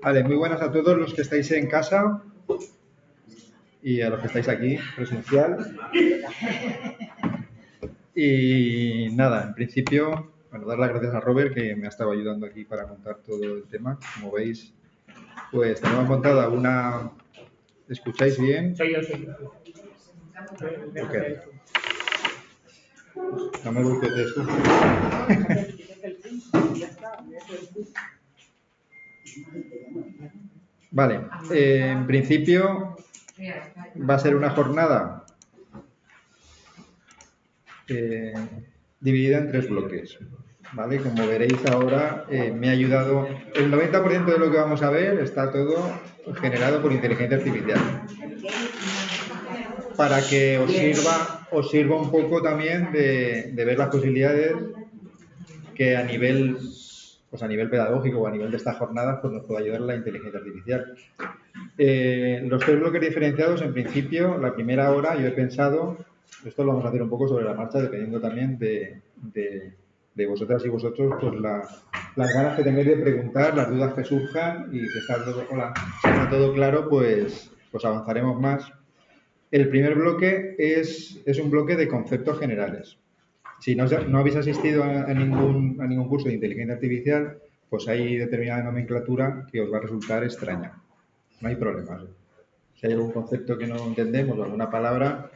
Vale, muy buenas a todos los que estáis en casa y a los que estáis aquí presencial. Y nada, en principio, bueno, dar las gracias a Robert que me ha estado ayudando aquí para montar todo el tema. Como veis, pues tenemos montada una... ¿Escucháis bien? Soy yo. Ok. No me boicotees tú. Vale, en principio va a ser una jornada dividida en 3 bloques. ¿Vale? Como veréis ahora, me ha ayudado. El 90% de lo que vamos a ver está todo generado por inteligencia artificial. Para que os sirva un poco también de ver las posibilidades que a nivel pedagógico o a nivel de estas jornadas pues nos puede ayudar la inteligencia artificial. Los 3 bloques diferenciados, en principio, la primera hora yo he pensado, esto lo vamos a hacer un poco sobre la marcha, dependiendo también de vosotras y vosotros, pues las ganas que tengáis de preguntar, las dudas que surjan, y que está todo claro, pues avanzaremos más. El primer bloque es un bloque de conceptos generales. Si no habéis asistido a ningún curso de inteligencia artificial, pues hay determinada nomenclatura que os va a resultar extraña. No hay problemas. Si hay algún concepto que no entendemos o alguna palabra,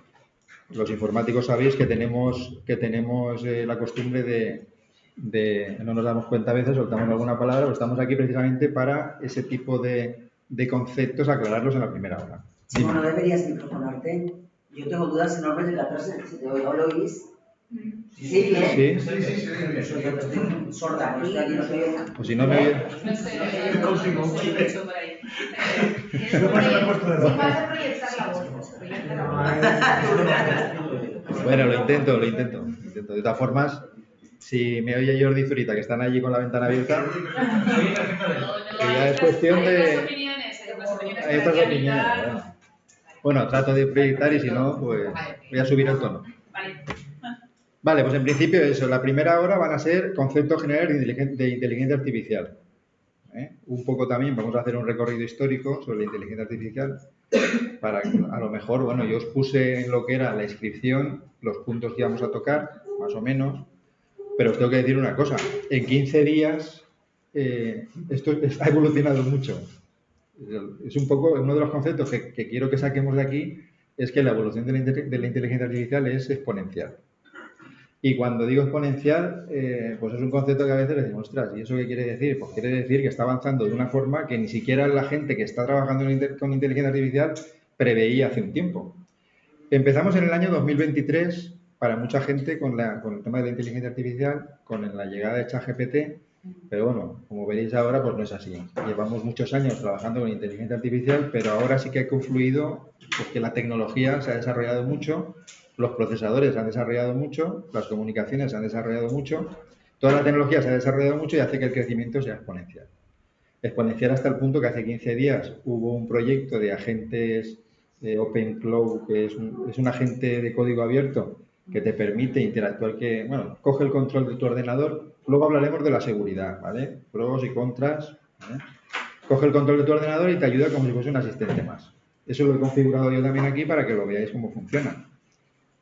los informáticos sabéis que tenemos la costumbre de no nos damos cuenta a veces, soltamos alguna palabra, pero estamos aquí precisamente para ese tipo de conceptos aclararlos en la primera hora. Sí, no deberías microfonarte. Yo tengo dudas enormes de que atrás se te oiga. ¿Lo oís? Sí, bien. Sí. Yo estoy sorda, no estoy aquí, no soy ella. O si no me oye. No sé, por ahí. Si vas a proyectar la voz, Bueno, lo intento. De todas formas, si me oye Jordi y Zurita, que están allí con la ventana abierta, que ya es cuestión de... Hay otras opiniones. Bueno, trato de proyectar y si no, pues voy a subir el tono. Vale, pues en principio eso, la primera hora van a ser conceptos generales de inteligencia artificial. Un poco también vamos a hacer un recorrido histórico sobre la inteligencia artificial para que, a lo mejor, bueno, yo os puse en lo que era la inscripción los puntos que íbamos a tocar, más o menos, pero os tengo que decir una cosa, en 15 días esto ha evolucionado mucho. Es un poco, uno de los conceptos que quiero que saquemos de aquí es que la evolución de la inteligencia artificial es exponencial. Y cuando digo exponencial, pues es un concepto que a veces decimos, ostras, ¿y eso qué quiere decir? Pues quiere decir que está avanzando de una forma que ni siquiera la gente que está trabajando con inteligencia artificial preveía hace un tiempo. Empezamos en el año 2023, para mucha gente, con el tema de la inteligencia artificial, con la llegada de ChatGPT, pero bueno, como veréis ahora, pues no es así. Llevamos muchos años trabajando con inteligencia artificial, pero ahora sí que ha confluido porque la tecnología se ha desarrollado mucho, los procesadores se han desarrollado mucho, las comunicaciones se han desarrollado mucho, toda la tecnología se ha desarrollado mucho y hace que el crecimiento sea exponencial. Exponencial hasta el punto que hace 15 días hubo un proyecto de agentes OpenCloud, que es un agente de código abierto que te permite interactuar, coge el control de tu ordenador. Luego hablaremos de la seguridad, ¿vale? Pros y contras, ¿vale? Coge el control de tu ordenador y te ayuda como si fuese un asistente más. Eso lo he configurado yo también aquí para que lo veáis cómo funciona.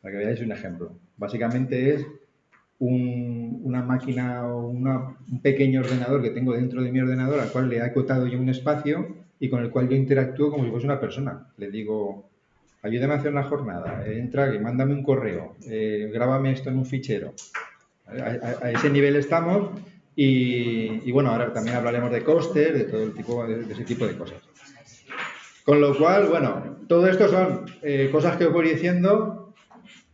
Para que veáis un ejemplo. Básicamente es una máquina o un pequeño ordenador que tengo dentro de mi ordenador al cual le he acotado yo un espacio y con el cual yo interactúo como si fuese una persona. Le digo, ayúdame a hacer una jornada, entra y mándame un correo, grábame esto en un fichero. A ese nivel estamos y bueno, ahora también hablaremos de costes, de todo el tipo de ese tipo de cosas. Con lo cual, bueno, todo esto son cosas que os voy diciendo,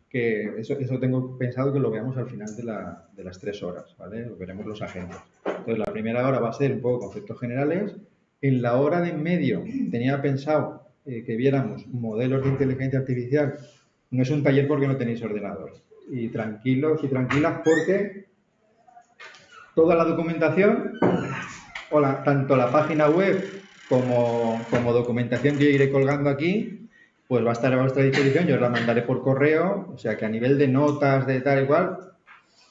que eso tengo pensado que lo veamos al final de las 3 horas, ¿vale? Lo veremos los agentes. Entonces, la primera hora va a ser un poco conceptos generales. En la hora de en medio tenía pensado que viéramos modelos de inteligencia artificial. No es un taller porque no tenéis ordenador. Y tranquilos y tranquilas porque toda la documentación, tanto la página web como documentación que yo iré colgando aquí, pues va a estar a vuestra disposición. Yo os la mandaré por correo, o sea que a nivel de notas, de tal y cual,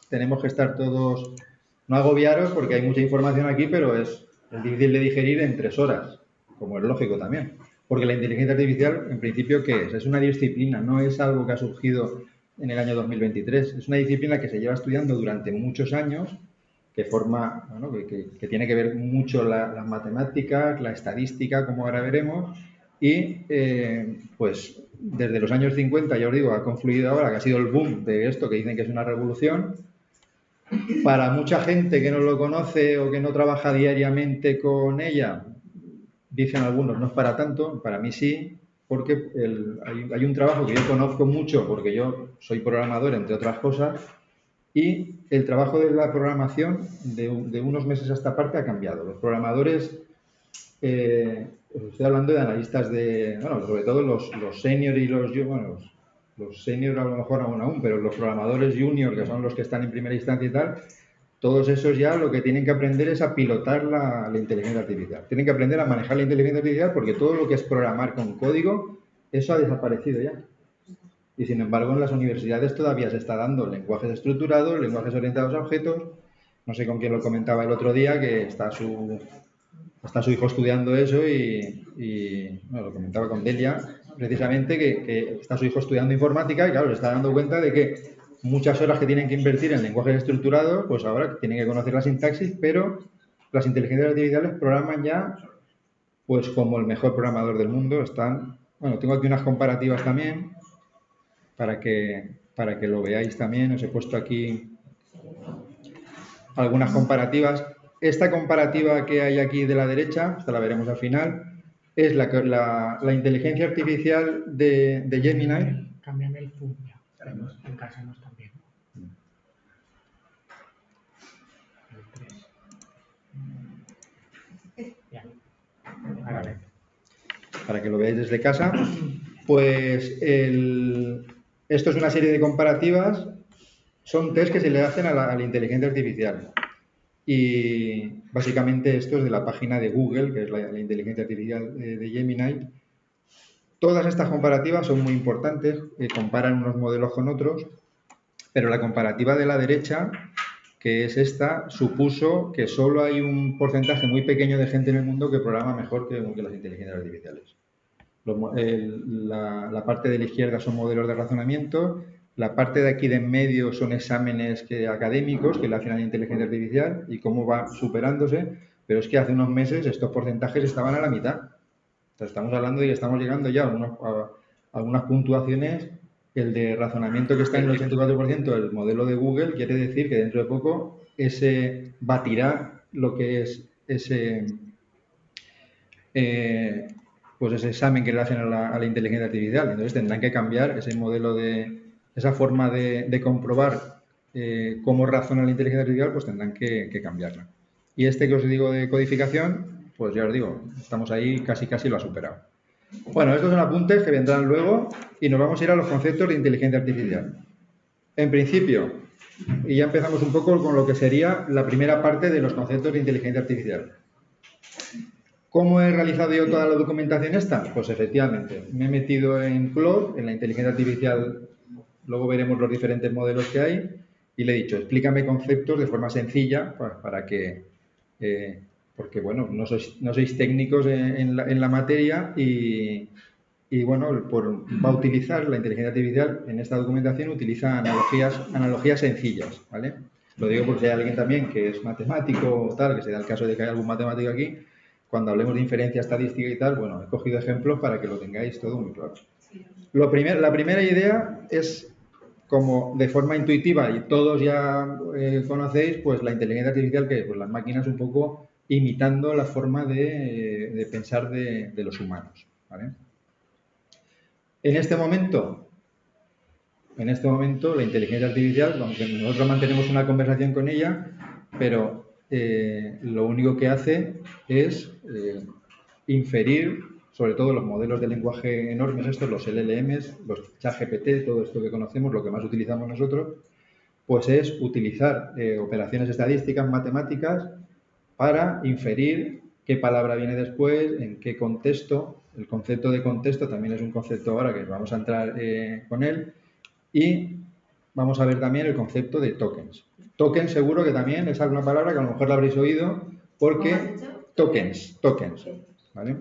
tenemos que estar todos, no agobiaros porque hay mucha información aquí, pero es difícil de digerir en 3 horas, como es lógico también. Porque la inteligencia artificial, en principio, ¿qué es? Es una disciplina, no es algo que ha surgido en el año 2023. Es una disciplina que se lleva estudiando durante muchos años, que forma, bueno, que tiene que ver mucho las matemáticas, la estadística, como ahora veremos, y pues desde los años 50, ya os digo, ha confluido ahora, que ha sido el boom de esto que dicen que es una revolución. Para mucha gente que no lo conoce o que no trabaja diariamente con ella, dicen algunos, no es para tanto, para mí sí, porque hay un trabajo que yo conozco mucho, porque yo soy programador, entre otras cosas, y el trabajo de la programación de unos meses a esta parte ha cambiado. Los programadores, estoy hablando de analistas bueno, sobre todo los senior y bueno, los senior a lo mejor aún, pero los programadores junior, que son los que están en primera instancia y tal, todos esos ya lo que tienen que aprender es a pilotar la inteligencia artificial. Tienen que aprender a manejar la inteligencia artificial porque todo lo que es programar con código, eso ha desaparecido ya. Y sin embargo en las universidades todavía se está dando lenguajes estructurados, lenguajes orientados a objetos. No sé con quién lo comentaba el otro día, que está su hijo estudiando eso y bueno, lo comentaba con Delia, precisamente que está su hijo estudiando informática y claro, se está dando cuenta de que muchas horas que tienen que invertir en lenguajes estructurados, pues ahora tienen que conocer la sintaxis, pero las inteligencias artificiales programan ya pues como el mejor programador del mundo. Bueno, tengo aquí unas comparativas también para que lo veáis también. Os he puesto aquí algunas comparativas. Esta comparativa que hay aquí de la derecha, esta la veremos al final, es la inteligencia artificial de Gemini. Cámbiame el zoom ya. En casa no están bien. El 3. Ya. Vale. Para que lo veáis desde casa. Pues esto es una serie de comparativas. Son test que se le hacen a la inteligencia artificial. Y básicamente esto es de la página de Google, que es la inteligencia artificial de Gemini. Todas estas comparativas son muy importantes, comparan unos modelos con otros, pero la comparativa de la derecha, que es esta, supuso que solo hay un porcentaje muy pequeño de gente en el mundo que programa mejor que las inteligencias artificiales. La parte de la izquierda son modelos de razonamiento, la parte de aquí de en medio son exámenes académicos que le hacen a la inteligencia artificial y cómo va superándose, pero es que hace unos meses estos porcentajes estaban a la mitad. O sea, estamos hablando de que estamos llegando ya a algunas puntuaciones. El de razonamiento que está en el 84%, el modelo de Google, quiere decir que dentro de poco ese batirá lo que es ese examen que le hacen a la inteligencia artificial. Entonces tendrán que cambiar ese modelo esa forma de comprobar cómo razona la inteligencia artificial, pues tendrán que cambiarla. Y este que os digo de codificación, pues ya os digo, estamos ahí, casi lo ha superado. Bueno, estos son apuntes que vendrán luego y nos vamos a ir a los conceptos de inteligencia artificial. En principio, y ya empezamos un poco con lo que sería la primera parte de los conceptos de inteligencia artificial. ¿Cómo he realizado yo toda la documentación esta? Pues efectivamente, me he metido en Claude, en la inteligencia artificial, luego veremos los diferentes modelos que hay, y le he dicho, explícame conceptos de forma sencilla para que, porque bueno, no sois técnicos en la materia y bueno, va a utilizar la inteligencia artificial en esta documentación, utiliza analogías sencillas, ¿vale? Lo digo porque hay alguien también que es matemático o tal, que se da el caso de que hay algún matemático aquí. Cuando hablemos de inferencia estadística y tal, bueno, he cogido ejemplos para que lo tengáis todo muy claro. La primera idea es, como de forma intuitiva, y todos ya conocéis, pues la inteligencia artificial, que pues las máquinas un poco imitando la forma de pensar de los humanos, ¿vale? En este momento, la inteligencia artificial, aunque nosotros mantenemos una conversación con ella, pero lo único que hace es inferir, sobre todo los modelos de lenguaje enormes estos, los LLMs, los ChatGPT, todo esto que conocemos, lo que más utilizamos nosotros, pues es utilizar operaciones estadísticas, matemáticas, para inferir qué palabra viene después, en qué contexto. El concepto de contexto también es un concepto ahora que vamos a entrar con él. Y vamos a ver también el concepto de tokens. Tokens seguro que también es alguna palabra que a lo mejor la habréis oído, porque tokens, ¿vale?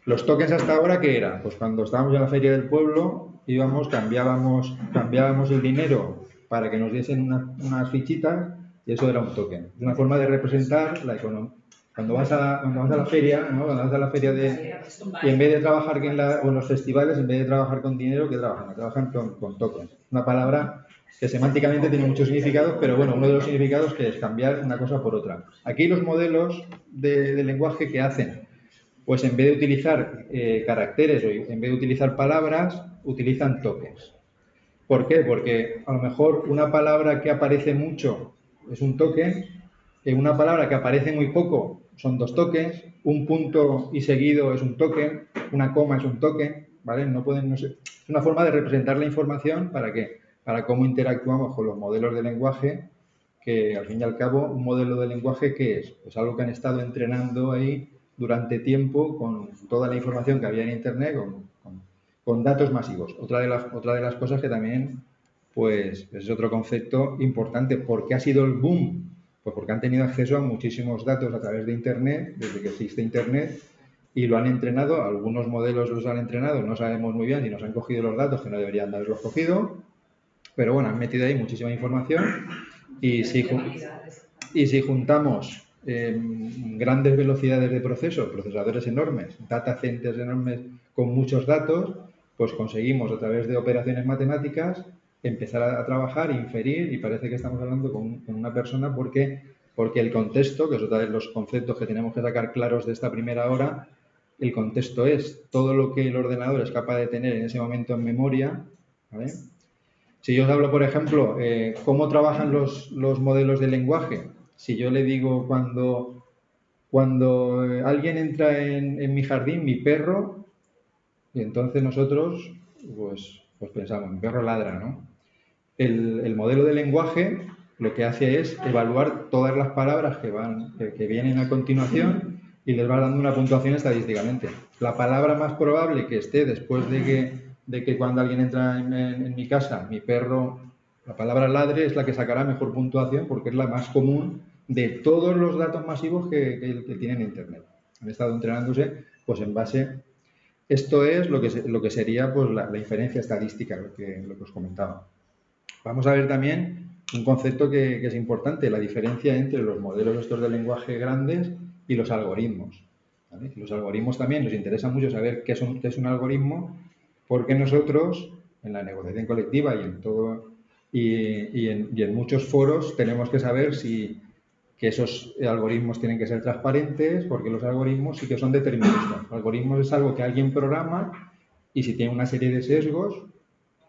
Los tokens hasta ahora, ¿qué era? Pues cuando estábamos en la feria del pueblo, íbamos, cambiábamos el dinero para que nos diesen unas fichitas y eso era un token. Es una forma de representar la economía. Cuando vas a la feria, ¿no? Cuando vas a la feria y en vez de trabajar o en los festivales, en vez de trabajar con dinero, ¿qué trabajan? Trabajan con tokens. Una palabra que semánticamente tiene muchos significados, pero bueno, uno de los significados que es cambiar una cosa por otra. Aquí los modelos de lenguaje que hacen, pues en vez de utilizar caracteres o en vez de utilizar palabras, utilizan tokens. ¿Por qué? Porque a lo mejor una palabra que aparece mucho es un token, una palabra que aparece muy poco son 2 tokens, un punto y seguido es un token, una coma es un token, ¿vale? No sé. Es una forma de representar la información para cómo interactuamos con los modelos de lenguaje, que al fin y al cabo, un modelo de lenguaje, ¿qué es? Pues algo que han estado entrenando ahí durante tiempo con toda la información que había en Internet, con datos masivos. Otra de las cosas que también, pues, es otro concepto importante. ¿Por qué ha sido el boom? Pues porque han tenido acceso a muchísimos datos a través de Internet, desde que existe Internet, y lo han entrenado. Algunos modelos los han entrenado, no sabemos muy bien si nos han cogido los datos que no deberían de haberlos cogido, pero bueno, han metido ahí muchísima información y si juntamos grandes velocidades de proceso, procesadores enormes, data centers enormes con muchos datos, pues conseguimos a través de operaciones matemáticas empezar a trabajar, inferir, y parece que estamos hablando con una persona porque el contexto, que es otro de los conceptos que tenemos que sacar claros de esta primera hora, el contexto es todo lo que el ordenador es capaz de tener en ese momento en memoria, ¿vale? Si yo os hablo, por ejemplo, cómo trabajan los modelos de lenguaje, si yo le digo cuando alguien entra en mi jardín, mi perro, y entonces nosotros pues pensamos, mi perro ladra, ¿no? El modelo de lenguaje lo que hace es evaluar todas las palabras que vienen a continuación y les va dando una puntuación estadísticamente. La palabra más probable que esté después de que cuando alguien entra en mi casa, mi perro, la palabra ladre es la que sacará mejor puntuación porque es la más común de todos los datos masivos que tienen Internet. Han estado entrenándose pues en base. Esto es lo que sería pues la inferencia estadística, lo que os comentaba. Vamos a ver también un concepto que es importante, la diferencia entre los modelos estos de lenguaje grandes y los algoritmos, ¿vale? Los algoritmos también nos interesa mucho saber qué es un algoritmo, porque nosotros en la negociación colectiva y en muchos foros tenemos que saber que esos algoritmos tienen que ser transparentes, porque los algoritmos sí que son deterministas. Algoritmos es algo que alguien programa y si tiene una serie de sesgos.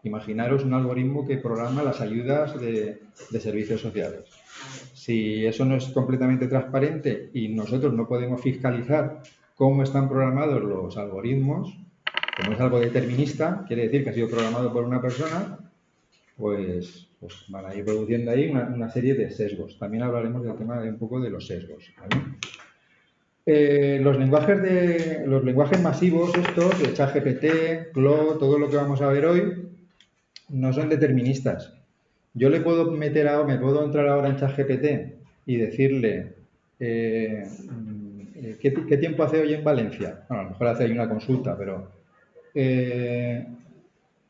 Imaginaros un algoritmo que programa las ayudas de servicios sociales. Si eso no es completamente transparente y nosotros no podemos fiscalizar cómo están programados los algoritmos, como es algo determinista, quiere decir que ha sido programado por una persona, pues van a ir produciendo ahí una serie de sesgos. También hablaremos del tema un poco de los sesgos, ¿vale? Los lenguajes masivos estos, de ChatGPT, Claude, todo lo que vamos a ver hoy, no son deterministas. Yo me puedo entrar ahora en ChatGPT y decirle ¿qué tiempo hace hoy en Valencia? Bueno, a lo mejor hace ahí una consulta, pero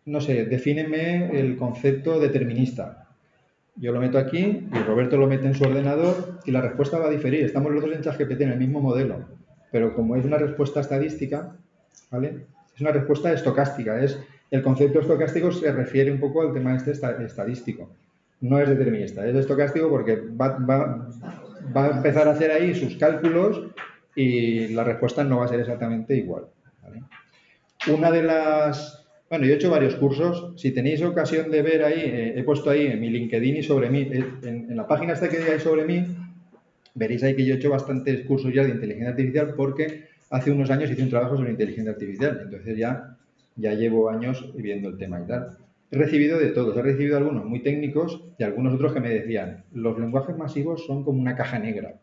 no sé, defíneme el concepto determinista. Yo lo meto aquí y Roberto lo mete en su ordenador y la respuesta va a diferir. Estamos los dos en ChatGPT en el mismo modelo, pero como es una respuesta estadística, ¿vale? Es una respuesta estocástica. El concepto estocástico se refiere un poco al tema estadístico. No es determinista, es estocástico porque va a empezar a hacer ahí sus cálculos y la respuesta no va a ser exactamente igual, ¿vale? Bueno, yo he hecho varios cursos. Si tenéis ocasión de ver ahí, he puesto ahí en mi LinkedIn y sobre mí, en la página esta que hay sobre mí, veréis ahí que yo he hecho bastantes cursos ya de inteligencia artificial porque hace unos años hice un trabajo sobre inteligencia artificial. Entonces ya llevo años viendo el tema y tal. He recibido de todos. He recibido algunos muy técnicos y algunos otros que me decían, los lenguajes masivos son como una caja negra.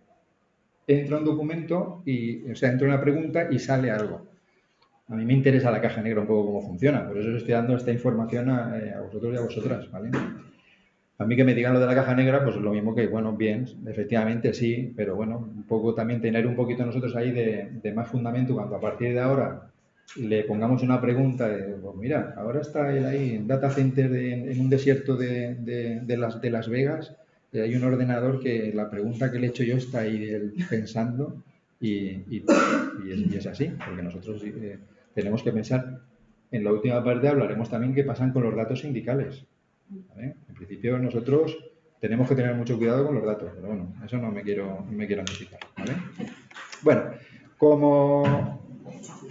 Entra un documento, entra una pregunta y sale algo. A mí me interesa la caja negra un poco cómo funciona, por eso os estoy dando esta información a vosotros y a vosotras, ¿vale? A mí que me digan lo de la caja negra, pues lo mismo que, bueno, bien, efectivamente sí, pero bueno, un poco también tener un poquito nosotros ahí de más fundamento cuando a partir de ahora le pongamos una pregunta de, pues mira, ahora está él ahí en data center en un desierto de Las Vegas, y hay un ordenador que la pregunta que le he hecho yo está ahí él pensando y es así, porque nosotros tenemos que pensar. En la última parte hablaremos también qué pasan con los datos sindicales. ¿Vale? En principio nosotros tenemos que tener mucho cuidado con los datos, pero bueno, eso no me quiero anticipar, ¿vale? Bueno, como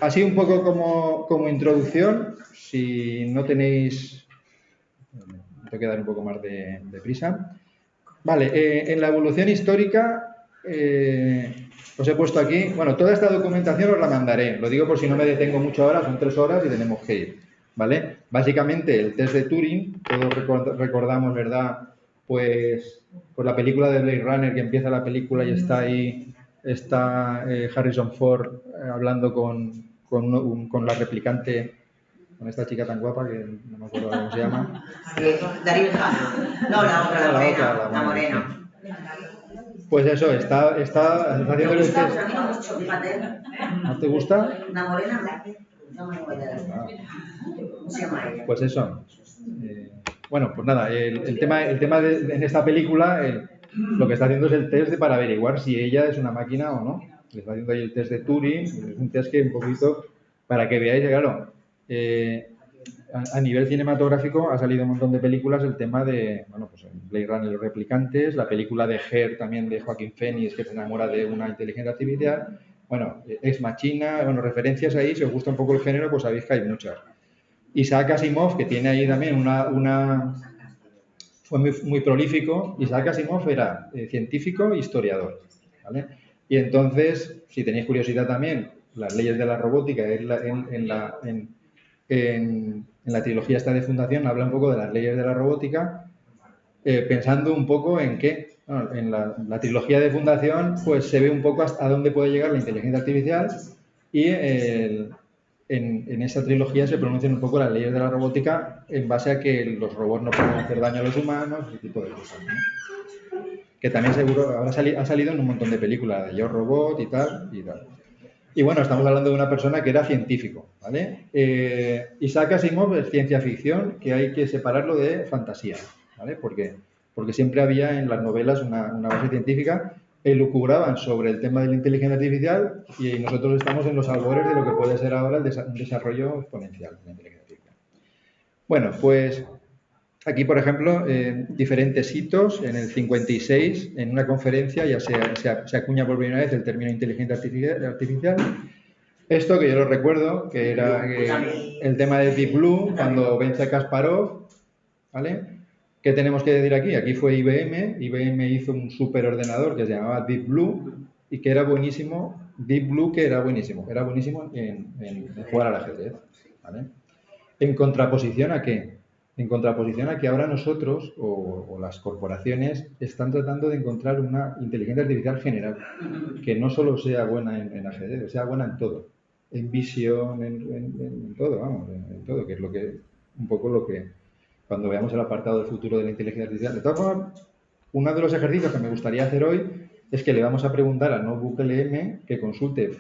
así un poco como introducción, si no tenéis, tengo que dar un poco más de prisa. Vale, en la evolución histórica os he puesto aquí, bueno, toda esta documentación os la mandaré, lo digo por si no me detengo mucho ahora, son 3 horas y tenemos que ir, ¿vale? Básicamente el test de Turing, todos recordamos, ¿verdad? Pues la película de Blade Runner, que empieza la película y está ahí, está Harrison Ford hablando con la replicante, con esta chica tan guapa que no me acuerdo cómo se llama. Darío Hanna. No, la otra, la morena. Pues eso, está haciendo el test. A mí no mucho, fíjate. ¿No te gusta? La morena, no me voy a dar. ¿Cómo se llama ella? Pues eso. Bueno, pues nada, el tema en esta película, lo que está haciendo es el test para averiguar si ella es una máquina o no. Le está haciendo ahí el test de Turing, es un test que un poquito, para que veáis, claro, a nivel cinematográfico ha salido un montón de películas el tema de, bueno, pues Blade Runner, los replicantes, la película de Her también de Joaquín Phoenix, que se enamora de una inteligencia artificial, bueno, Ex Machina, bueno, referencias ahí, si os gusta un poco el género, pues sabéis que hay muchas. Isaac Asimov, que tiene ahí también fue muy prolífico. Isaac Asimov era científico e historiador, ¿vale? Y entonces, si tenéis curiosidad también, las leyes de la robótica en la trilogía esta de Fundación habla un poco de las leyes de la robótica, pensando un poco en qué. Bueno, en la trilogía de Fundación pues se ve un poco hasta dónde puede llegar la inteligencia artificial y en esa trilogía se pronuncian un poco las leyes de la robótica en base a que los robots no pueden hacer daño a los humanos, ese tipo de cosas, ¿no? Que también seguro ha salido en un montón de películas, de Yo Robot y tal. Y bueno, estamos hablando de una persona que era científico, ¿vale? Isaac Asimov es ciencia ficción, que hay que separarlo de fantasía, ¿vale? Porque siempre había en las novelas una base científica, elucubraban sobre el tema de la inteligencia artificial y nosotros estamos en los albores de lo que puede ser ahora un desarrollo exponencial de la inteligencia artificial. Bueno, pues aquí, por ejemplo, diferentes hitos. En el 56, en una conferencia, ya se acuña por primera vez el término inteligencia artificial. Esto que yo lo recuerdo, que era el tema de Deep Blue, cuando vence a Kasparov, ¿vale? ¿Qué tenemos que decir aquí? Aquí fue IBM. IBM hizo un superordenador que se llamaba Deep Blue y que era buenísimo. Deep Blue que era buenísimo en jugar al ajedrez, ¿vale? ¿En contraposición a qué? En contraposición a que ahora nosotros o las corporaciones están tratando de encontrar una inteligencia artificial general que no solo sea buena en ajedrez, sea buena en todo, en visión, en todo, vamos, en todo, que es un poco lo que cuando veamos el apartado del futuro de la inteligencia artificial. De todas formas, uno de los ejercicios que me gustaría hacer hoy es que le vamos a preguntar al notebook LM que consulte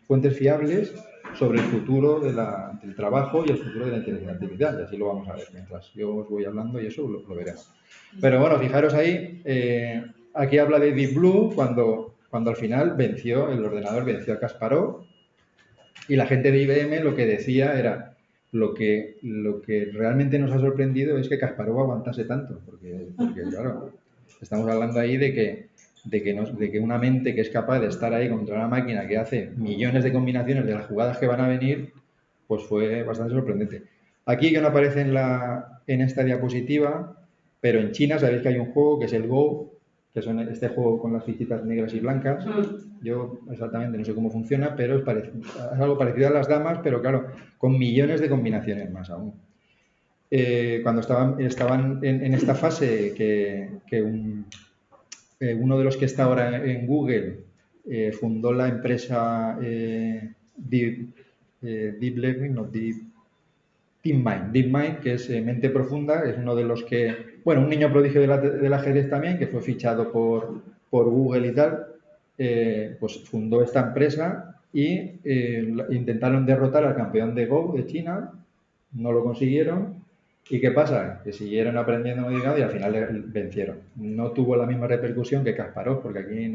fuentes fiables sobre el futuro del trabajo y el futuro de la inteligencia artificial. Y así lo vamos a ver mientras yo os voy hablando y eso lo veremos. Pero bueno, fijaros ahí, aquí habla de Deep Blue cuando al final el ordenador venció a Kasparov y la gente de IBM lo que decía era lo que realmente nos ha sorprendido es que Kasparov aguantase tanto, porque claro, estamos hablando ahí de que una mente que es capaz de estar ahí contra una máquina que hace millones de combinaciones de las jugadas que van a venir, pues fue bastante sorprendente. Aquí que no aparece en esta diapositiva, pero en China sabéis que hay un juego que es el Go, que son este juego con las fichitas negras y blancas. Yo exactamente no sé cómo funciona, pero es algo parecido a las damas, pero claro, con millones de combinaciones más aún. Cuando estaban en esta fase que uno de los que está ahora en Google fundó la empresa Deep Learning, no Deep, DeepMind. DeepMind, que es mente profunda, es uno de los que, bueno, un niño prodigio del ajedrez también, que fue fichado por Google y tal, pues fundó esta empresa y intentaron derrotar al campeón de Go de China, no lo consiguieron. ¿Y qué pasa? Que siguieron aprendiendo modificando y al final vencieron. No tuvo la misma repercusión que Kasparov, porque aquí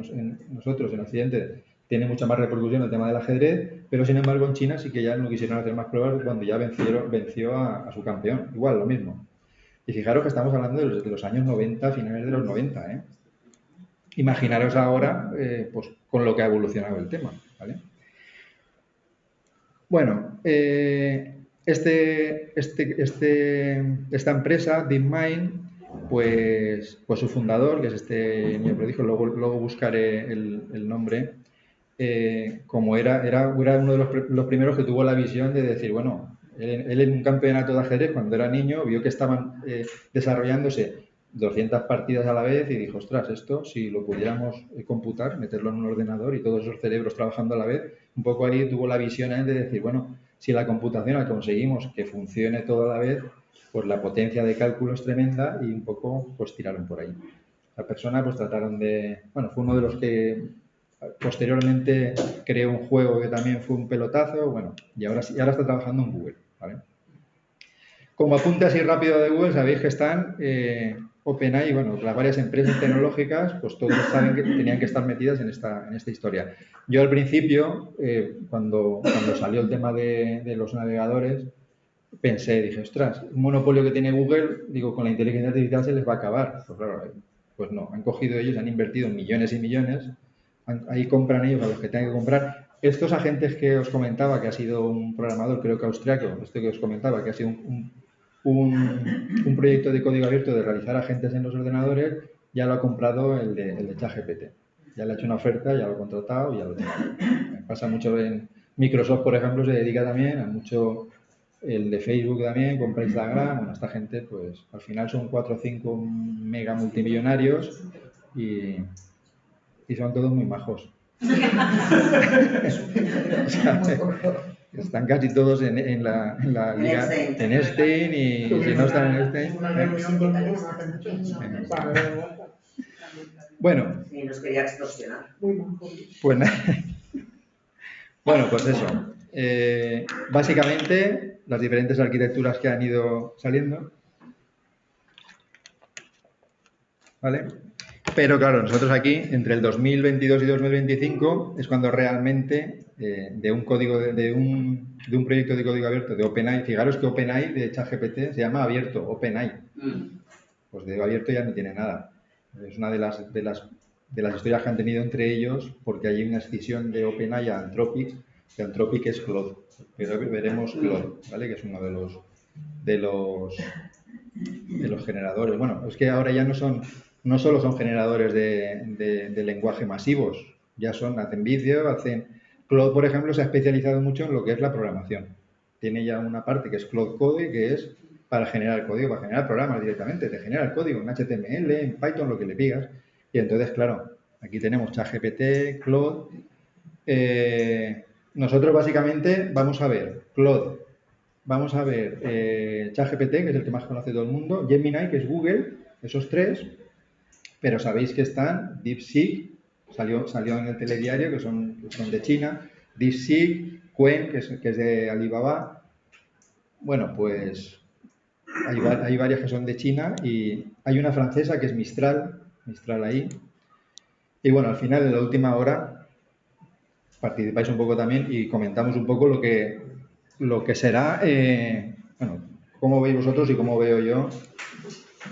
nosotros en Occidente tiene mucha más repercusión el tema del ajedrez, pero sin embargo en China sí que ya no quisieron hacer más pruebas cuando ya venció a su campeón. Igual, lo mismo. Y fijaros que estamos hablando de los años 90, finales de los 90, ¿eh? Imaginaros ahora, pues, con lo que ha evolucionado el tema, ¿vale? Bueno, esta empresa, DeepMind, pues su fundador, que es este niño prodigio, luego buscaré el nombre, como era uno de los primeros que tuvo la visión de decir, bueno, él en un campeonato de ajedrez cuando era niño vio que estaban desarrollándose 200 partidas a la vez y dijo, ostras, esto si lo pudiéramos computar, meterlo en un ordenador y todos esos cerebros trabajando a la vez, un poco ahí tuvo la visión de decir, bueno, si la computación la conseguimos que funcione todo a la vez, pues la potencia de cálculo es tremenda y un poco pues tiraron por ahí. La persona pues trataron de, bueno, fue uno de los que posteriormente creó un juego que también fue un pelotazo, bueno, y ahora está trabajando en Google, ¿vale? Como apunte así rápido de Google, sabéis que están OpenAI, bueno, las varias empresas tecnológicas, pues todos saben que tenían que estar metidas en esta historia. Yo al principio, cuando salió el tema de los navegadores, pensé, dije, ostras, un monopolio que tiene Google, digo, con la inteligencia artificial se les va a acabar. Pues claro, pues no, han cogido ellos, han invertido millones y millones, ahí compran ellos a los que tengan que comprar. Estos agentes que os comentaba, que ha sido un programador, creo que austriaco, esto que os comentaba, que ha sido un proyecto de código abierto de realizar agentes en los ordenadores, ya lo ha comprado el de ChatGPT. Ya le ha hecho una oferta, ya lo ha contratado y ya lo tiene. Pasa mucho en Microsoft, por ejemplo, se dedica también a mucho, el de Facebook también, compra Instagram. Bueno, esta gente, pues al final son 4 o 5 mega multimillonarios y son todos muy majos. O sea, están casi todos en la liga, en Epstein, y si no están en Epstein. Bueno. Y nos quería extorsionar. Pues bueno, pues eso. Básicamente, las diferentes arquitecturas que han ido saliendo. ¿Vale? Pero claro, nosotros aquí, entre el 2022 y 2025, es cuando realmente de un proyecto de código abierto de OpenAI, fijaros que OpenAI de ChatGPT se llama abierto, OpenAI. Pues de abierto ya no tiene nada. Es una de las historias que han tenido entre ellos, porque hay una escisión de OpenAI a Anthropic, que Anthropic es Claude. Pero veremos Claude, ¿vale? Que es uno de los generadores. Bueno, es que ahora ya no solo son generadores de lenguaje masivos, ya hacen vídeo, Claude, por ejemplo, se ha especializado mucho en lo que es la programación. Tiene ya una parte que es Claude Code, que es para generar código, para generar programas directamente. Te genera el código en HTML, en Python, lo que le pidas. Y entonces, claro, aquí tenemos ChatGPT, Claude. Nosotros básicamente vamos a ver Claude, vamos a ver ChatGPT, que es el que más conoce todo el mundo, Gemini, que es Google, esos tres, pero sabéis que están DeepSeek, salió en el telediario, que son de China, DeepSeek, Qwen, que es de Alibaba. Bueno, pues hay varias que son de China y hay una francesa que es Mistral ahí. Y bueno, al final, en la última hora, participáis un poco también y comentamos un poco lo que será, bueno, cómo veis vosotros y cómo veo yo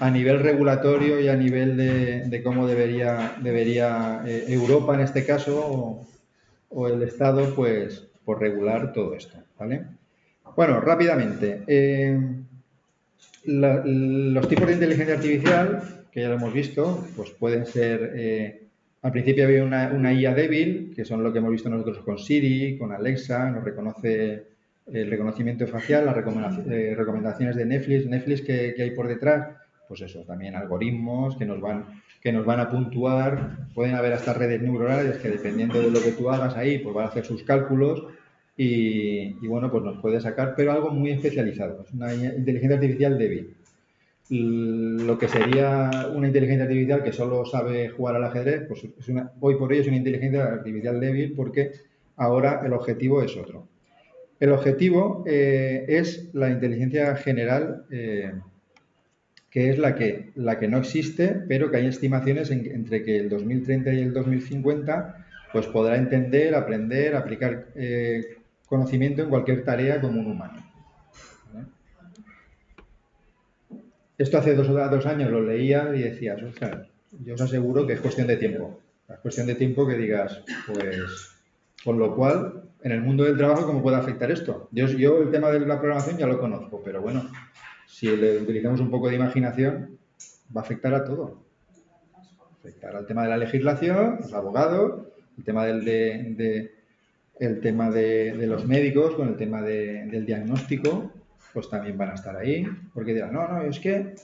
a nivel regulatorio y a nivel de cómo debería Europa, en este caso, o el Estado, pues por regular todo esto, ¿vale? Bueno, rápidamente, los tipos de inteligencia artificial, que ya lo hemos visto, pues pueden ser, al principio había una IA débil, que son lo que hemos visto nosotros con Siri, con Alexa, nos reconoce el reconocimiento facial, las recomendaciones de Netflix que hay por detrás, pues eso, también algoritmos que nos van a puntuar, pueden haber hasta redes neuronales que dependiendo de lo que tú hagas ahí, pues van a hacer sus cálculos y bueno, pues nos puede sacar, pero algo muy especializado. Es una inteligencia artificial débil. Lo que sería una inteligencia artificial que solo sabe jugar al ajedrez, pues hoy por hoy es una inteligencia artificial débil porque ahora el objetivo es otro. El objetivo es la inteligencia general, que es la que no existe, pero que hay estimaciones entre que el 2030 y el 2050 pues podrá entender, aprender, aplicar conocimiento en cualquier tarea como un humano. ¿Vale? Esto hace dos años lo leía y decías, o sea, yo os aseguro que es cuestión de tiempo. Es cuestión de tiempo que digas, pues, con lo cual, en el mundo del trabajo, ¿cómo puede afectar esto? Yo el tema de la programación ya lo conozco, pero bueno, si le utilizamos un poco de imaginación, va a afectar a todo. Afectará al tema de la legislación, los abogados, el tema el tema de los médicos, con el tema del diagnóstico, pues también van a estar ahí, porque dirán, no, es que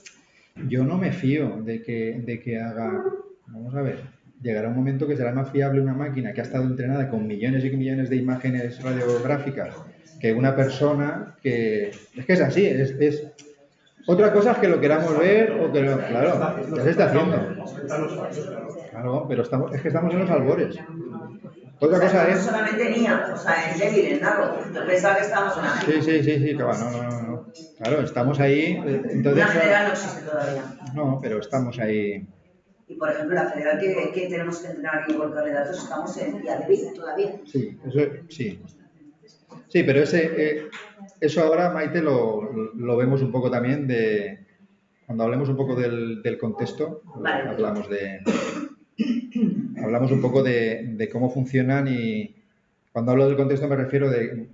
yo no me fío de que haga, vamos a ver, llegará un momento que será más fiable una máquina que ha estado entrenada con millones y millones de imágenes radiográficas que una persona que, es que es así, es otra cosa es que lo queramos ver o que no, claro, ya se está haciendo. Claro, pero es que estamos en los albores. Otra cosa no es... solamente NIA, o sea, en débil, en nada. Yo pensaba que estábamos en la... Sí, claro, no. Claro, estamos ahí. Entonces, la federal no existe todavía. No, pero estamos ahí. Y por ejemplo, la federal que tenemos que entrenar y volcarle datos, estamos en día débil todavía. Sí, eso sí. Sí, pero eso ahora, Maite, lo vemos un poco también cuando hablemos un poco del contexto, vale. Hablamos un poco de cómo funcionan y cuando hablo del contexto me refiero de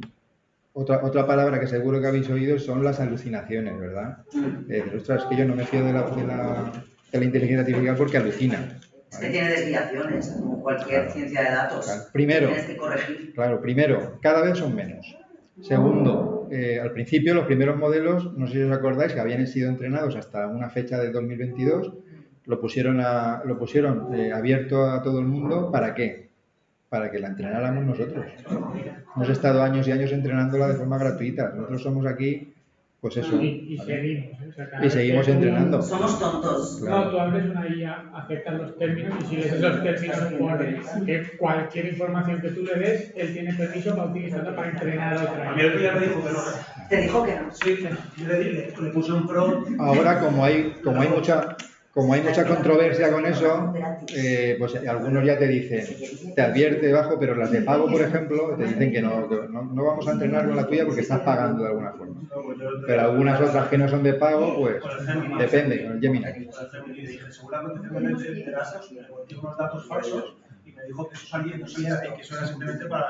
otra palabra que seguro que habéis oído son las alucinaciones, ¿verdad? Ostras, es que yo no me fío de la inteligencia artificial porque alucina. ¿Vale? Es que tiene desviaciones, como cualquier ciencia de datos. Claro. Primero, tienes que corregir. Claro, primero, cada vez son menos. Segundo, al principio los primeros modelos, no sé si os acordáis, que habían sido entrenados hasta una fecha de 2022, lo pusieron abierto a todo el mundo. ¿Para qué? Para que la entrenáramos nosotros. Hemos estado años y años entrenándola de forma gratuita. Nosotros somos aquí, pues eso. Y ¿vale? seguimos. O sea, y seguimos entrenando. Somos tontos. Claro. No, tú abres una IA, aceptas los términos y si lees esos términos pone que cualquier información que tú le des, él tiene permiso para utilizarla para entrenar a otra. A mí el día me dijo que no. ¿Te dijo que no? Sí, yo le puse un pro. Ahora, como hay mucha controversia con eso, pues algunos ya te dicen, te advierte bajo, pero las de pago, por ejemplo, te dicen que no vamos a entrenar con la tuya porque estás pagando de alguna forma. Pero algunas otras que no son de pago, pues depende, con el Gemini. Seguramente te das unos datos falsos. Y me dijo que eso salía de ahí, que eso era simplemente para...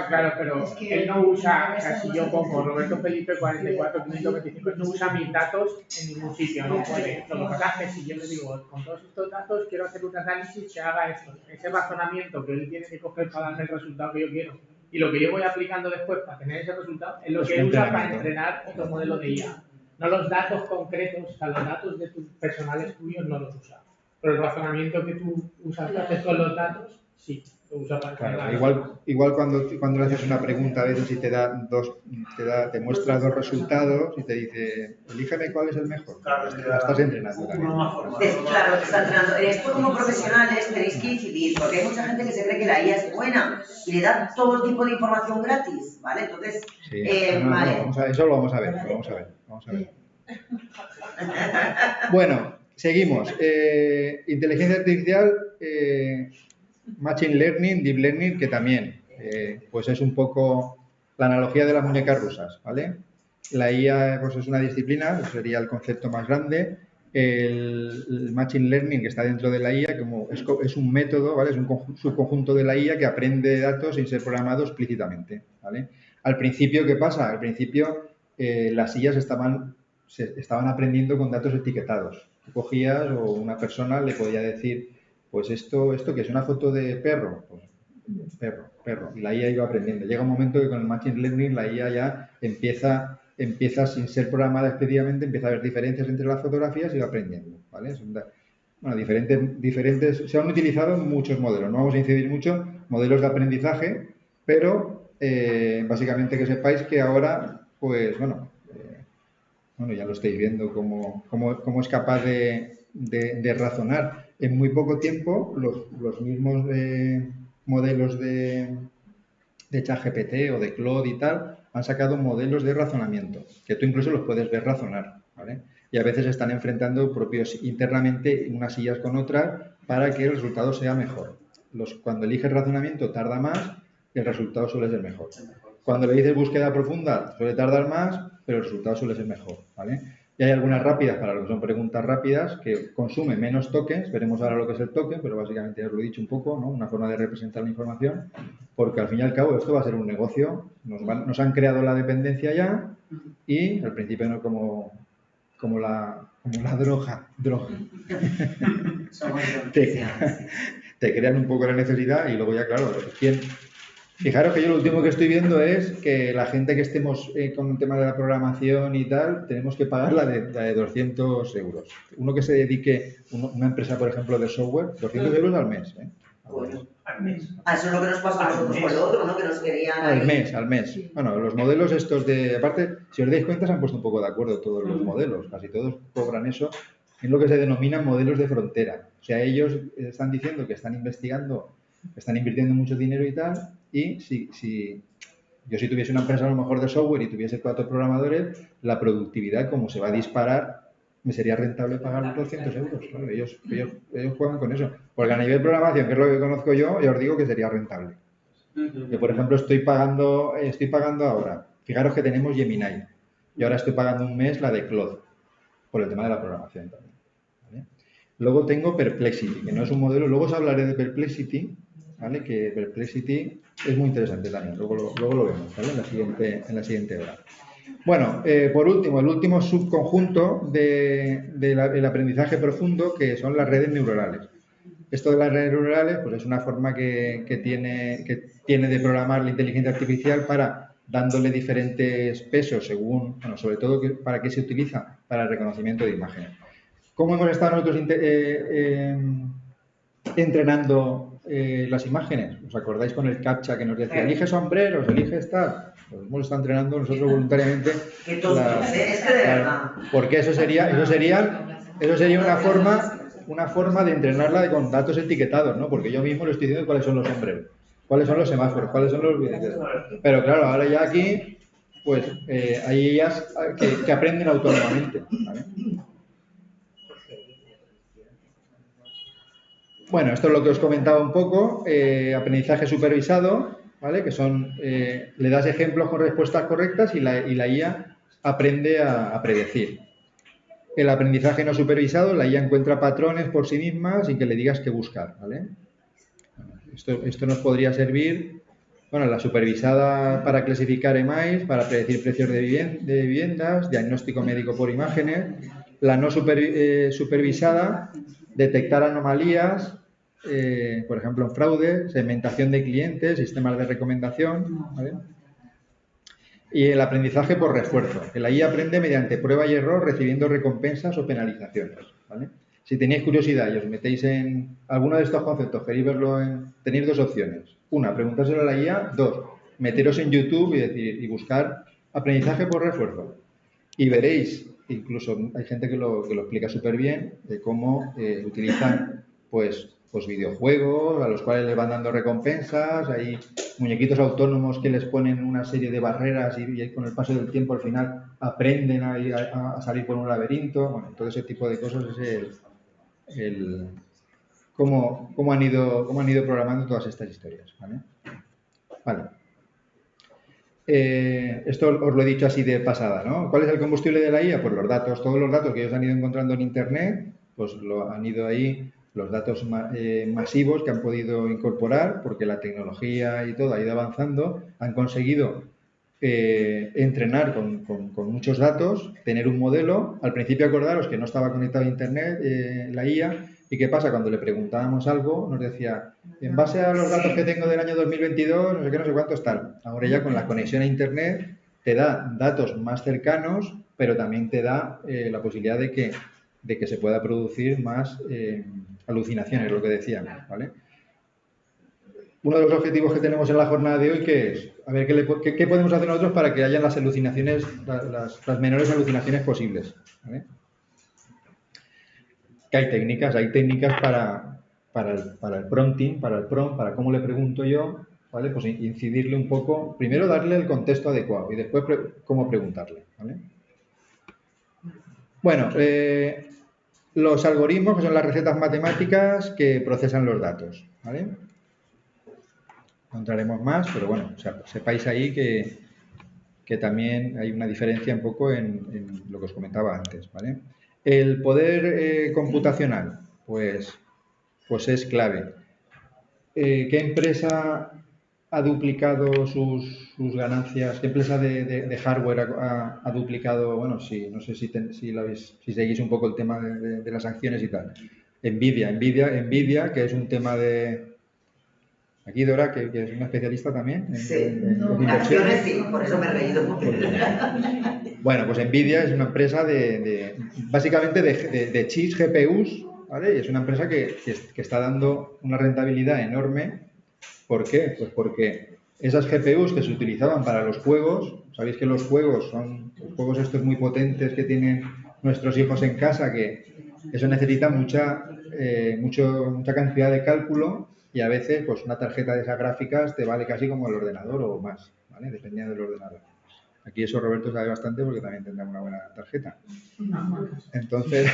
Claro, pero él no usa, o sea, si yo pongo Roberto Felipe 44 525, no usa mis datos en ningún sitio, no puede. Lo que pasa es que si yo le digo, con todos estos datos quiero hacer un análisis que haga esto, ese razonamiento que él tiene que coger para darme el resultado que yo quiero, y lo que yo voy aplicando después para tener ese resultado, es lo que él usa para entrenar otro modelo de IA. No los datos concretos, o sea, los datos de tus personales tuyos no los usa. Pero el razonamiento que tú usas para hacer con los datos, sí, lo usas para claro, igual cuando le haces una pregunta a veces y te muestra dos resultados y te dice, elígeme cuál es el mejor. Claro, la estás entrenando también. Claro, te está entrenando. Esto como profesionales tenéis que incidir, porque hay mucha gente que se cree que la IA es buena y le da todo tipo de información gratis, ¿vale? Entonces, sí, vale. Eso lo vamos a ver. Bueno, seguimos. Inteligencia artificial, Machine Learning, Deep Learning, que también pues es un poco la analogía de las muñecas rusas, ¿vale? La IA pues es una disciplina, sería el concepto más grande. El Machine Learning, que está dentro de la IA, como es un método, ¿vale? Es un subconjunto de la IA que aprende datos sin ser programado explícitamente, ¿vale? Al principio, ¿qué pasa? Al principio las IAs estaban aprendiendo con datos etiquetados. Tú cogías o una persona le podía decir, pues esto que es una foto de perro, pues perro, y la IA iba aprendiendo. Llega un momento que con el Machine Learning la IA ya empieza sin ser programada específicamente, empieza a haber diferencias entre las fotografías y va aprendiendo, ¿vale? Bueno, diferentes, se han utilizado muchos modelos, no vamos a incidir mucho, modelos de aprendizaje, pero básicamente que sepáis que ahora, pues bueno, ya lo estáis viendo cómo es capaz de razonar en muy poco tiempo los mismos modelos de ChatGPT o de Claude y tal, han sacado modelos de razonamiento, que tú incluso los puedes ver razonar, ¿vale? Y a veces están enfrentando propios internamente unas sillas con otras para que el resultado sea mejor. Cuando eliges razonamiento tarda más y el resultado suele ser mejor. Cuando le dices búsqueda profunda suele tardar más, pero el resultado suele ser mejor, ¿vale? Y hay algunas rápidas para lo que son preguntas rápidas que consumen menos tokens, veremos ahora lo que es el token, pero básicamente ya os lo he dicho un poco, ¿no? Una forma de representar la información, porque al fin y al cabo esto va a ser un negocio, nos han creado la dependencia ya y al principio no como la droga. Te crean un poco la necesidad y luego ya, claro, fijaros que yo lo último que estoy viendo es que la gente que estemos con el tema de la programación y tal, tenemos que pagar la de 200 euros. Uno que se dedique, una empresa, por ejemplo, de software, 200 euros al mes. Bueno, al mes. Eso es lo que nos pasa a nosotros con lo otro, ¿no? Que nos querían... Al mes. Bueno, los modelos estos aparte, si os dais cuenta, se han puesto un poco de acuerdo todos los modelos. Casi todos cobran eso. Es lo que se denominan modelos de frontera. O sea, ellos están diciendo que están investigando, están invirtiendo mucho dinero y tal, y si yo tuviese una empresa a lo mejor de software y tuviese 4 programadores, la productividad, como se va a disparar, me sería rentable pagar 200 euros. Claro, ellos juegan con eso. Porque a nivel de programación, que es lo que conozco yo, os digo que sería rentable. Yo, por ejemplo, estoy pagando ahora. Fijaros que tenemos Gemini. Y ahora estoy pagando un mes la de Claude, por el tema de la programación también. ¿Vale? Luego tengo Perplexity, que no es un modelo. Luego os hablaré de Perplexity, ¿vale? Que Perplexity es muy interesante también. Luego lo vemos, ¿vale? En la siguiente hora. Bueno, por último, el último subconjunto del aprendizaje profundo, que son las redes neuronales. Esto de las redes neuronales, pues es una forma que tiene de programar la inteligencia artificial para dándole diferentes pesos según, bueno, sobre todo para qué se utiliza para el reconocimiento de imágenes. ¿Cómo hemos estado nosotros entrenando las imágenes? ¿Os acordáis con el CAPTCHA que nos decía, elige sombreros, elige tal? Pues hemos estado entrenando nosotros voluntariamente. Es que de verdad. Porque eso sería una forma de entrenarla con datos etiquetados, ¿no? Porque yo mismo le estoy diciendo cuáles son los sombreros, cuáles son los semáforos, cuáles son los bicicletas. Pero claro, ahora ya aquí, pues hay ellas que aprenden autónomamente, ¿vale? Bueno, esto es lo que os comentaba un poco, aprendizaje supervisado, ¿vale? Que son, le das ejemplos con respuestas correctas y la IA aprende a predecir. El aprendizaje no supervisado, la IA encuentra patrones por sí misma sin que le digas qué buscar, ¿vale? Esto nos podría servir, bueno, la supervisada para clasificar emails, para predecir precios de viviendas, diagnóstico médico por imágenes, la no supervisada, detectar anomalías, por ejemplo, en fraude, segmentación de clientes, sistemas de recomendación, ¿vale? Y el aprendizaje por refuerzo. La IA aprende mediante prueba y error, recibiendo recompensas o penalizaciones, ¿vale? Si tenéis curiosidad y os metéis en alguno de estos conceptos, queréis verlo tenéis 2 opciones. Una, preguntárselo a la IA. 2, meteros en YouTube y buscar aprendizaje por refuerzo. Y veréis, incluso hay gente que lo explica súper bien, de cómo utilizan pues videojuegos a los cuales les van dando recompensas, hay muñequitos autónomos que les ponen una serie de barreras y con el paso del tiempo al final aprenden a salir por un laberinto. Bueno, todo ese tipo de cosas es cómo han ido programando todas estas historias, ¿vale? Vale. Esto os lo he dicho así de pasada, ¿no? ¿Cuál es el combustible de la IA? Pues los datos, todos los datos que ellos han ido encontrando en Internet, pues han ido ahí, los datos masivos que han podido incorporar, porque la tecnología y todo ha ido avanzando, han conseguido entrenar con muchos datos, tener un modelo. Al principio acordaros que no estaba conectado a Internet la IA, ¿y qué pasa? Cuando le preguntábamos algo, nos decía, en base a los datos que tengo del año 2022, no sé qué, no sé cuántos tal. Ahora ya con la conexión a Internet te da datos más cercanos, pero también te da la posibilidad de que se pueda producir más alucinaciones, lo que decíamos, ¿vale? uno de los objetivos que tenemos en la jornada de hoy, que es, a ver, ¿qué podemos hacer nosotros para que hayan las alucinaciones, las menores alucinaciones posibles? ¿Vale? Que hay técnicas para el prompting, para el prompt, para cómo le pregunto yo, ¿vale? Pues incidirle un poco, primero darle el contexto adecuado y después cómo preguntarle, ¿vale? Bueno, los algoritmos, que son las recetas matemáticas que procesan los datos, ¿vale? No entraremos más, pero bueno, o sea, sepáis ahí que también hay una diferencia un poco en lo que os comentaba antes, ¿vale? El poder computacional, pues es clave. ¿Qué empresa ha duplicado sus ganancias? ¿Qué empresa de hardware ha duplicado? Bueno, sí, no sé si seguís un poco el tema de las acciones y tal. Nvidia, que es un tema de... Aquí Dora, que es una especialista también. Sí, acciones sí, por eso me he reído. Bueno, pues Nvidia es una empresa básicamente de chips, GPUs, ¿vale? Y es una empresa que está dando una rentabilidad enorme. ¿Por qué? Pues porque esas GPUs que se utilizaban para los juegos, sabéis que los juegos son los juegos estos muy potentes que tienen nuestros hijos en casa, que eso necesita mucha cantidad de cálculo y a veces pues una tarjeta de esas gráficas te vale casi como el ordenador o más, ¿vale? Dependiendo del ordenador. Aquí eso Roberto sabe bastante porque también tendrá una buena tarjeta. Entonces,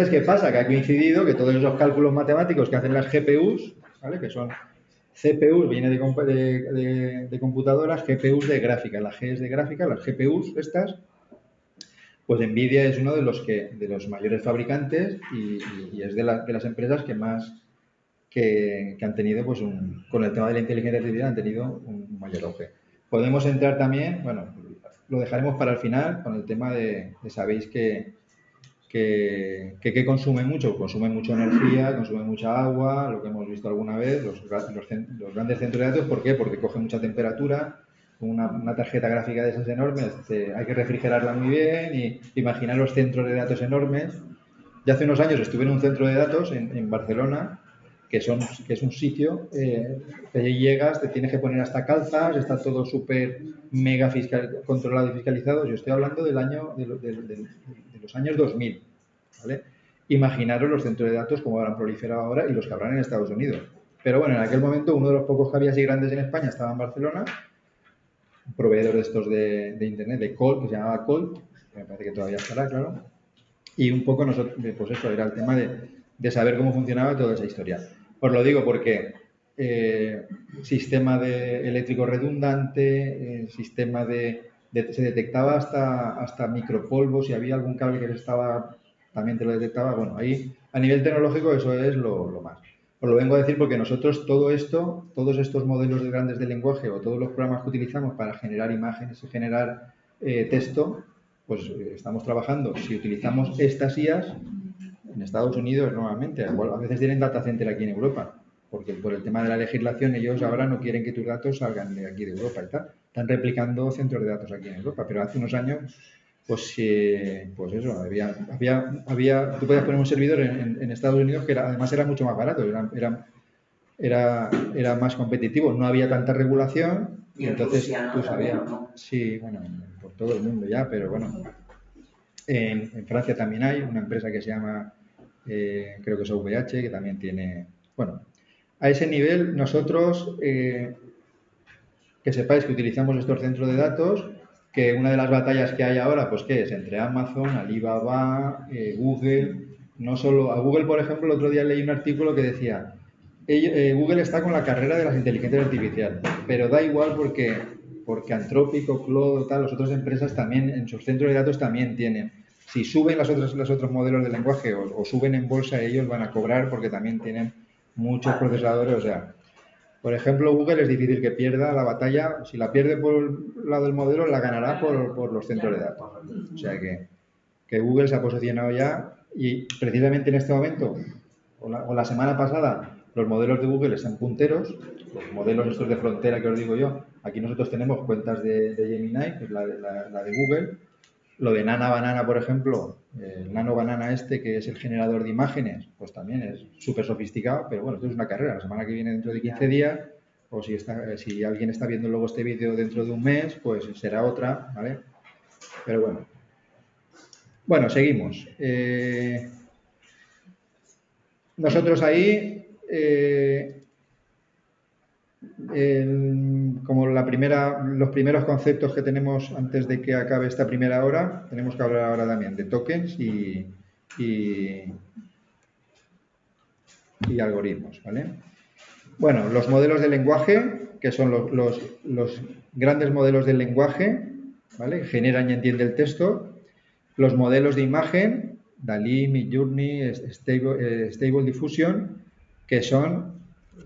¿qué pasa? Que ha coincidido que todos esos cálculos matemáticos que hacen las GPUs, ¿vale? Que son CPUs, viene de computadoras, GPUs de gráfica. La G es de gráfica, las GPUs estas, pues Nvidia es uno de los mayores fabricantes y es de las empresas que más que han tenido, pues con el tema de la inteligencia artificial, han tenido un mayor auge. Podemos entrar también, bueno, lo dejaremos para el final, con el tema de sabéis que consume mucho energía, consume mucha agua, lo que hemos visto alguna vez, los grandes centros de datos. ¿Por qué? Porque coge mucha temperatura, una tarjeta gráfica de esas enormes, hay que refrigerarla muy bien y imaginar los centros de datos enormes. Ya hace unos años estuve en un centro de datos en Barcelona, que es un sitio que allí llegas, te tienes que poner hasta calzas, está todo súper mega controlado y fiscalizado. Yo estoy hablando de los años 2000, ¿vale? Imaginaros los centros de datos como habrán proliferado ahora y los que habrán en Estados Unidos. Pero bueno, en aquel momento uno de los pocos que había así grandes en España estaba en Barcelona, un proveedor de estos de internet, de Colt, que se llamaba Colt, me parece que todavía estará, claro. Y un poco nosotros, pues eso, era el tema de saber cómo funcionaba toda esa historia. Os lo digo porque sistema eléctrico redundante, sistema se detectaba hasta micropolvos, si había algún cable que también te lo detectaba. Bueno, ahí a nivel tecnológico eso es lo más. Os lo vengo a decir porque nosotros todos estos modelos grandes de lenguaje o todos los programas que utilizamos para generar imágenes y generar texto, pues estamos trabajando. Si utilizamos estas IAs en Estados Unidos normalmente, a veces tienen data center aquí en Europa, porque por el tema de la legislación ellos ahora no quieren que tus datos salgan de aquí de Europa y tal. Están replicando centros de datos aquí en Europa, pero hace unos años, pues eso, tú podías poner un servidor en Estados Unidos que además era mucho más barato, era más competitivo, no había tanta regulación y entonces Rusia, tú sabías. ¿no? Sí, bueno, por todo el mundo ya, pero bueno. En Francia también hay una empresa que se llama, creo que es OVH, que también tiene... Bueno, a ese nivel nosotros, que sepáis que utilizamos estos centros de datos, que una de las batallas que hay ahora, pues ¿qué es? Entre Amazon, Alibaba, Google. No solo a Google, por ejemplo, el otro día leí un artículo que decía Google está con la carrera de las inteligencias artificiales, pero da igual porque Anthropic o Claude o tal, las otras empresas también en sus centros de datos también tienen. Si suben los otros modelos de lenguaje o suben en bolsa, ellos van a cobrar porque también tienen muchos procesadores. O sea, por ejemplo, Google es difícil que pierda la batalla. Si la pierde por el lado del modelo, la ganará por los centros de datos. O sea que Google se ha posicionado ya y precisamente en este momento, o la semana pasada, los modelos de Google están punteros, los modelos estos de frontera que os digo yo. Aquí nosotros tenemos cuentas de Gemini, que es la de Google, Lo de Nana Banana, por ejemplo, el Nano Banana este, que es el generador de imágenes, pues también es súper sofisticado, pero bueno, esto es una carrera. La semana que viene, dentro de 15 días, o si alguien está viendo luego este vídeo dentro de un mes, pues será otra, ¿vale? Pero bueno. Bueno, seguimos. Nosotros ahí, como los primeros conceptos que tenemos antes de que acabe esta primera hora, tenemos que hablar ahora también de tokens y algoritmos, ¿vale? Bueno, los modelos de lenguaje, que son los grandes modelos del lenguaje, ¿vale? Generan y entienden el texto. Los modelos de imagen, DALL-E, Midjourney, Stable Diffusion, que son,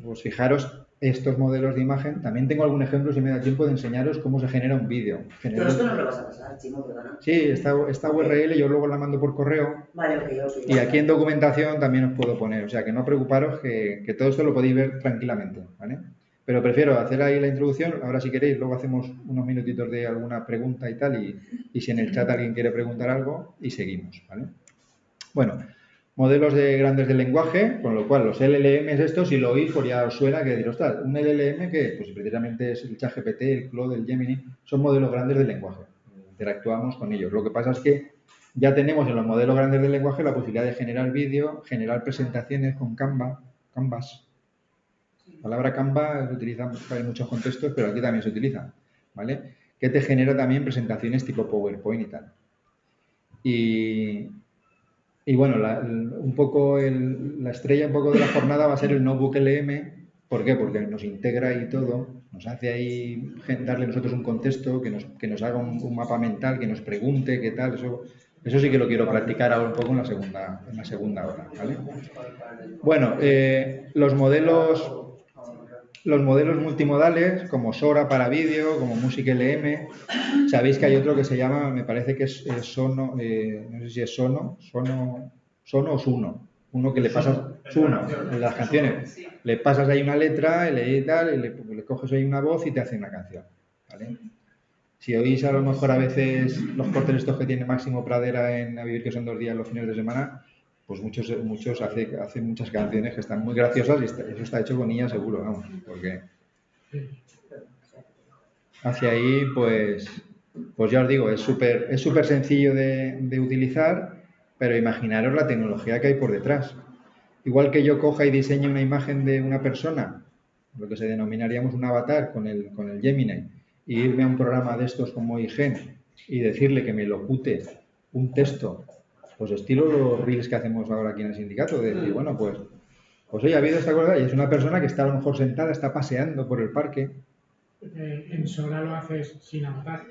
pues fijaros, estos modelos de imagen. También tengo algún ejemplo, si me da tiempo, de enseñaros cómo se genera un vídeo. Pero esto no lo vas a pasar, Chimo, ¿verdad? Sí, esta URL yo luego la mando por correo. Vale, ok. Y aquí en documentación también os puedo poner. O sea, que no preocuparos, que todo esto lo podéis ver tranquilamente, ¿vale? Pero prefiero hacer ahí la introducción. Ahora, si queréis, luego hacemos unos minutitos de alguna pregunta y tal. Y si en el chat alguien quiere preguntar algo, y seguimos, ¿vale? Bueno, modelos grandes de lenguaje, con lo cual los LLMs estos, si lo oís, pues ya os suena que decir, ostras, un LLM que pues precisamente es el ChatGPT, el Claude, el Gemini, son modelos grandes de lenguaje. Interactuamos con ellos. Lo que pasa es que ya tenemos en los modelos grandes de lenguaje la posibilidad de generar vídeo, generar presentaciones con Canvas. La palabra Canva se utiliza en muchos contextos, pero aquí también se utiliza, ¿vale? Que te genera también presentaciones tipo PowerPoint y tal. Y bueno, un poco la estrella un poco de la jornada va a ser el Notebook LM. ¿Por qué? Porque nos integra ahí todo, nos hace ahí darle nosotros un contexto, que nos haga un mapa mental, que nos pregunte qué tal. Eso sí que lo quiero practicar ahora un poco en la segunda hora, ¿vale? Bueno, los modelos multimodales, como Sora para vídeo, como Music LM, sabéis que hay otro que se llama, me parece que es Sono, no sé si es Sono o Suno, uno que le pasas, Suno, en las canciones, le pasas ahí una letra, le coges ahí una voz y te hace una canción, ¿vale? Si oís a lo mejor a veces los cortes estos que tiene Máximo Pradera en A Vivir que son 2 días los fines de semana, pues muchos hacen muchas canciones que están muy graciosas y eso está hecho con ella seguro, vamos, porque hacia ahí, pues ya os digo, es súper sencillo de utilizar, pero imaginaros la tecnología que hay por detrás. Igual que yo coja y diseñe una imagen de una persona, lo que se denominaríamos un avatar con el Gemini, y irme a un programa de estos como iGen y decirle que me locute un texto, pues estilo los reels que hacemos ahora aquí en el sindicato, de decir, bueno, pues oye, ha habido esta cosa y es una persona que está a lo mejor sentada, está paseando por el parque. En Sora lo haces sin avatar.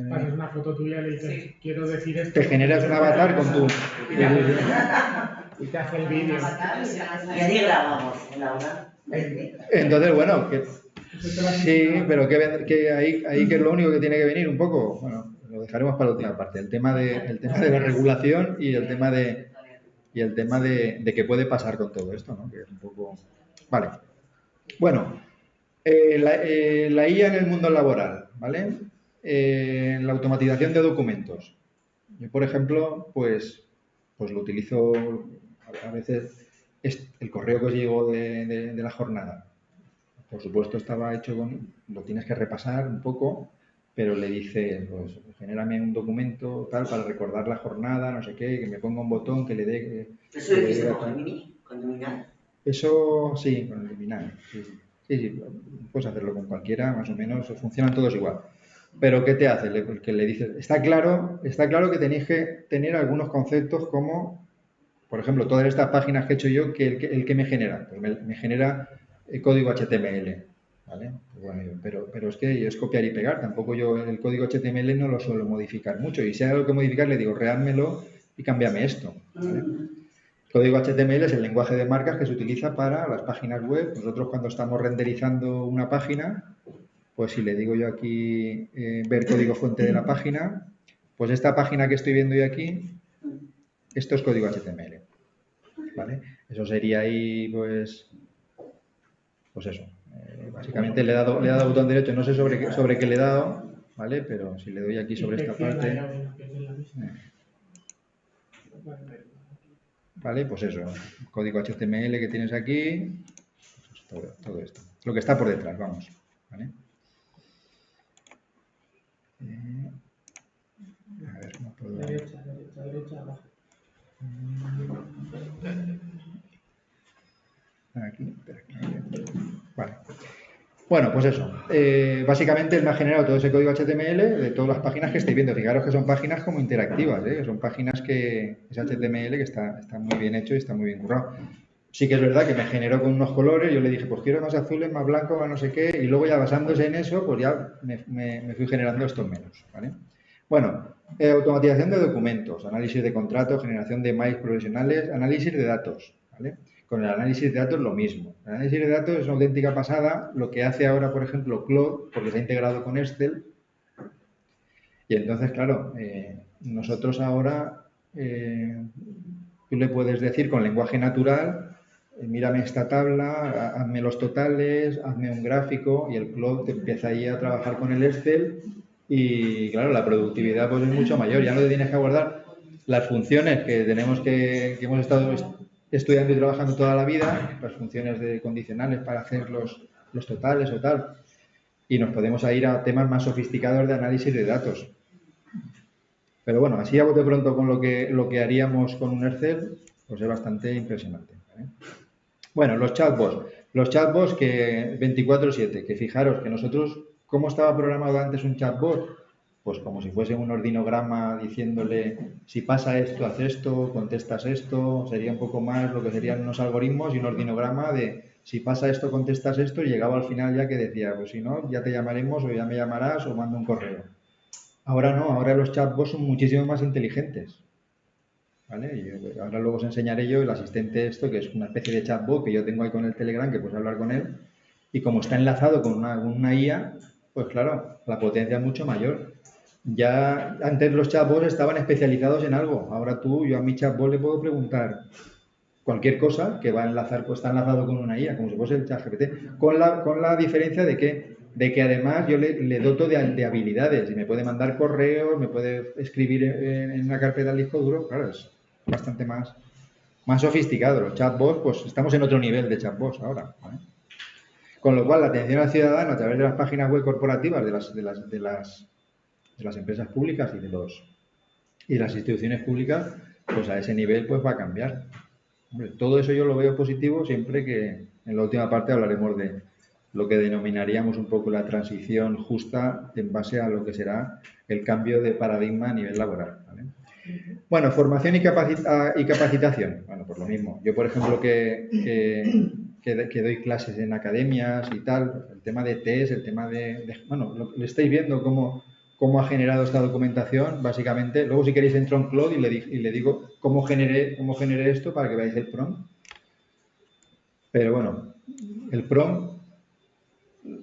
Pasas una foto tuya y le dices, quiero decir esto. Te generas un avatar con tu... Y te hace el vídeo. Y allí grabamos, Laura. Entonces, bueno, sí, pero que ahí que es lo único que tiene que venir un poco, bueno, lo dejaremos para la última parte, el tema de la regulación y el tema de qué puede pasar con todo esto, ¿no? Que es un poco... Vale. Bueno, la IA en el mundo laboral, ¿vale? La automatización de documentos. Yo, por ejemplo, pues lo utilizo a veces, el correo que os llegó de la jornada. Por supuesto estaba hecho lo tienes que repasar un poco, pero le dices, pues genérame un documento tal para recordar la jornada, no sé qué, que me ponga un botón, que le dé... ¿Eso lo hiciste con Gemini? Eso sí, con el Gemini. Sí, puedes hacerlo con cualquiera, más o menos, funcionan todos igual. Pero ¿qué te hace? Que le dices, está claro que tenéis que tener algunos conceptos como, por ejemplo, todas estas páginas que he hecho yo, el que me genera, pues me genera código HTML, ¿vale? Bueno, pero es que es copiar y pegar, tampoco yo el código HTML no lo suelo modificar mucho, y si hay algo que modificar le digo, reádmelo y cámbiame esto, ¿vale? Código HTML es el lenguaje de marcas que se utiliza para las páginas web. Nosotros cuando estamos renderizando una página, pues si le digo yo aquí ver código fuente de la página, pues esta página que estoy viendo yo aquí, esto es código HTML, ¿vale? Eso sería ahí, pues eso. Básicamente le he dado botón derecho, no sé sobre qué le he dado, ¿vale? Pero si le doy aquí sobre esta parte... ¿vale? Pues eso, código HTML que tienes aquí, pues todo esto. Lo que está por detrás, vamos, ¿vale? A ver, ¿cómo puedo...? Derecha, abajo. Aquí. Vale. Bueno, pues eso. Básicamente él me ha generado todo ese código HTML de todas las páginas que estáis viendo. Fijaros que son páginas como interactivas, que son páginas que es HTML que está muy bien hecho y está muy bien currado. Sí que es verdad que me generó con unos colores, yo le dije, pues quiero más azules, más blancos, más no sé qué, y luego ya basándose en eso, pues ya me fui generando estos menús, ¿vale? Bueno, automatización de documentos, análisis de contratos, generación de mails profesionales, análisis de datos, ¿vale? Con el análisis de datos lo mismo. El análisis de datos es una auténtica pasada, lo que hace ahora, por ejemplo, Claude, porque se ha integrado con Excel, y entonces, claro, nosotros ahora, tú le puedes decir con lenguaje natural, mírame esta tabla, hazme los totales, hazme un gráfico, y el Claude te empieza ahí a trabajar con el Excel y, claro, la productividad pues es mucho mayor. Ya no te tienes que guardar las funciones que tenemos que hemos estado estudiando y trabajando toda la vida, las funciones de condicionales para hacer los totales o tal, y nos podemos ir a temas más sofisticados de análisis de datos. Pero bueno, así a bote pronto con lo que haríamos con un Excel, pues es bastante impresionante, ¿vale? Bueno, los chatbots. Los chatbots que 24/7, que fijaros que nosotros, ¿cómo estaba programado antes un chatbot? Pues como si fuese un ordinograma diciéndole, si pasa esto, haz esto, contestas esto, sería un poco más lo que serían unos algoritmos y un ordinograma de, si pasa esto, contestas esto, y llegaba al final ya que decía, pues si no, ya te llamaremos o ya me llamarás o mando un correo. Ahora no, ahora los chatbots son muchísimo más inteligentes, ¿vale? Y ahora luego os enseñaré yo el asistente esto, que es una especie de chatbot que yo tengo ahí con el Telegram, que puedes hablar con él, y como está enlazado con una IA, pues claro, la potencia es mucho mayor. Ya antes los chatbots estaban especializados en algo, ahora yo a mi chatbot le puedo preguntar cualquier cosa que va a enlazar, pues está enlazado con una IA, como si fuese el ChatGPT, con la diferencia de que además yo le doto de habilidades y me puede mandar correos, me puede escribir en una carpeta al disco duro. Claro, es bastante más sofisticado. Los chatbots, pues estamos en otro nivel de chatbots ahora, ¿vale? Con lo cual, la atención al ciudadano a través de las páginas web corporativas de las empresas públicas y las instituciones públicas, pues a ese nivel pues va a cambiar. Hombre, todo eso yo lo veo positivo siempre que en la última parte hablaremos de lo que denominaríamos un poco la transición justa en base a lo que será el cambio de paradigma a nivel laboral, ¿vale? Bueno, formación y capacitación. Bueno, pues lo mismo. Yo, por ejemplo, que doy clases en academias y tal, el tema de test, el tema bueno, le estáis viendo cómo ha generado esta documentación, básicamente. Luego, si queréis, entro en Claude y le digo cómo generé esto para que veáis el prompt. Pero bueno, el prompt,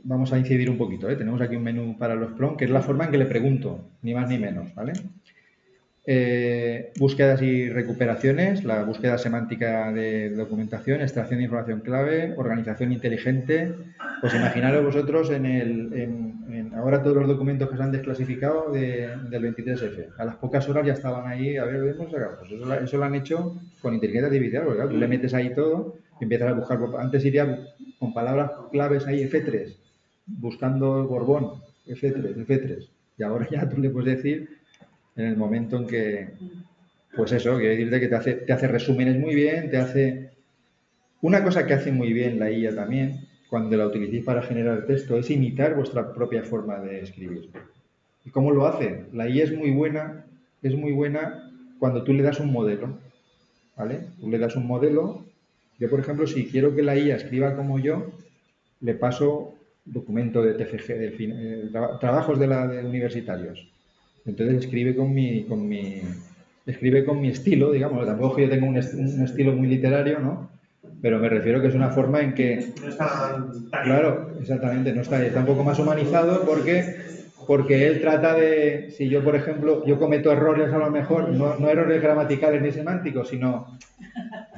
vamos a incidir un poquito, ¿eh? Tenemos aquí un menú para los prompts, que es la forma en que le pregunto, ni más ni menos, ¿vale? Búsquedas y recuperaciones, la búsqueda semántica de documentación, extracción de información clave, organización inteligente. Pues imaginaros vosotros ahora todos los documentos que se han desclasificado del 23F. A las pocas horas ya estaban ahí, a ver, hemos sacado. Pues eso lo han hecho con inteligencia artificial, porque claro, tú le metes ahí todo y empiezas a buscar. Antes iría con palabras claves ahí, F3, buscando Borbón, F3. Y ahora ya tú le puedes decir, en el momento en que, pues eso, quiero decirte que te hace resúmenes muy bien, una cosa que hace muy bien la IA también, cuando la utilicéis para generar texto, es imitar vuestra propia forma de escribir. ¿Y cómo lo hace? La IA es muy buena cuando tú le das un modelo, ¿vale? Tú le das un modelo. Yo, por ejemplo, si quiero que la IA escriba como yo, le paso documento de TFG, trabajos de universitarios. Entonces escribe con mi estilo, digamos. Tampoco que yo tenga un estilo muy literario, ¿no? Pero me refiero que es una forma en que... No está tan... Claro, exactamente, está un poco más humanizado porque él trata de... Si yo, por ejemplo, yo cometo errores a lo mejor, no errores gramaticales ni semánticos, sino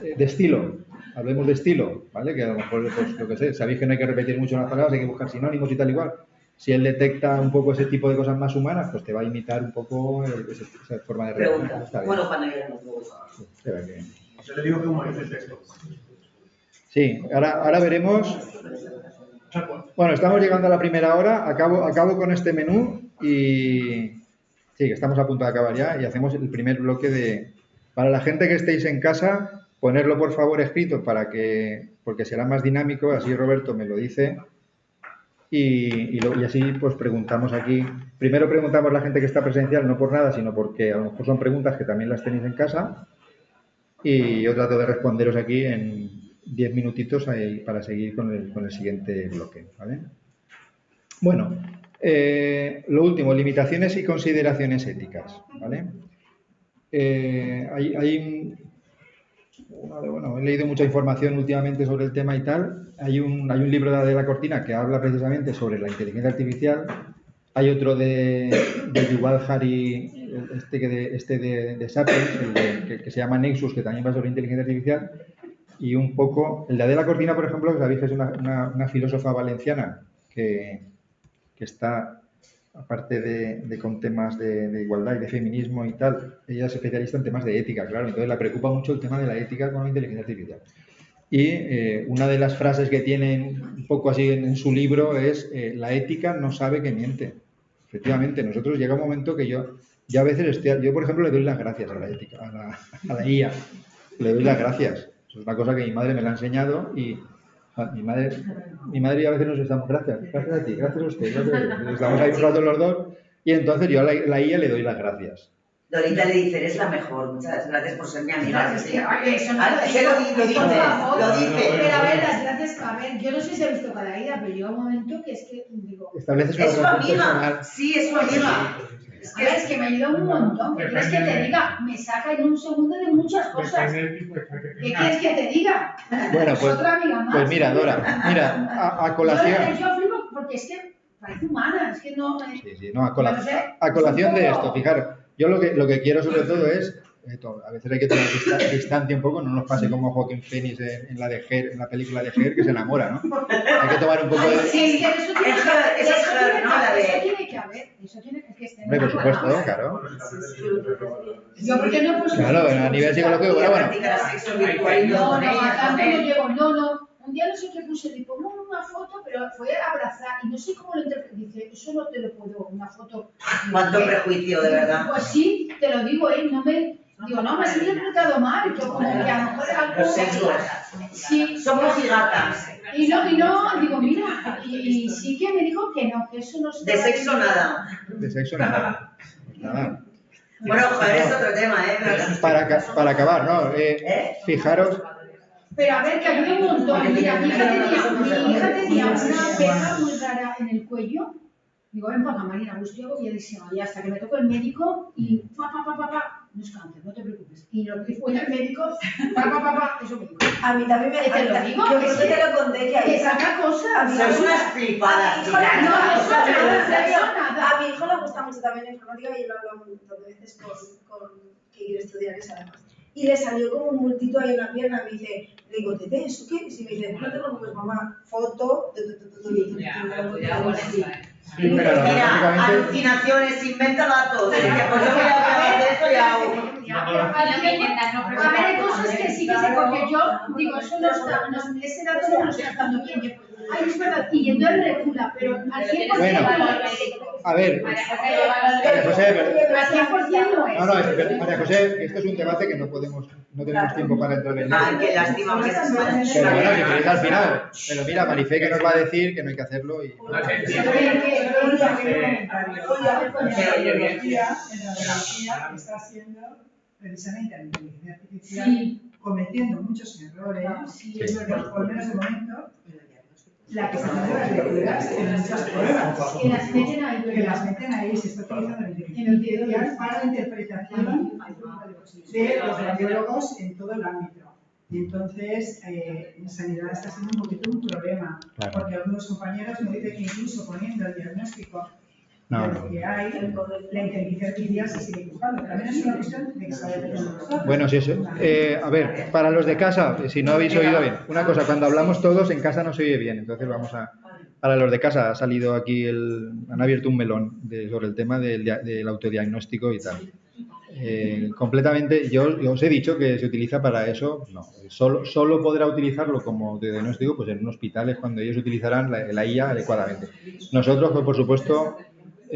de estilo. Hablemos de estilo, ¿vale? Que a lo mejor, pues, lo que sé, sabéis que no hay que repetir mucho las palabras, hay que buscar sinónimos y tal igual. Si él detecta un poco ese tipo de cosas más humanas, pues te va a imitar un poco esa forma de pregunta. Bueno, cuando lleguemos luego. Yo le digo que humanice el texto. Sí, ahora veremos. Bueno, estamos llegando a la primera hora, acabo con este menú y sí, que estamos a punto de acabar ya y hacemos el primer bloque de... Para la gente que estéis en casa, ponerlo por favor escrito porque será más dinámico, así Roberto me lo dice y así pues preguntamos aquí. Primero preguntamos a la gente que está presencial, no por nada, sino porque a lo mejor son preguntas que también las tenéis en casa y yo trato de responderos aquí en 10 minutitos para seguir con el siguiente bloque, ¿vale? Bueno, lo último, limitaciones y consideraciones éticas, ¿vale? Bueno, he leído mucha información últimamente sobre el tema y tal. Hay un libro de la Cortina que habla precisamente sobre la inteligencia artificial. Hay otro de Yuval Harari, de Sapiens, que se llama Nexus, que también va sobre inteligencia artificial. Y un poco, el de la Cortina, por ejemplo, sabéis que es una filósofa valenciana que está, aparte de con temas de igualdad y de feminismo y tal, ella es especialista en temas de ética, claro, entonces la preocupa mucho el tema de la ética con la inteligencia artificial. Y una de las frases que tiene un poco así en su libro es la ética no sabe que miente. Efectivamente, nosotros llega un momento que yo a veces yo por ejemplo le doy las gracias a la ética, a la IA, le doy las gracias. Es una cosa que mi madre me la ha enseñado y mi madre y a veces nos estamos, gracias a ti, gracias a usted, estamos ahí un rato los dos y entonces yo a la IA le doy las gracias. Dorita le dice, eres la mejor, muchas gracias por ser mi amiga. Eso no lo dice. Pero a ver, las gracias, a ver, yo no sé si he visto cada ida, pero llega un momento que es que digo... Estableces una es su relación amiga, personal. sí, es su amiga. A ver, es que me ayuda un montón. ¿Qué quieres que te diga? Me saca en un segundo de muchas cosas. ¿Qué quieres que te diga? Bueno, Es otra amiga más. pues mira, Dora, mira, a colación... Yo flipo porque es que parece humana, es que no... Sí, no, a colación de esto, fijaros, yo lo que quiero sobre todo es, a veces hay que tomar distancia un poco, no nos pase como Joaquin Phoenix en la película de Her, que se enamora, ¿no? Hay que tomar un poco de... Sí, eso tiene que haber, eso tiene que estar. Hombre, por supuesto, claro. Yo porque no puse... Claro, a nivel psicológico, bueno. No, tanto no llego, no. Un día no sé qué puse, le pongo una foto, pero fue abrazar y no sé cómo lo interpreté. Dice, eso no te lo puedo, una foto. ¿Cuánto prejuicio, de verdad? Pues sí, te lo digo, no me has interpretado mal, yo como que a lo mejor algo... Los sexos. Sí. Somos gigatas. Y no, digo, mira, y sí que me dijo que no, que eso no se... De sexo nada. De sexo nada. Nada. Bueno, joder, es otro tema, ¿eh? Para acabar, ¿no? Fijaros... Pero a ver, que ayuda un montón. Mira, mi hija tenía una pega muy rara en el cuello. Digo, ven para acá, Marina, estoy agobiadísima. Y hasta que me tocó el médico y no es cáncer, no te preocupes. Y lo que fue el médico, eso me dijo. A mí también me te lo digo, yo creo que te lo conté que que saca cosas. Son unas flipadas, No, eso nada. A mi hijo le gusta mucho también la informática y yo lo hablo un montón de veces con que quiere estudiar eso además. Y le salió como un multito ahí en la pierna y me dice, le digo, ¿Tete, eso qué es? Y me dice, no te preocupes, mamá, foto. Sí, pero mira, alucinaciones, inventa datos. Pues yo voy a hacer esto y hago. A ver, hay cosas que sí que sé, porque yo digo, eso no está, ese dato no lo está dando bien. Ay, es verdad, y entonces recula, pero al 100%. Bueno, a ver, María José, al 100% no es. No, María José, esto es un debate que no tenemos tiempo para entrar en él. Ay, qué lástima que Pero bueno, si queréis al final. Pero mira, Marifé que nos va a decir que no hay que hacerlo y... En radiología está haciendo precisamente la inteligencia artificial cometiendo muchos errores, por menos de momento, la que está haciendo las lecturas en muchas pruebas. Que las meten ahí, Que las meten ahí, se está utilizando la inteligencia artificial para la interpretación de los radiólogos en todo el ámbito. Y entonces, en sanidad está siendo un poquito un problema, porque algunos compañeros me dicen que incluso poniendo el diagnóstico de lo que hay, la inteligencia artificial se sigue equivocando. También es una cuestión de que se vaya teniendo nosotros. Bueno, sí, a ver, para los de casa, si no habéis oído bien, una cosa, cuando hablamos todos en casa no se oye bien, entonces vamos a... Para los de casa ha salido aquí, han abierto un melón sobre el tema del autodiagnóstico y tal. completamente, yo os he dicho que se utiliza para eso, no, solo podrá utilizarlo como de diagnóstico pues en un hospital es cuando ellos utilizarán la IA adecuadamente. Nosotros, pues, por supuesto,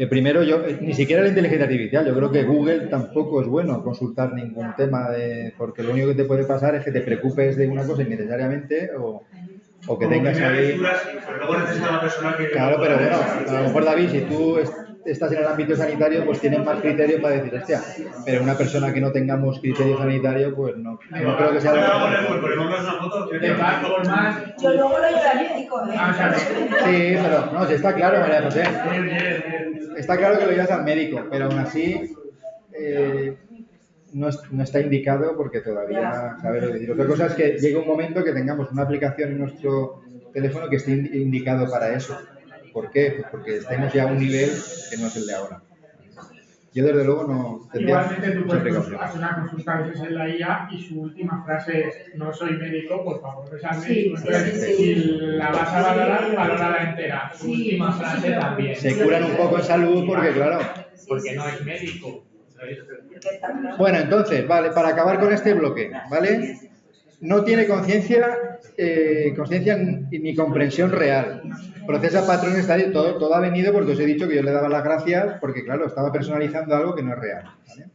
primero ni siquiera la inteligencia artificial, yo creo que Google tampoco es bueno consultar ningún tema, porque lo único que te puede pasar es que te preocupes de una cosa innecesariamente o que tengas ahí... Claro, pero bueno, a lo mejor, David, si tú estás en el ámbito sanitario, pues tienes más criterio para decir, hostia, pero una persona que no tengamos criterio sanitario, pues no creo que sea lo mejor. Yo luego lo llevo al médico, Sí, pero no, sí está claro, María José. Está claro que lo llevas al médico, pero aún así no está indicado porque todavía sabe lo que decir. Otra cosa es que llegue un momento que tengamos una aplicación en nuestro teléfono que esté indicado para eso. ¿Por qué? Pues porque estemos ya a un nivel que no es el de ahora. Yo desde luego no tendría Igualmente tú mucha puedes precaución. hacer una consulta a veces en la IA y su última frase es no soy médico, por favor, ves al médico. Entonces, si la vas a valorar, valórala entera. Su última frase también. Se curan un poco en salud porque, claro... Porque no es médico. Bueno, entonces, vale, para acabar con este bloque, ¿vale? No tiene conciencia ni comprensión real. Procesa patrones, todo ha venido porque os he dicho que yo le daba las gracias porque, claro, estaba personalizando algo que no es real, ¿vale?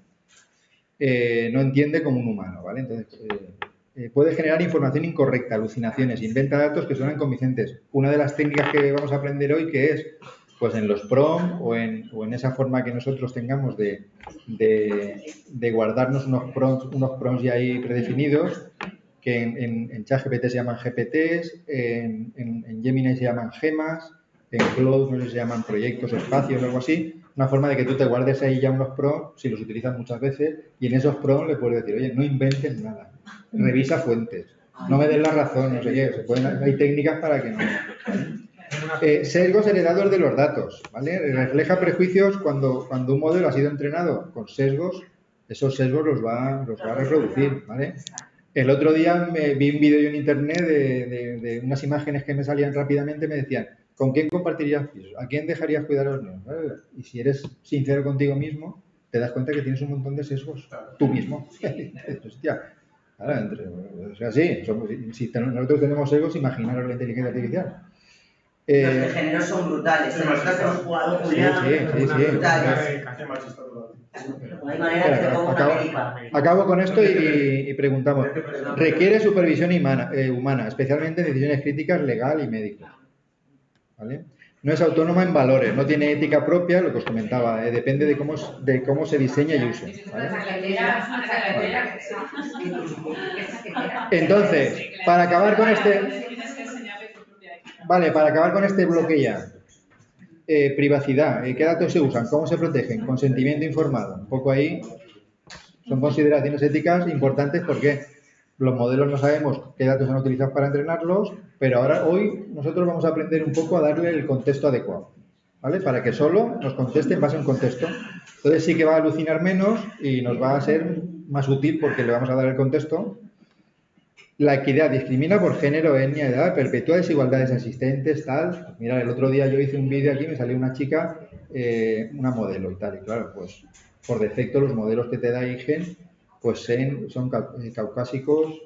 No entiende como un humano, ¿vale? Entonces, puede generar información incorrecta, alucinaciones, inventa datos que suenan convincentes. Una de las técnicas que vamos a aprender hoy, que es, pues en los prompts o en esa forma que nosotros tengamos de guardarnos unos prompts ya ahí predefinidos, que en ChatGPT se llaman GPTs, en Gemini se llaman gemas, en Cloud no sé si se llaman proyectos, espacios o algo así. Una forma de que tú te guardes ahí ya unos prompts, si los utilizas muchas veces, y en esos prompts le puedes decir, oye, no inventes nada, revisa fuentes, no me des la razón, no sé qué, hay técnicas para que no... Sesgos heredados de los datos, ¿vale? Refleja prejuicios cuando un modelo ha sido entrenado con sesgos, esos sesgos los va a reproducir, ¿vale? El otro día vi un vídeo en internet de unas imágenes que me salían rápidamente, me decían, ¿con quién compartirías pisos? ¿A quién dejarías cuidar a los niños? Y si eres sincero contigo mismo, te das cuenta que tienes un montón de sesgos, tú mismo. Hostia, claro, o sea, sí, si nosotros tenemos sesgos, imaginaros la inteligencia artificial. Los géneros son brutales, nosotros hemos jugado Julián, brutales. No hay manera que te ponga una película. Acabo con esto y preguntamos. Requiere supervisión humana, especialmente en decisiones críticas, legal y médico. ¿Vale? No es autónoma en valores, no tiene ética propia, lo que os comentaba, depende de cómo se diseña y use. ¿Vale? Entonces, para acabar con este bloque ya. Privacidad, ¿qué datos se usan? ¿Cómo se protegen? Consentimiento informado. Un poco ahí son consideraciones éticas importantes porque los modelos no sabemos qué datos han utilizado para entrenarlos, pero hoy nosotros vamos a aprender un poco a darle el contexto adecuado, ¿vale? Para que solo nos conteste en base a un contexto. Entonces sí que va a alucinar menos y nos va a ser más útil porque le vamos a dar el contexto. La equidad discrimina por género, etnia, edad, perpetúa desigualdades existentes, tal. Mira, el otro día yo hice un vídeo aquí, me salió una chica, una modelo y tal. Y claro, pues por defecto los modelos que te da IGEN pues son caucásicos,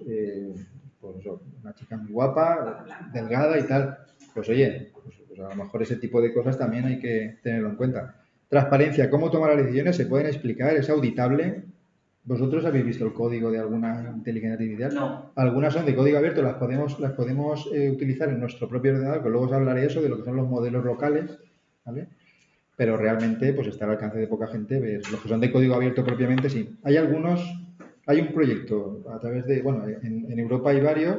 pues eso, una chica muy guapa, delgada y tal. Pues oye, pues a lo mejor ese tipo de cosas también hay que tenerlo en cuenta. Transparencia, cómo tomar las decisiones, se pueden explicar, es auditable. ¿Vosotros habéis visto el código de alguna inteligencia artificial? No. Algunas son de código abierto, las podemos utilizar en nuestro propio ordenador, que luego os hablaré eso de lo que son los modelos locales, ¿vale? Pero realmente pues está al alcance de poca gente. Los que son de código abierto propiamente, sí. Hay un proyecto a través de, bueno, en Europa hay varios,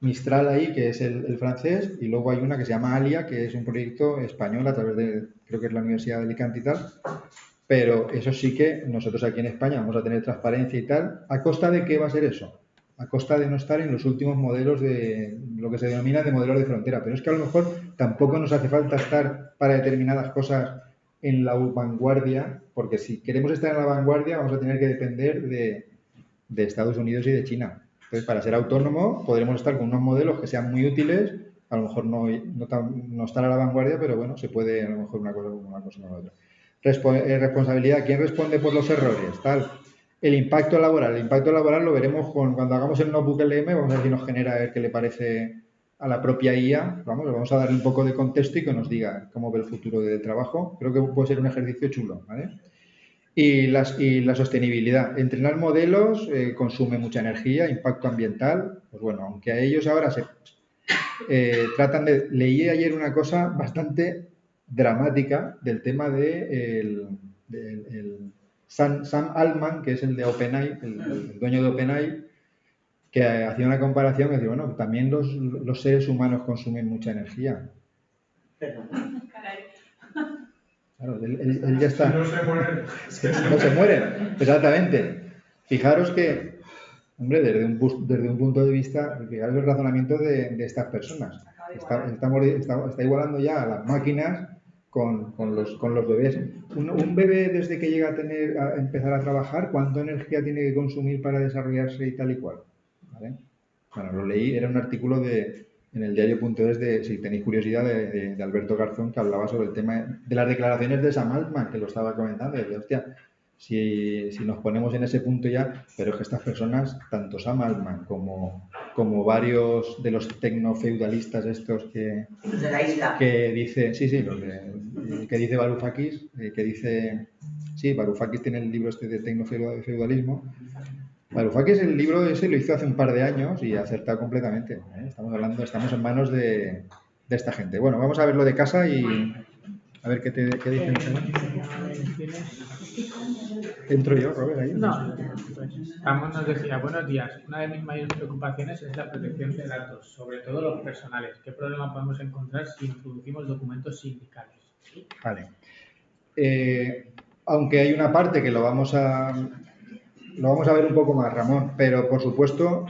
Mistral ahí, que es el francés, y luego hay una que se llama Alia, que es un proyecto español a través de, creo que es la Universidad de Alicante y tal. Pero eso sí que nosotros aquí en España vamos a tener transparencia y tal. ¿A costa de qué va a ser eso? A costa de no estar en los últimos modelos de lo que se denomina de modelos de frontera. Pero es que a lo mejor tampoco nos hace falta estar para determinadas cosas en la vanguardia, porque si queremos estar en la vanguardia vamos a tener que depender de Estados Unidos y de China. Entonces, para ser autónomo podremos estar con unos modelos que sean muy útiles, a lo mejor no estar a la vanguardia, pero bueno, se puede a lo mejor una cosa con la otra. Responsabilidad, ¿quién responde por los errores? Tal. El impacto laboral lo veremos cuando hagamos el notebook LM, vamos a ver si nos genera, a ver qué le parece a la propia IA, vamos a darle un poco de contexto y que nos diga cómo ve el futuro del trabajo. Creo que puede ser un ejercicio chulo, ¿vale? Y la sostenibilidad. Entrenar modelos consume mucha energía, impacto ambiental. Pues bueno, aunque a ellos ahora tratan de... Leí ayer una cosa bastante dramática del tema de Sam Altman, que es el de OpenAI, el dueño de OpenAI, que hacía una comparación que decía, bueno, también los seres humanos consumen mucha energía. Claro, él ya está. No se mueren. No se mueren, exactamente. Fijaros que, hombre, desde un punto de vista, fijaros el razonamiento de estas personas. Está igualando ya a las máquinas con los bebés. Un bebé, desde que llega a empezar a trabajar, ¿cuánta energía tiene que consumir para desarrollarse y tal y cual? ¿Vale? Bueno, lo leí, era un artículo en el diario.es si tenéis curiosidad, de Alberto Garzón, que hablaba sobre el tema de las declaraciones de Sam Altman, que lo estaba comentando, y decía, hostia, si nos ponemos en ese punto ya, pero es que estas personas, tanto Sam Altman como varios de los tecnofeudalistas estos de la isla. que dice, que dice Varoufakis, Varoufakis tiene el libro este de tecnofeudalismo. Varoufakis, el libro ese lo hizo hace un par de años y ha acertado completamente, ¿eh? Estamos en manos de esta gente. Bueno, vamos a ver lo de casa y a ver qué dicen. ¿Entro yo, Robert, ahí? No, pues Ramón nos decía, buenos días, una de mis mayores preocupaciones es la protección de datos, sobre todo los personales. ¿Qué problema podemos encontrar si introducimos documentos sindicales? Vale. Aunque hay una parte que lo vamos a ver un poco más, Ramón, pero por supuesto,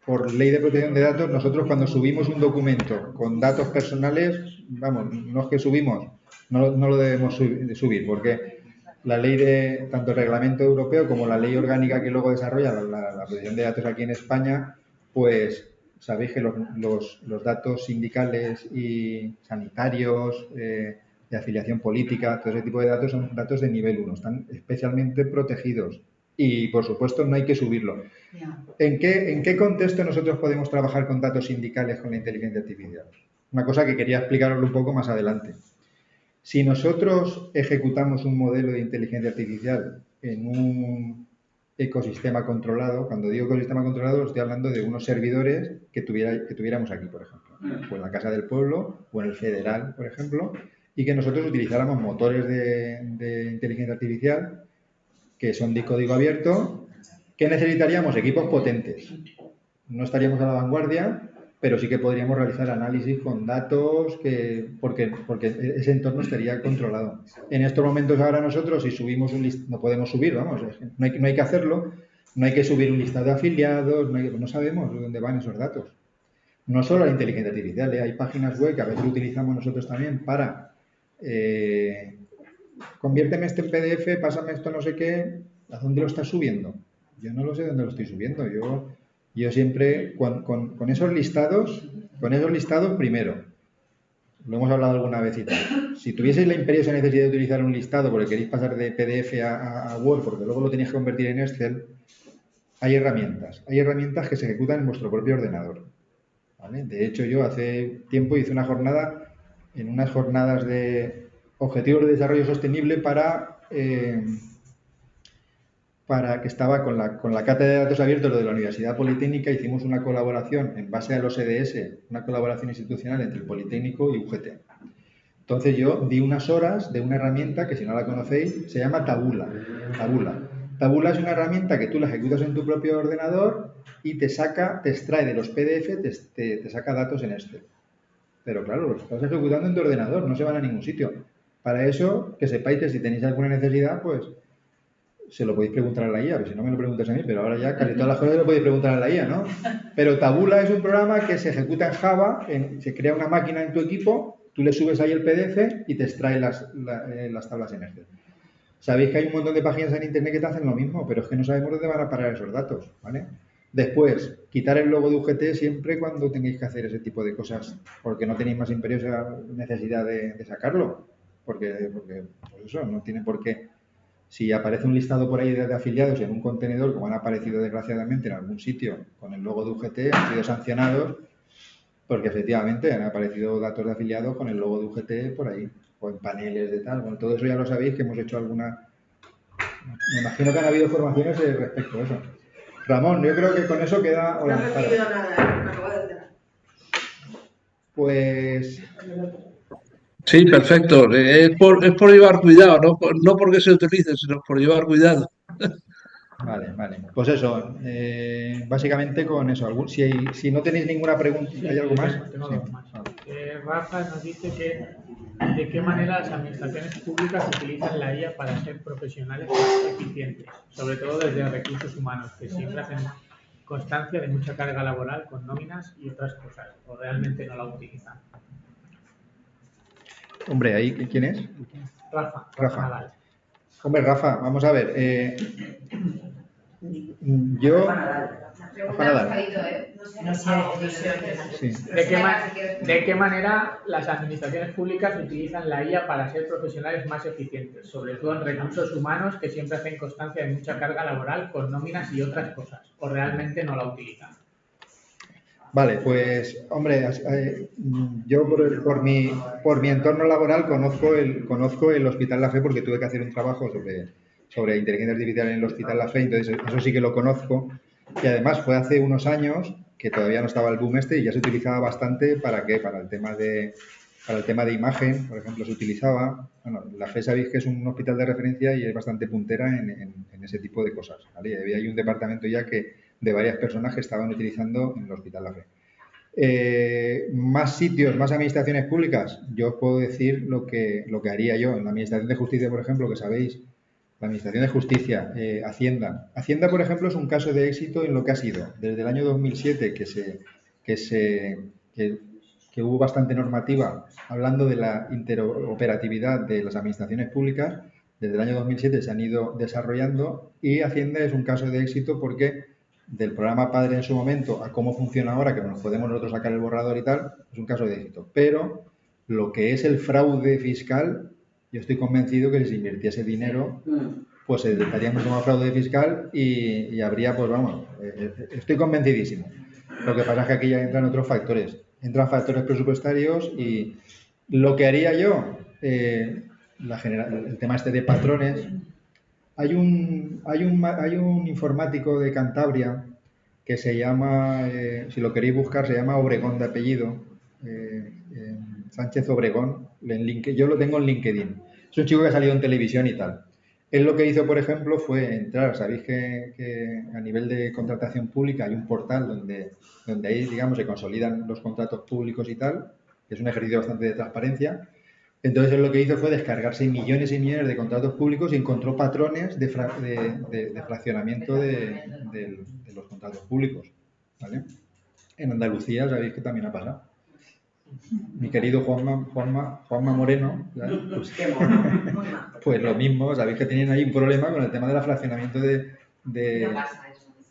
por ley de protección de datos, nosotros cuando subimos un documento con datos personales, vamos, no es que subimos, no lo debemos subir, porque la ley tanto el reglamento europeo como la ley orgánica que luego desarrolla la protección de datos aquí en España, pues sabéis que los datos sindicales y sanitarios, de afiliación política, todo ese tipo de datos son datos de nivel 1, están especialmente protegidos. Y, por supuesto, no hay que subirlo. ¿En qué contexto nosotros podemos trabajar con datos sindicales con la inteligencia artificial? Una cosa que quería explicaroslo un poco más adelante. Si nosotros ejecutamos un modelo de inteligencia artificial en un ecosistema controlado, cuando digo ecosistema controlado, estoy hablando de unos servidores que tuviéramos aquí, por ejemplo, o en la Casa del Pueblo, o en el Federal, por ejemplo, y que nosotros utilizáramos motores de inteligencia artificial que son de código abierto, que necesitaríamos equipos potentes. No estaríamos a la vanguardia, pero sí que podríamos realizar análisis con datos, porque ese entorno estaría controlado. En estos momentos ahora nosotros, si subimos un listado, no podemos subir, vamos, no hay que hacerlo, no hay que subir un listado de afiliados, no sabemos de dónde van esos datos. No solo la inteligencia artificial, hay páginas web que a veces utilizamos nosotros también para... conviérteme este en PDF, pásame esto no sé qué, ¿a dónde lo estás subiendo? Yo no lo sé dónde lo estoy subiendo. Yo siempre, con esos listados, primero, lo hemos hablado alguna vez y tal, si tuvieseis la imperiosa necesidad de utilizar un listado porque queréis pasar de PDF a Word, porque luego lo tenéis que convertir en Excel, hay herramientas que se ejecutan en vuestro propio ordenador, ¿vale? De hecho, yo hace tiempo hice una jornada, en unas jornadas de Objetivos de Desarrollo Sostenible para que estaba con la Cátedra de Datos Abiertos de la Universidad Politécnica, hicimos una colaboración en base a los EDS, una colaboración institucional entre el Politécnico y UGT. Entonces yo di unas horas de una herramienta que, si no la conocéis, se llama Tabula. Tabula es una herramienta que tú la ejecutas en tu propio ordenador y te extrae de los PDF, te saca datos en Excel. Pero claro, los estás ejecutando en tu ordenador, no se van a ningún sitio. Para eso, que sepáis que si tenéis alguna necesidad, pues se lo podéis preguntar a la IA, si no me lo preguntas a mí, pero ahora ya casi todas las cosas lo podéis preguntar a la IA, ¿no? Pero Tabula es un programa que se ejecuta en Java, se crea una máquina en tu equipo, tú le subes ahí el PDF y te extrae las tablas en Excel. Sabéis que hay un montón de páginas en Internet que te hacen lo mismo, pero es que no sabemos dónde van a parar esos datos, ¿vale? Después, quitar el logo de UGT siempre cuando tengáis que hacer ese tipo de cosas, porque no tenéis más imperiosa necesidad de sacarlo, porque pues eso, no tiene por qué Si aparece un listado por ahí de afiliados en un contenedor, como han aparecido desgraciadamente en algún sitio con el logo de UGT, han sido sancionados porque efectivamente han aparecido datos de afiliados con el logo de UGT por ahí, o en paneles de tal. Bueno, todo eso ya lo sabéis que hemos hecho alguna... Me imagino que han habido formaciones respecto a eso. Ramón, yo creo que con eso queda... No he recibido nada, me acabo de enterar. Pues... Sí, perfecto. Es por llevar cuidado, no porque se utilice, sino por llevar cuidado. Vale. Pues eso, básicamente con eso. Si no tenéis ninguna pregunta, ¿hay algo más? Tengo algo más. Rafa nos dice que de qué manera las administraciones públicas utilizan la IA para ser profesionales más eficientes, sobre todo desde recursos humanos, que siempre hacen constancia de mucha carga laboral con nóminas y otras cosas, o realmente no la utilizan. Hombre, ¿ahí quién es? Rafa Nadal. Hombre, Rafa, vamos a ver. Yo... Rafa Nadal. Sí. ¿De qué manera las administraciones públicas utilizan la IA para ser profesionales más eficientes, sobre todo en recursos humanos que siempre hacen constancia de mucha carga laboral con nóminas y otras cosas, o realmente no la utilizan? Vale, pues, hombre, yo por mi entorno laboral conozco el Hospital La Fe porque tuve que hacer un trabajo sobre inteligencia artificial en el Hospital La Fe, entonces eso sí que lo conozco. Y además fue hace unos años que todavía no estaba el boom y ya se utilizaba bastante para el tema de imagen, por ejemplo, se utilizaba. Bueno, La Fe sabéis que es un hospital de referencia y es bastante puntera en ese tipo de cosas, ¿vale? Y hay un departamento ya de varias personas que estaban utilizando en el Hospital La Fe. Más sitios, más administraciones públicas, yo os puedo decir lo que haría yo. En la Administración de Justicia, por ejemplo, que sabéis, la Administración de Justicia, Hacienda. Hacienda, por ejemplo, es un caso de éxito en lo que ha sido. Desde el año 2007 que hubo bastante normativa hablando de la interoperatividad de las administraciones públicas, desde el año 2007 se han ido desarrollando y Hacienda es un caso de éxito porque del programa Padre en su momento a cómo funciona ahora, que nos podemos nosotros sacar el borrador y tal, es un caso de éxito. Pero lo que es el fraude fiscal, yo estoy convencido que si se invirtiese dinero, pues se detectaría mucho más fraude fiscal y habría, pues vamos, estoy convencidísimo. Lo que pasa es que aquí ya entran otros factores. Entran factores presupuestarios y lo que haría yo, el tema este de patrones. Hay un informático de Cantabria que se llama, si lo queréis buscar, se llama Obregón de apellido, Sánchez Obregón. Yo lo tengo en LinkedIn. Es un chico que ha salido en televisión y tal. Él lo que hizo, por ejemplo, fue entrar. Sabéis que a nivel de contratación pública hay un portal donde ahí, digamos, se consolidan los contratos públicos y tal. Es un ejercicio bastante de transparencia. Entonces él lo que hizo fue descargarse millones y millones de contratos públicos y encontró patrones de fraccionamiento de los contratos públicos, ¿vale? En Andalucía sabéis que también ha pasado. Mi querido Juanma Moreno, ¿vale? Pues lo mismo, sabéis que tienen ahí un problema con el tema del fraccionamiento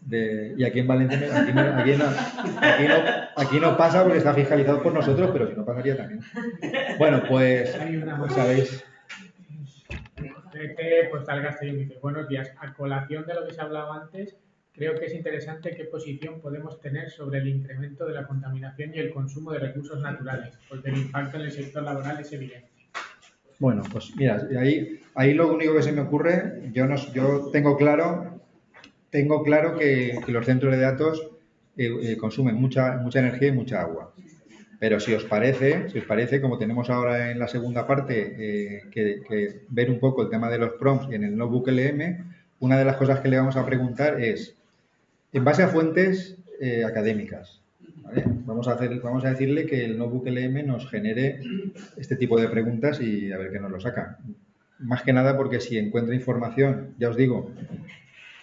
y aquí en Valencia aquí no pasa porque está fiscalizado por nosotros, pero si no pasaría también. Bueno, pues sabéis. Postal Castellón dice: buenos días. A colación de lo que se hablaba antes, creo que es interesante qué posición podemos tener sobre el incremento de la contaminación y el consumo de recursos naturales, porque el impacto en el sector laboral es evidente. Bueno, pues mira, ahí lo único que se me ocurre, yo tengo claro que los centros de datos consumen mucha energía y mucha agua. Pero si os parece, como tenemos ahora en la segunda parte, que ver un poco el tema de los prompts en el notebook LM, una de las cosas que le vamos a preguntar es, en base a fuentes académicas, ¿vale? Vamos a decirle que el notebook LM nos genere este tipo de preguntas y a ver qué nos lo saca. Más que nada porque si encuentra información, ya os digo,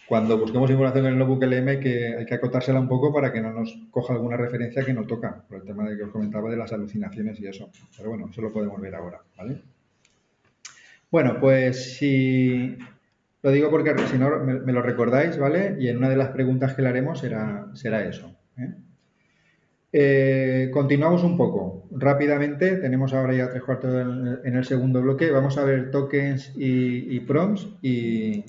cuando busquemos información en el notebook LM hay que acotársela un poco para que no nos coja alguna referencia que no toca, por el tema de que os comentaba de las alucinaciones y eso. Pero bueno, eso lo podemos ver ahora, ¿vale? Bueno, pues si... Lo digo porque si no me lo recordáis, ¿vale? Y en una de las preguntas que le haremos será eso, ¿eh? Continuamos un poco. Rápidamente, tenemos ahora ya 3/4 en el segundo bloque. Vamos a ver tokens y prompts. Y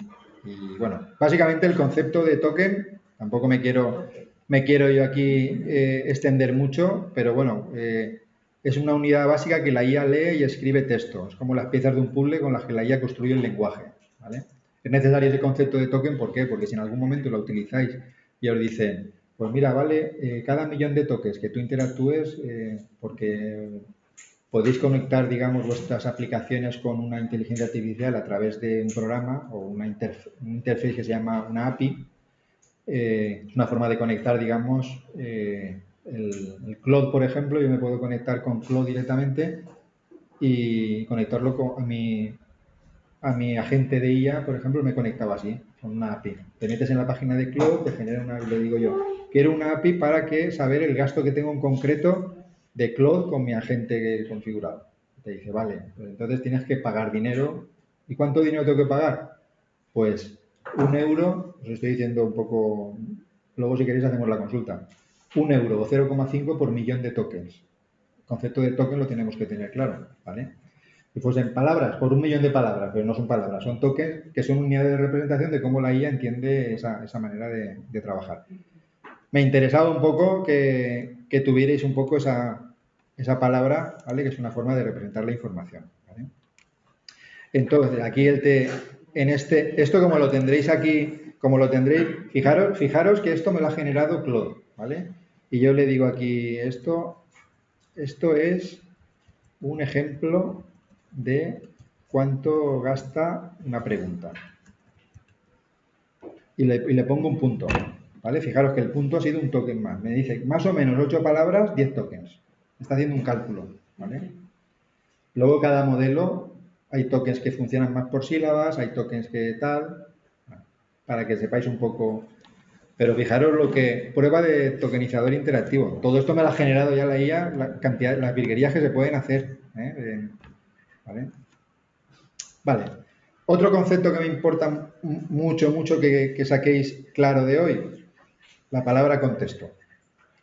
bueno, básicamente el concepto de token, tampoco me quiero yo aquí extender mucho, pero bueno, es una unidad básica que la IA lee y escribe texto. Es como las piezas de un puzzle con las que la IA construye el lenguaje, ¿vale? Es necesario ese concepto de token, ¿por qué? Porque si en algún momento lo utilizáis y os dicen, pues mira, vale, cada millón de tokens que tú interactúes, porque podéis conectar, digamos, vuestras aplicaciones con una inteligencia artificial a través de un programa o una interface que se llama una API. Es una forma de conectar, digamos, el Claude, por ejemplo, yo me puedo conectar con Claude directamente y conectarlo a mi agente de IA, por ejemplo, me conectaba así, con una API. Te metes en la página de Claude, te genera le digo yo, quiero una API para saber el gasto que tengo en concreto de Claude con mi agente configurado. Te dice, vale, pues entonces tienes que pagar dinero. ¿Y cuánto dinero tengo que pagar? Pues 1 euro, os estoy diciendo un poco, luego si queréis hacemos la consulta. 1 euro o 0,5 por millón de tokens. El concepto de token lo tenemos que tener claro, ¿vale? Si fuesen palabras, por 1 millón de palabras, pero no son palabras, son tokens que son unidades de representación de cómo la IA entiende esa manera de trabajar. Me interesaba un poco que tuvierais un poco esa palabra, ¿vale? Que es una forma de representar la información, ¿vale? Entonces, aquí esto como lo tendréis aquí, fijaros que esto me lo ha generado Claude, ¿vale? Y yo le digo aquí, esto es un ejemplo de cuánto gasta una pregunta. Y le pongo un punto, ¿vale? Fijaros que el punto ha sido un token más. Me dice más o menos 8 palabras, 10 tokens. Está haciendo un cálculo, ¿vale? Luego cada modelo, hay tokens que funcionan más por sílabas, hay tokens que tal, para que sepáis un poco. Pero fijaros prueba de tokenizador interactivo. Todo esto me lo ha generado ya la IA, las virguerías que se pueden hacer, ¿vale? Vale. Otro concepto que me importa mucho que saquéis claro de hoy, la palabra contexto.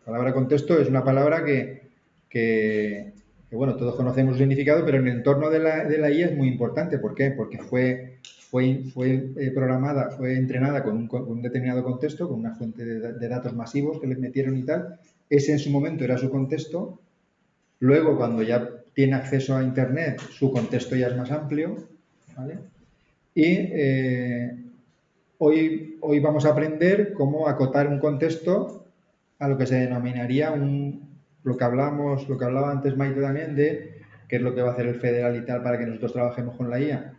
La palabra contexto es una palabra que bueno, todos conocemos su significado, pero en el entorno de la IA es muy importante. ¿Por qué? Porque fue programada, fue entrenada con un determinado contexto, con una fuente de datos masivos que le metieron y tal. Ese en su momento era su contexto. Luego, cuando ya tiene acceso a Internet, su contexto ya es más amplio, ¿vale? Y hoy vamos a aprender cómo acotar un contexto a lo que se denominaría lo que hablaba antes Maite también de qué es lo que va a hacer el federal y tal para que nosotros trabajemos con la IA.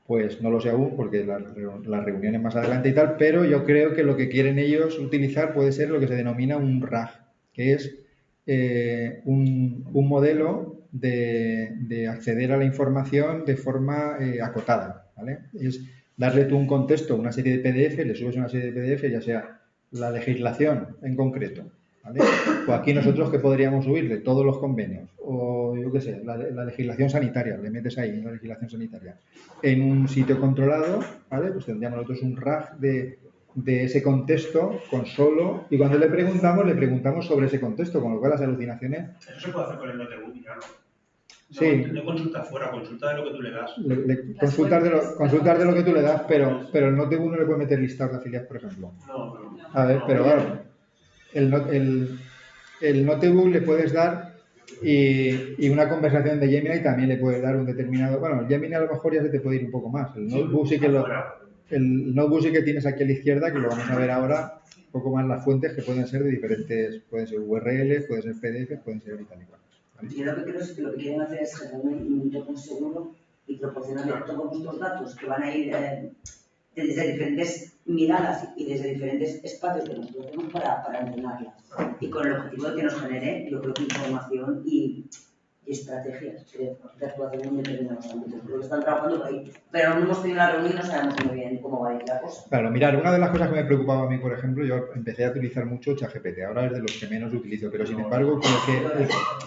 Pues no lo sé aún porque las reuniones más adelante y tal, pero yo creo que lo que quieren ellos utilizar puede ser lo que se denomina un RAG, que es un modelo de acceder a la información de forma acotada, ¿vale? Es darle tú un contexto, una serie de PDF, le subes una serie de PDF, ya sea la legislación en concreto, ¿vale? O aquí nosotros que podríamos subirle todos los convenios, o yo qué sé, la legislación sanitaria, le metes ahí la legislación sanitaria en un sitio controlado, ¿vale? Pues tendríamos nosotros un RAG de ese contexto con solo, y cuando le preguntamos sobre ese contexto, con lo cual las alucinaciones... Eso se puede hacer con el notebook, claro. Sí. No consulta fuera, consulta de lo que tú le das. Consultar de lo que tú le das, pero el notebook no le puede meter listados de afiliados, por ejemplo. No. A ver, pero claro, el notebook le puedes dar y una conversación de Gemini también le puedes dar un determinado... Bueno, el Gemini a lo mejor ya se te puede ir un poco más. El notebook sí que tienes aquí a la izquierda, que lo vamos a ver ahora, un poco más las fuentes que pueden ser de diferentes... Pueden ser URLs, pueden ser PDF, pueden ser tal y cual. Yo lo que creo es que lo que quieren hacer es generar un token seguro y proporcionarle todos nuestros datos que van a ir desde diferentes miradas y desde diferentes espacios que nosotros hacemos para entrenarlas. Y con el objetivo de que nos genere, yo creo que información y estrategias de actuación en determinados ámbitos. Creo que están trabajando por ahí. Pero no hemos tenido la reunión y no sabemos muy bien cómo va a ir la cosa. Claro, mirar, una de las cosas que me preocupaba a mí, por ejemplo, yo empecé a utilizar mucho ChatGPT, ahora es de los que menos utilizo, pero sin embargo,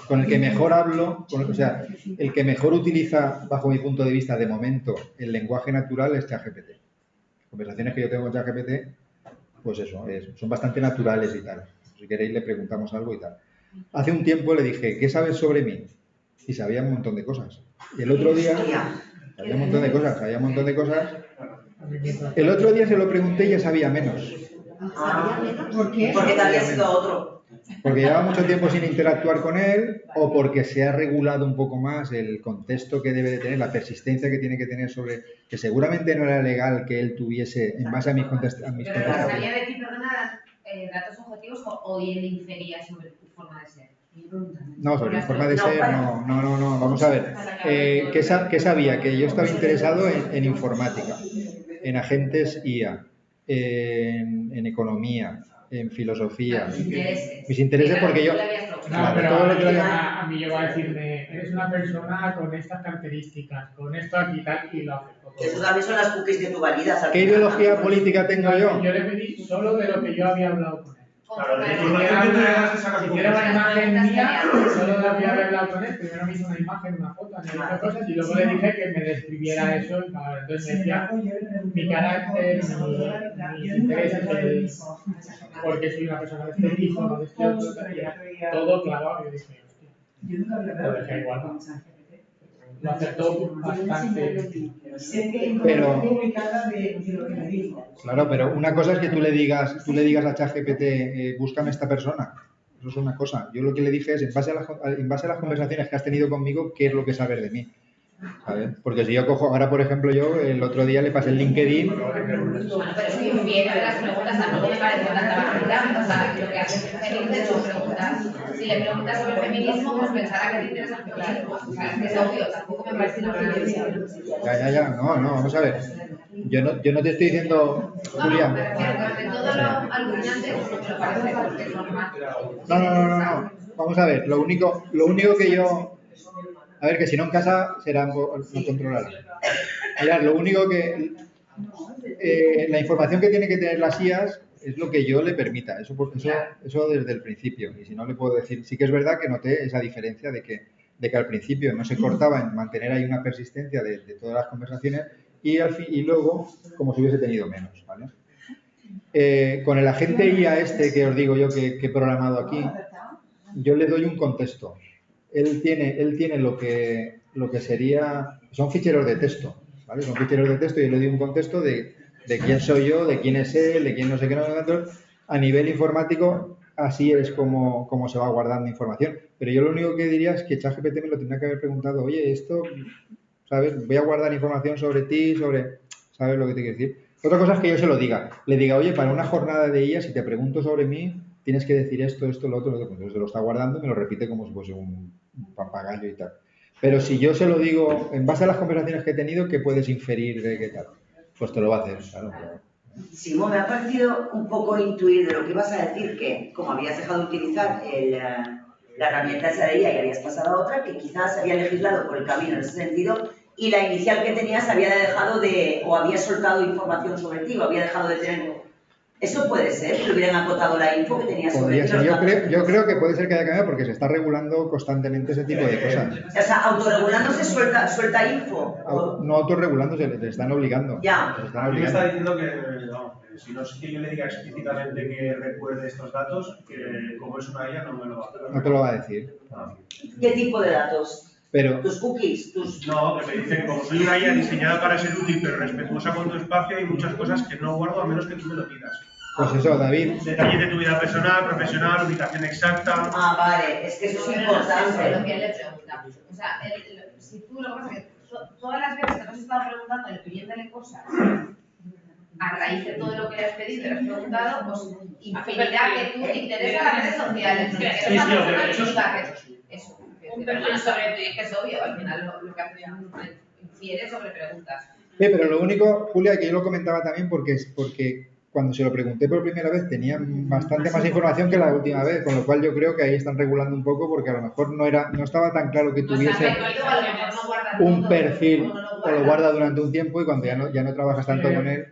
con el que mejor hablo, o sea, el que mejor utiliza, bajo mi punto de vista, de momento, el lenguaje natural es ChatGPT. Conversaciones que yo tengo con ChatGPT, pues eso, son bastante naturales y tal. Si queréis le preguntamos algo y tal. hace un tiempo le dije, ¿qué sabes sobre mí? Y sabía un montón de cosas. Y el otro día, sabía un montón de cosas. El otro día se lo pregunté y ya sabía menos. ¿Por qué? Porque te había sido otro. Porque llevaba mucho tiempo sin interactuar con él o porque se ha regulado un poco más el contexto que debe de tener, la persistencia que tiene que tener sobre... que seguramente no era legal que él tuviese en base a mis Pero contestaciones. ¿sabía de ti, perdona, datos objetivos o él infería sobre tu forma de ser? No, sobre mi forma de ser, no. Vamos a ver. ¿Qué sabía? Que yo estaba interesado en informática, en agentes IA, en economía, en filosofía. Mis intereses porque yo... No, pero a mí llegó a decirme, eres una persona con estas características, con esto aquí y tal, y lo acepto. Eso también son las cookies que tú validas. ¿Qué ideología política tengo yo? Yo le pedí solo de lo que yo había hablado con él. Claro, Si quiera una imagen mía, solo le había hablado con él. Primero me hizo una imagen, una foto, añadió cosas y luego le dije que me describiera eso. Entonces me decía mi carácter, mis intereses, porque soy una persona de este tipo, no de este otro, todo clavado. Y dije, hostia, lo dejé igual. Lo aceptó bastante. Pero, claro, pero una cosa es que tú le digas a ChatGPT, búscame esta persona. Eso es una cosa. Yo lo que le dije es, en base a las conversaciones que has tenido conmigo, ¿qué es lo que sabes de mí? ¿Sabes? Porque si yo cojo, ahora por ejemplo yo el otro día le pasé el LinkedIn. Bueno, pero si viene de las preguntas tampoco me parece tanta barbaridad. O sea, lo que hace es de tus preguntas. Si le preguntas sobre feminismo, pues pensará que te interesa el feminismo. O sea, es que es obvio, tampoco me parece una barbaridad. Ya, no, vamos a ver. Yo no te estoy diciendo, Julia. No, me refiero que de todo lo alucinante no me lo parece porque es normal. No. Vamos a ver, lo único que yo... A ver, que si no en casa no controlará. Mirad, lo único que... la información que tiene que tener las IAs es lo que yo le permita. Eso desde el principio. Y si no le puedo decir... Sí que es verdad que noté esa diferencia de que al principio no se cortaba en mantener ahí una persistencia de todas las conversaciones y luego como si hubiese tenido menos, ¿vale? Con el agente IA que os digo yo que he programado aquí, yo le doy un contexto. Él tiene lo que sería... Son ficheros de texto, ¿vale? Son ficheros de texto y yo le doy un contexto de quién soy yo, de quién es él, de quién no sé qué. A nivel informático, así es como se va guardando información. Pero yo lo único que diría es que ChatGPT me lo tendría que haber preguntado, oye, esto, ¿sabes? Voy a guardar información sobre ti, ¿sabes lo que te quiero decir? Otra cosa es que yo se lo diga. Le diga, oye, para una jornada de IA, si te pregunto sobre mí, tienes que decir esto, lo otro. Entonces se lo está guardando y me lo repite como si fuese un papagayo y tal. Pero si yo se lo digo, en base a las conversaciones que he tenido, ¿qué puedes inferir de qué tal? Pues te lo va a hacer, claro. Simón, me ha parecido un poco intuir de lo que ibas a decir, que como habías dejado de utilizar la herramienta esa de IA y habías pasado a otra, que quizás se había legislado por el camino en ese sentido y la inicial que tenías había dejado o había soltado información sobre ti o había dejado de tener... ¿Eso puede ser? ¿Que hubieran acotado la info que tenías sobre ti? Yo creo que puede ser que haya cambiado porque se está regulando constantemente ese tipo de cosas. O sea, autorregulándose suelta info. No autorregulándose, le están obligando. Ya. A mí me está diciendo que si no es que yo le diga explícitamente que recuerde estos datos, que como es una IA no me lo va a hacer. No te lo va a decir. ¿Qué tipo de datos? Pero, ¿Tus cookies? No, que me dicen, como soy una IA diseñada para ser útil pero respetuosa con tu espacio, hay muchas cosas que no guardo a menos que tú me lo pidas. Pues eso, David. Detalles de tu vida personal, profesional, ubicación exacta. Ah, vale, es que eso es importante. Lo que él le pregunta. O sea, si tú lo que pasa es que todas las veces que nos has estado preguntando y pidiéndole cosas a raíz de todo lo que le has pedido y le has preguntado, pues infinirá que tú te interesas las redes sociales. Eso. Un perfil sobre ti, que es obvio, al final lo que infiere sobre preguntas. Pero lo único, Julia, que yo lo comentaba también porque cuando se lo pregunté por primera vez tenía bastante más información que la última vez, con lo cual yo creo que ahí están regulando un poco porque a lo mejor no estaba tan claro que tuviese un perfil o lo guarda durante un tiempo y cuando ya no trabajas tanto con él.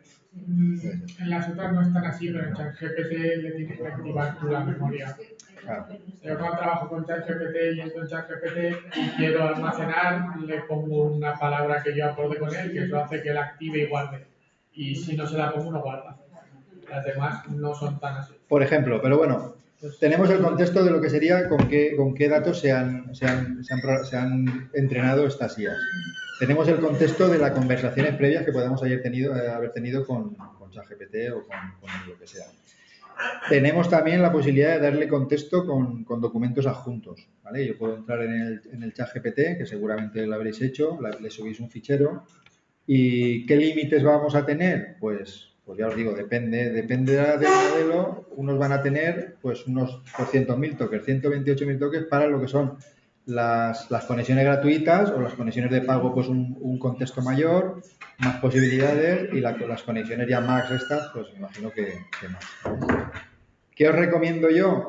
En las otras no están así, pero en ChatGPT le tienes que activar tú la memoria. Claro. Yo cuando trabajo con ChatGPT y entro en ChatGPT y quiero almacenar, le pongo una palabra que yo acorde con él, que eso hace que él active y guarde. Y si no se la pongo, no guarda. Las demás no son tan así. Por ejemplo, pero bueno, tenemos el contexto de lo que sería con qué datos se han entrenado estas IAs. Tenemos el contexto de las conversaciones previas que podemos haber tenido con ChatGPT o con lo que sea. Tenemos también la posibilidad de darle contexto con documentos adjuntos, ¿vale? Yo puedo entrar en el ChatGPT, que seguramente lo habréis hecho, le subís un fichero. ¿Y qué límites vamos a tener? Pues ya os digo, depende del modelo. Unos van a tener pues unos 200.000 tokens, 128.000 tokens para lo que son las conexiones gratuitas o las conexiones de pago, pues un contexto mayor, más posibilidades, y las conexiones ya max estas, pues me imagino que más. ¿Qué os recomiendo yo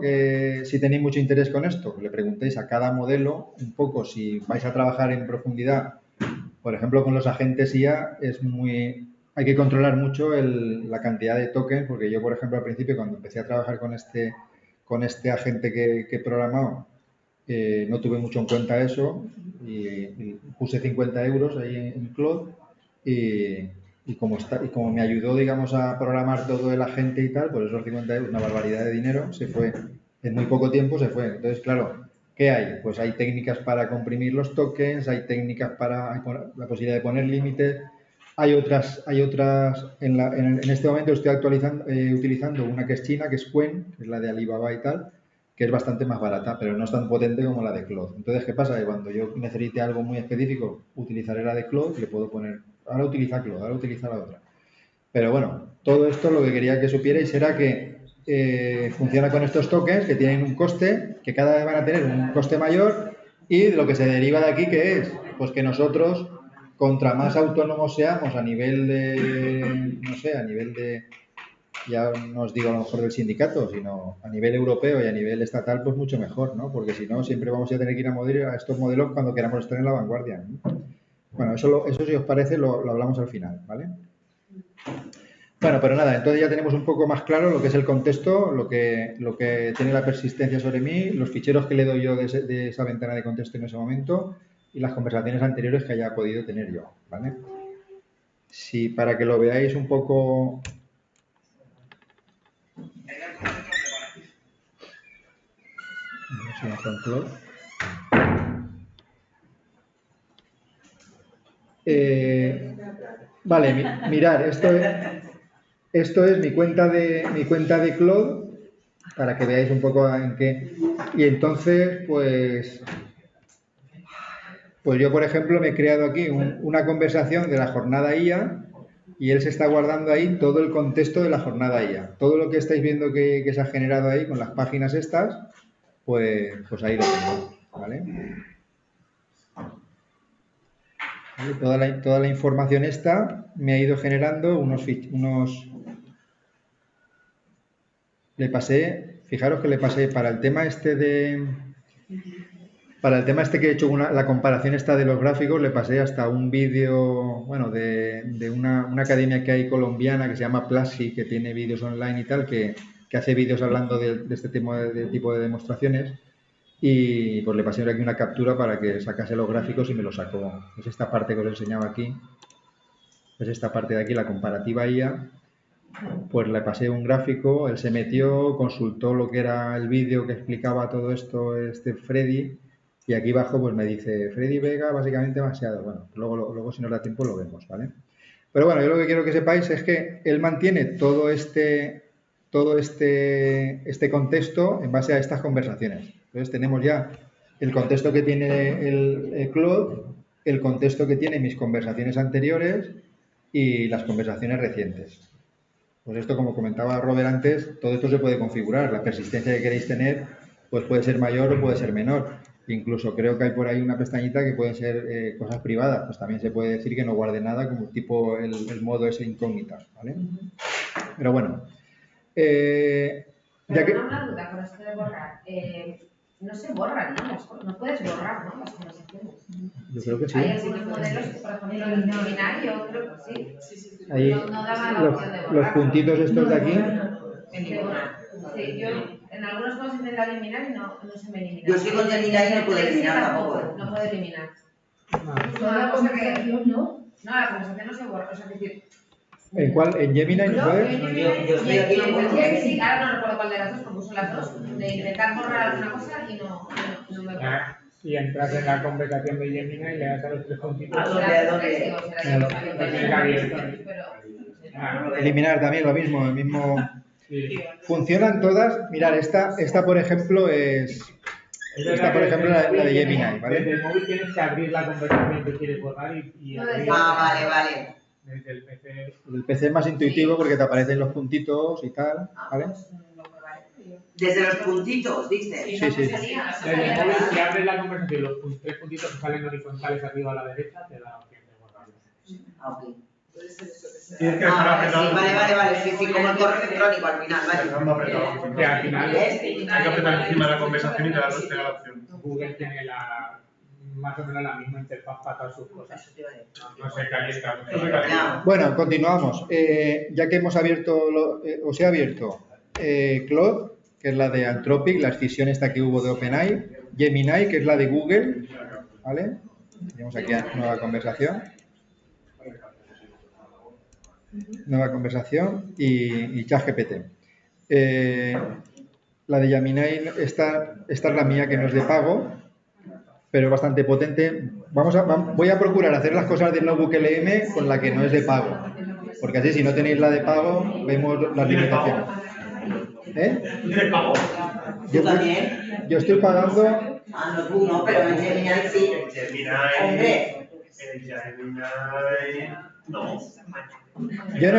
si tenéis mucho interés con esto? Le preguntéis a cada modelo un poco si vais a trabajar en profundidad. Por ejemplo, con los agentes IA hay que controlar mucho la cantidad de tokens, porque yo, por ejemplo, al principio, cuando empecé a trabajar con este agente que he programado, no tuve mucho en cuenta eso y puse 50 euros ahí en Claude y como me ayudó, digamos, a programar todo el agente y tal, pues esos 50 euros, una barbaridad de dinero, se fue. En muy poco tiempo se fue. Entonces, claro, ¿qué hay? Pues hay técnicas para comprimir los tokens, hay técnicas hay la posibilidad de poner límites. Hay otras en este momento estoy utilizando una que es china, que es Qwen, que es la de Alibaba y tal, que es bastante más barata, pero no es tan potente como la de Claude. Entonces, ¿qué pasa? Que cuando yo necesite algo muy específico, utilizaré la de Claude y le puedo poner, ahora utiliza Claude, ahora utiliza la otra. Pero bueno, todo esto lo que quería que supierais era que funciona con estos tokens que tienen un coste, que cada vez van a tener un coste mayor, y de lo que se deriva de aquí, ¿qué es? Pues que nosotros, contra más autónomos seamos a nivel de, ya no os digo a lo mejor del sindicato, sino a nivel europeo y a nivel estatal, pues mucho mejor, ¿no? Porque si no, siempre vamos a tener que ir a estos modelos cuando queramos estar en la vanguardia, ¿no? Bueno, eso si os parece lo hablamos al final, ¿vale? Bueno, pero nada, entonces ya tenemos un poco más claro lo que es el contexto, lo que tiene la persistencia sobre mí, los ficheros que le doy yo de esa ventana de contexto en ese momento y las conversaciones anteriores que haya podido tener yo, ¿vale? Sí, para que lo veáis un poco. Vale, mirad, esto es mi cuenta de Claude, para que veáis un poco en qué. Y entonces, pues yo, por ejemplo, me he creado aquí una conversación de la jornada IA y él se está guardando ahí todo el contexto de la jornada IA. Todo lo que estáis viendo que se ha generado ahí con las páginas estas, pues ahí lo tengo, ¿vale? Toda la información esta me ha ido generando fijaros que le pasé para el tema este que he hecho la comparación esta de los gráficos, le pasé hasta un vídeo, bueno, de una academia que hay colombiana que se llama Plasi, que tiene vídeos online y tal, que hace vídeos hablando de este tipo de demostraciones. Y pues le pasé aquí una captura para que sacase los gráficos y me lo sacó. Es esta parte que os enseñaba aquí. Es esta parte de aquí, la comparativa IA. Pues le pasé un gráfico, él se metió, consultó lo que era el vídeo que explicaba todo esto, Freddy, y aquí abajo pues me dice, Freddy Vega básicamente demasiado. Bueno, luego si nos da tiempo lo vemos, ¿vale? Pero bueno, yo lo que quiero que sepáis es que él mantiene todo este contexto en base a estas conversaciones. Entonces tenemos ya el contexto que tiene el Claude, el contexto que tiene mis conversaciones anteriores y las conversaciones recientes. Pues esto, como comentaba Robert antes, todo esto se puede configurar. La persistencia que queréis tener pues puede ser mayor o puede ser menor. Incluso creo que hay por ahí una pestañita que pueden ser cosas privadas. Pues también se puede decir que no guarde nada, como tipo el modo ese incógnita, ¿vale? Pero bueno. Una duda con esto de borrar. No se borran, ¿no? No puedes borrar, ¿no? Las conversaciones. Yo creo que sí. Hay algunos modelos, por ejemplo, el eliminar, yo creo que sí. Ahí, no daban la opción de borrar. los puntitos estos de aquí. Sí, yo en algunos cosas intento eliminar y no se me elimina. Yo sí con eliminar y no puedo eliminar tampoco. No puedo eliminar. Toda la conversación, ¿no? No, la conversación no se borra. O sea, es decir, ¿En cuál? ¿En Gemini no puede? Yo estoy aquí en Sí, ahora no recuerdo cuál de las dos, porque uso las dos, de intentar borrar alguna cosa y no me borra. Y entras en la conversación de Gemini y le das a los 3 puntitos. Eliminar también lo mismo, el mismo... Sí. Funcionan todas. Mirad, esta por ejemplo es... Esta por ejemplo la de Gemini, Desde ¿vale? el móvil tienes que abrir la conversación que quieres borrar y abrir. Vale. Desde el PC. El PC es más intuitivo porque te aparecen los puntitos y tal, ¿vale? Desde los puntitos, dices. Sí. Desde el móvil, si abres la conversación, los 3 puntitos que salen horizontales arriba a la derecha, te da la opción de borrarlo. Ok. Tienes que dejar apretado. Vale. Sí, como el correo electrónico al final, Dejando vale. apretado. Que al final Hay que apretar encima de la conversación y te da la opción. Google tiene más o menos la misma interfaz para todas sus cosas. No sé, calienta. Bueno, continuamos. Ya que hemos abierto, os he abierto Claude, que es la de Anthropic, la escisión esta que hubo de OpenAI, Gemini, que es la de Google, ¿vale? Tenemos aquí a nueva conversación y ChatGPT. La de Gemini, esta es la mía que no es de pago, pero es bastante potente. Voy a procurar hacer las cosas del Notebook LM con la que no es de pago, porque así si no tenéis la de pago vemos las limitaciones. ¿De pago? Yo estoy pagando... Ah, no, tú no, pero en Gemini sí. Hombre. Gemini... No. Yo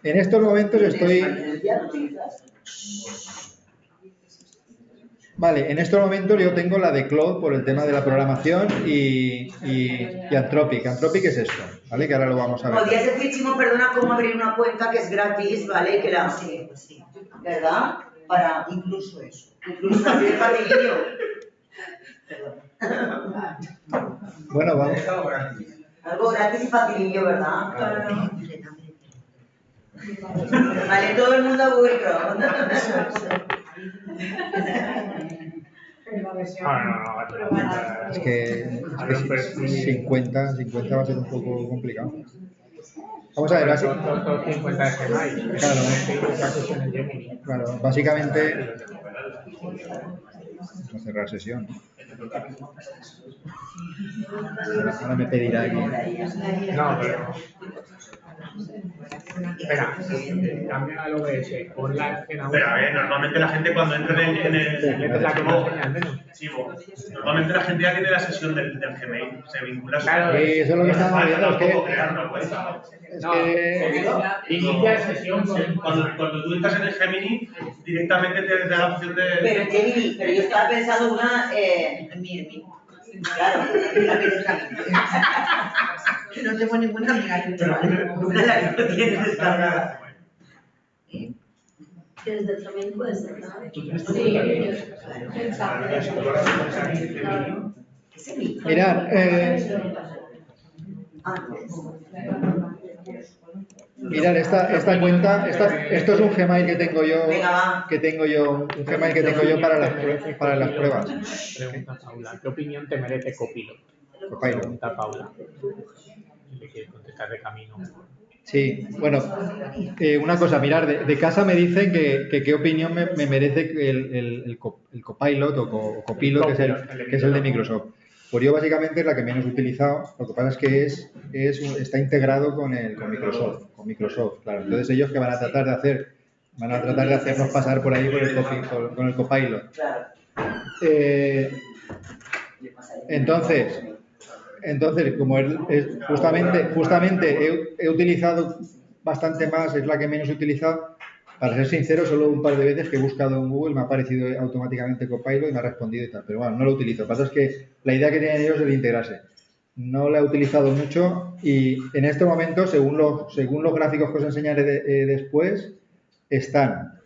en estos momentos estoy... Vale, en estos momentos yo tengo la de Claude por el tema de la programación y Anthropic. Anthropic es esto, ¿vale? Que ahora lo vamos a ver. Podrías decir, Chimo, perdona, cómo abrir una cuenta que es gratis, ¿vale? Que la... Sí. ¿Verdad? Para... Incluso eso. Incluso así de facilillo. Bueno, vamos. Algo gratis y facilillo, ¿verdad? Claro. Vale, todo el mundo a Google Chrome. Es que 50 va a ser un poco complicado. Vamos a ver, claro, básicamente vamos a cerrar sesión. Ahora me pedirá aquí. No, pero... Espera, cambia al OBS, pon la escena. Pero a ver, normalmente la gente cuando entra en el... la contraseña al menos. Sí, normalmente la gente ya tiene la sesión del Gmail, se vincula a su... Claro, eso es lo que estamos viendo, es que... crear una cuenta. Es que... Inicia sesión cuando tú entras en el Gemini, directamente te da la opción de... Pero en Gemini, pero yo estaba pensando una... en mi. Claro, la que es que no tengo ninguna amiga. Una de las que no tienes descargada. Desde el Gemini puede ser, ¿no? Sí. Mirad, mirad, esta cuenta, esto es un Gmail que tengo yo, un Gmail que tengo yo para las pruebas. Pregunta Paula, ¿qué opinión te merece Copilot? Pregunta Paula. Si le quieres contestar de camino. Sí, bueno, una cosa, mirar, de casa me dicen que qué opinión me merece el Copilot o Copilot, que es el de Microsoft. Pues yo básicamente es la que menos he utilizado, lo que pasa es que está integrado con Microsoft, claro. Entonces ellos que van a tratar de hacernos pasar por ahí con el Copilot. Entonces, como justamente he utilizado bastante más, es la que menos he utilizado. Para ser sincero, solo un par de veces que he buscado en Google me ha aparecido automáticamente Copilot y me ha respondido y tal. Pero bueno, no lo utilizo. Lo que pasa es que la idea que tienen ellos es de integrarse. No la he utilizado mucho y en este momento, según los gráficos que os enseñaré después, están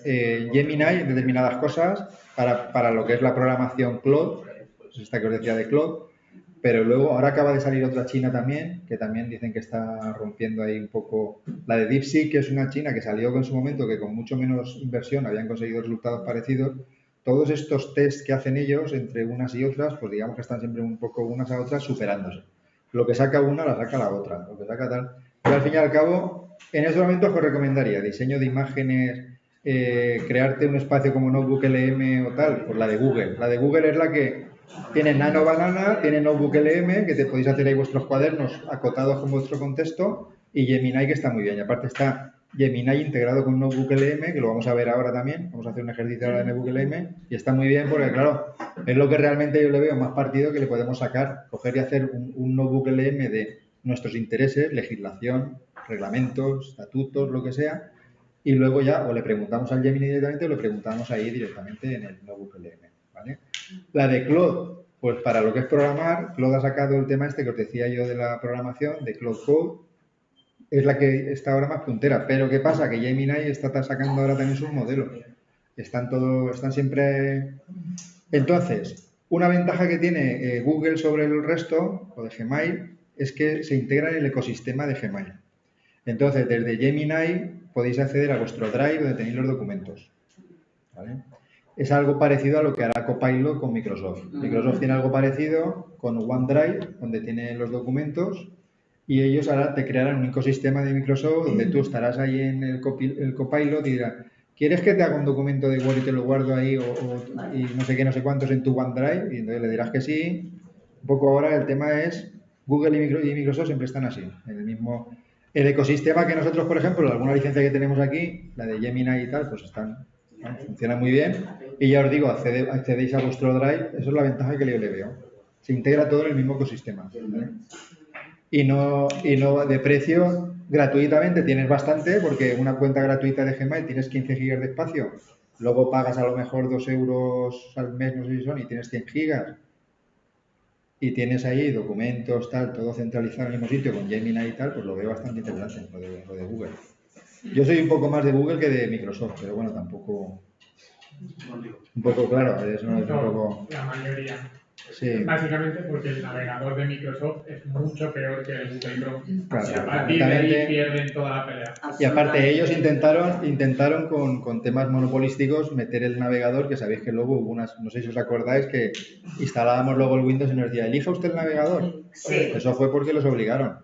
Gemini en determinadas cosas para lo que es la programación Claude, esta que os decía de Claude. Pero luego, ahora acaba de salir otra china también, que también dicen que está rompiendo ahí un poco la de DeepSeek, que es una china que salió en su momento, que con mucho menos inversión habían conseguido resultados parecidos. Todos estos tests que hacen ellos entre unas y otras, pues digamos que están siempre un poco unas a otras superándose. lo que saca una, la saca la otra, lo que saca tal. Pero al fin y al cabo, en esos momentos os recomendaría diseño de imágenes, crearte un espacio como Notebook LM o tal, pues la de Google. La de Google es la que tiene Nano Banana, tiene Notebook LM, que te podéis hacer ahí vuestros cuadernos acotados con vuestro contexto, y Gemini, que está muy bien. Y aparte está Gemini integrado con Notebook LM, que lo vamos a ver ahora también. Vamos a hacer un ejercicio ahora de Notebook LM, y está muy bien porque, claro, es lo que realmente yo le veo más partido que le podemos sacar. Coger y hacer un Notebook LM de nuestros intereses, legislación, reglamentos, estatutos, lo que sea, y luego ya o le preguntamos al Gemini directamente o le preguntamos ahí directamente en el Notebook LM, ¿vale? La de Claude, pues para lo que es programar, Claude ha sacado el tema este que os decía yo de la programación, de Claude Code, es la que está ahora más puntera, pero ¿qué pasa? Que Gemini está sacando ahora también sus modelos, están siempre... Entonces, una ventaja que tiene Google sobre el resto, o de Gmail, es que se integra en el ecosistema de Gmail. Entonces, desde Gemini podéis acceder a vuestro Drive donde tenéis los documentos, ¿vale? Es algo parecido a lo que hará Copilot con Microsoft. Microsoft tiene algo parecido con OneDrive, donde tiene los documentos, y ellos ahora te crearán un ecosistema de Microsoft donde tú estarás ahí en el Copilot y dirás, ¿quieres que te haga un documento de Word y te lo guardo ahí y no sé qué, no sé cuántos en tu OneDrive? Y entonces le dirás que sí. Un poco ahora el tema es, Google y Microsoft siempre están así, en el mismo... El ecosistema que nosotros, por ejemplo, alguna licencia que tenemos aquí, la de Gemini y tal, pues funciona muy bien. Y ya os digo, accedéis a vuestro Drive, eso es la ventaja que yo le veo. Se integra todo en el mismo ecosistema, ¿vale? Y no de precio, gratuitamente tienes bastante, porque una cuenta gratuita de Gmail tienes 15 gigas de espacio, luego pagas a lo mejor 2 euros al mes, no sé si son, y tienes 100 gigas. Y tienes ahí documentos, tal, todo centralizado en el mismo sitio con Gemini y tal, pues lo veo bastante interesante, lo de Google. Yo soy un poco más de Google que de Microsoft, pero bueno, tampoco... Un poco, claro, eso no es un poco... La mayoría. Sí. Básicamente porque el navegador de Microsoft es mucho peor que el Google Chrome. Claro, y a partir de ahí pierden toda la pelea. Y aparte ellos intentaron con temas monopolísticos meter el navegador, que sabéis que luego hubo unas, no sé si os acordáis, que instalábamos luego el Windows y nos decía, elija usted el navegador. Sí. Eso fue porque los obligaron.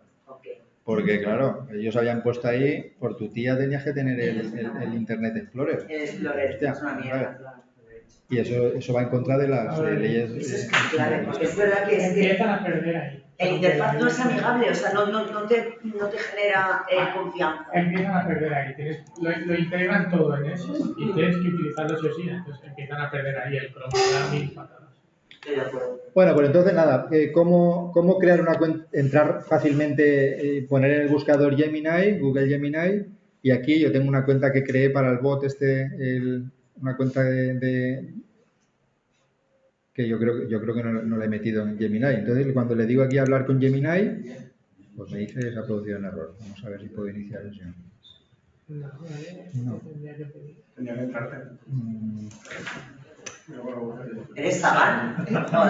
Porque claro, ellos habían puesto ahí, por tu tía tenías que tener el Internet Explorer. El Explorer, Hostia, es una mierda, claro. Y eso va en contra de las leyes. Eso es claro, es verdad que empiezan a perder ahí. El interfaz no es amigable, o sea, no te genera confianza. Empiezan a perder ahí, lo integran todo en eso y tienes que utilizarlo sí o sí, entonces empiezan a perder ahí el Chrome, da mil patadas. Bueno, pues entonces nada, ¿cómo crear una cuenta? Entrar fácilmente, poner en el buscador Gemini, Google Gemini, y aquí yo tengo una cuenta que creé para el bot una cuenta que yo creo que no la he metido en Gemini. Entonces, cuando le digo aquí hablar con Gemini, pues me dice que se ha producido un error. Vamos a ver si puedo iniciar sesión. No. Tenía que entrarte. ¿Eres Saban? No,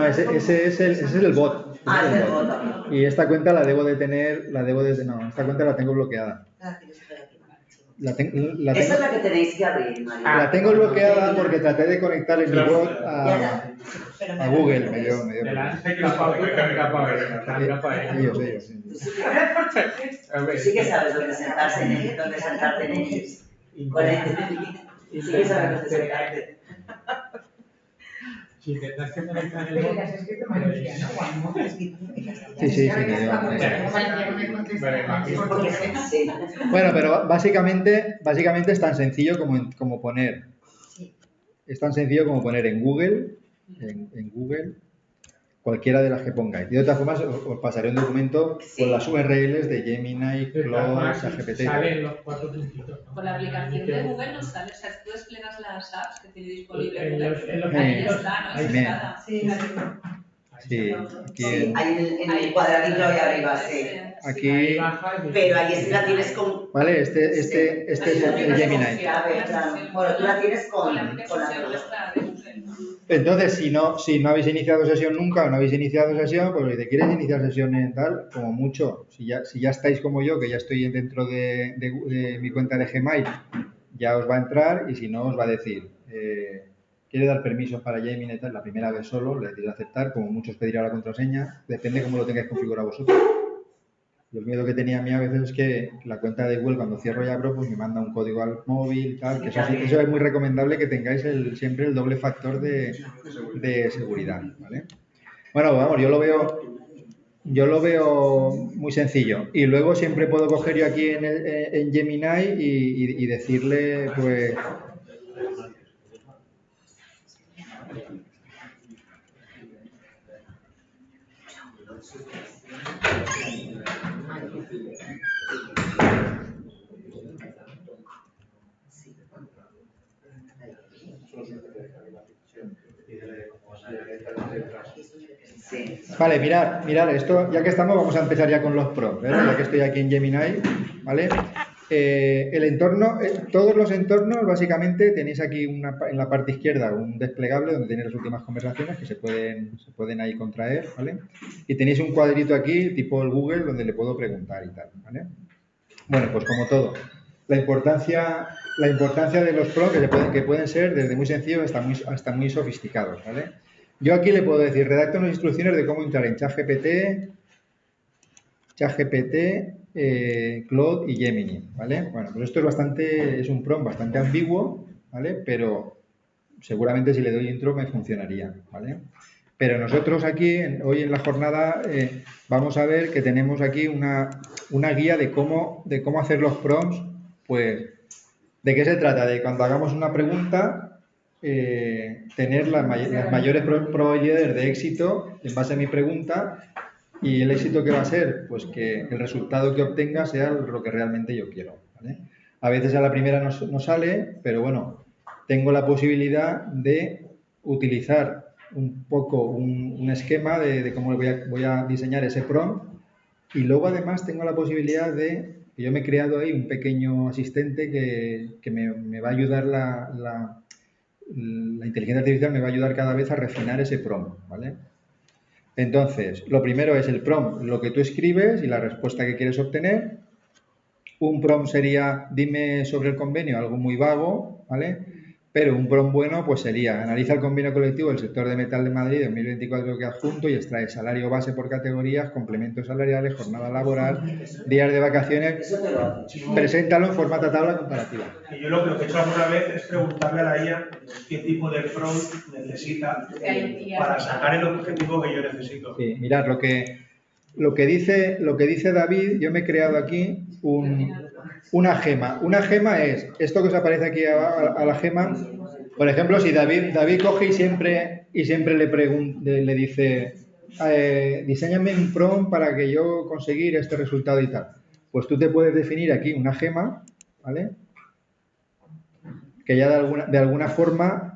ese es el bot. Ah, es el bot. Y esta cuenta la debo de tener, esta cuenta la tengo bloqueada. Esa es la que tenéis que abrir, Mario. La tengo bloqueada porque traté de conectar el bot a Google. Me dio. Ellos. Sí que sabes dónde sentarte en ellos. Sí que sabes dónde sentarte. Si intentas que conectar el bot... Sí. Bueno, pero básicamente es tan sencillo como poner. Es tan sencillo como poner en Google, cualquiera de las que pongáis. Y de todas formas os pasaré un documento con las URLs de Gemini, Claude, ChatGPT. Salen los 4 puntitos. Con la aplicación de Google no sale, o sea, tú desplegas las apps que tiene disponible Google. Ahí está, no es nada. Sí, aquí en el cuadradito ahí arriba, sí. Aquí, pero ahí sí la tienes con... Vale, este es el Gemini. Bueno, tú la tienes con la Entonces, si no habéis iniciado sesión nunca o no habéis iniciado sesión, pues si quieres iniciar sesión en tal, como mucho, si ya estáis como yo, que ya estoy dentro de mi cuenta de Gmail, ya os va a entrar y si no os va a decir quiere dar permisos para Gemini y tal, la primera vez solo, le decís aceptar, como muchos pedirá la contraseña, depende cómo lo tengáis configurado vosotros. El miedo que tenía a mí a veces es que la cuenta de Google, cuando cierro ya Pro, pues me manda un código al móvil, tal, que eso es muy recomendable que tengáis siempre el doble factor de seguridad, ¿vale? Bueno, vamos, yo lo veo muy sencillo. Y luego siempre puedo coger yo aquí en Gemini y decirle, pues... Vale, mirad, esto, ya que estamos, vamos a empezar ya con los prompts, ¿verdad? Ya que estoy aquí en Gemini, ¿vale? El entorno, todos los entornos, básicamente, tenéis aquí en la parte izquierda un desplegable donde tenéis las últimas conversaciones que se pueden ahí contraer, ¿vale? Y tenéis un cuadrito aquí, tipo el Google, donde le puedo preguntar y tal, ¿vale? Bueno, pues como todo, la importancia de los prompts que pueden ser desde muy sencillos hasta muy sofisticados, ¿vale? Yo aquí le puedo decir, redacta unas instrucciones de cómo entrar en ChatGPT, Claude y Gemini, ¿vale? Bueno, pues esto es un prompt bastante ambiguo, ¿vale? Pero seguramente si le doy intro me funcionaría, ¿vale? Pero nosotros aquí, hoy en la jornada, vamos a ver que tenemos aquí una guía de cómo hacer los prompts, pues, ¿de qué se trata? De cuando hagamos una pregunta, tener las mayores probabilidades de éxito en base a mi pregunta, y el éxito que va a ser, pues que el resultado que obtenga sea lo que realmente yo quiero, ¿vale? A veces a la primera no sale, pero bueno, tengo la posibilidad de utilizar un poco un esquema de cómo voy a diseñar ese prompt, y luego además tengo la posibilidad que yo me he creado ahí un pequeño asistente que me va a ayudar la inteligencia artificial me va a ayudar cada vez a refinar ese prompt, ¿vale? Entonces, lo primero es el prompt, lo que tú escribes y la respuesta que quieres obtener. Un prompt sería, dime sobre el convenio, algo muy vago, ¿vale? Pero un prompt bueno pues sería, analiza el convenio colectivo del sector de metal de Madrid 2024 que adjunto y extrae salario base por categorías, complementos salariales, jornada laboral, días de vacaciones, preséntalo en formato tabla comparativa. Y yo lo que he hecho alguna vez es preguntarle a la IA qué tipo de prompt necesita para sacar el objetivo que yo necesito. Sí, mirad, lo que dice David, yo me he creado aquí una gema. Una gema es, esto que os aparece aquí a la gema, por ejemplo, si David coge y siempre le dice, diséñame un prompt para que yo conseguir este resultado y tal. Pues tú te puedes definir aquí una gema, ¿vale? Que ya de alguna forma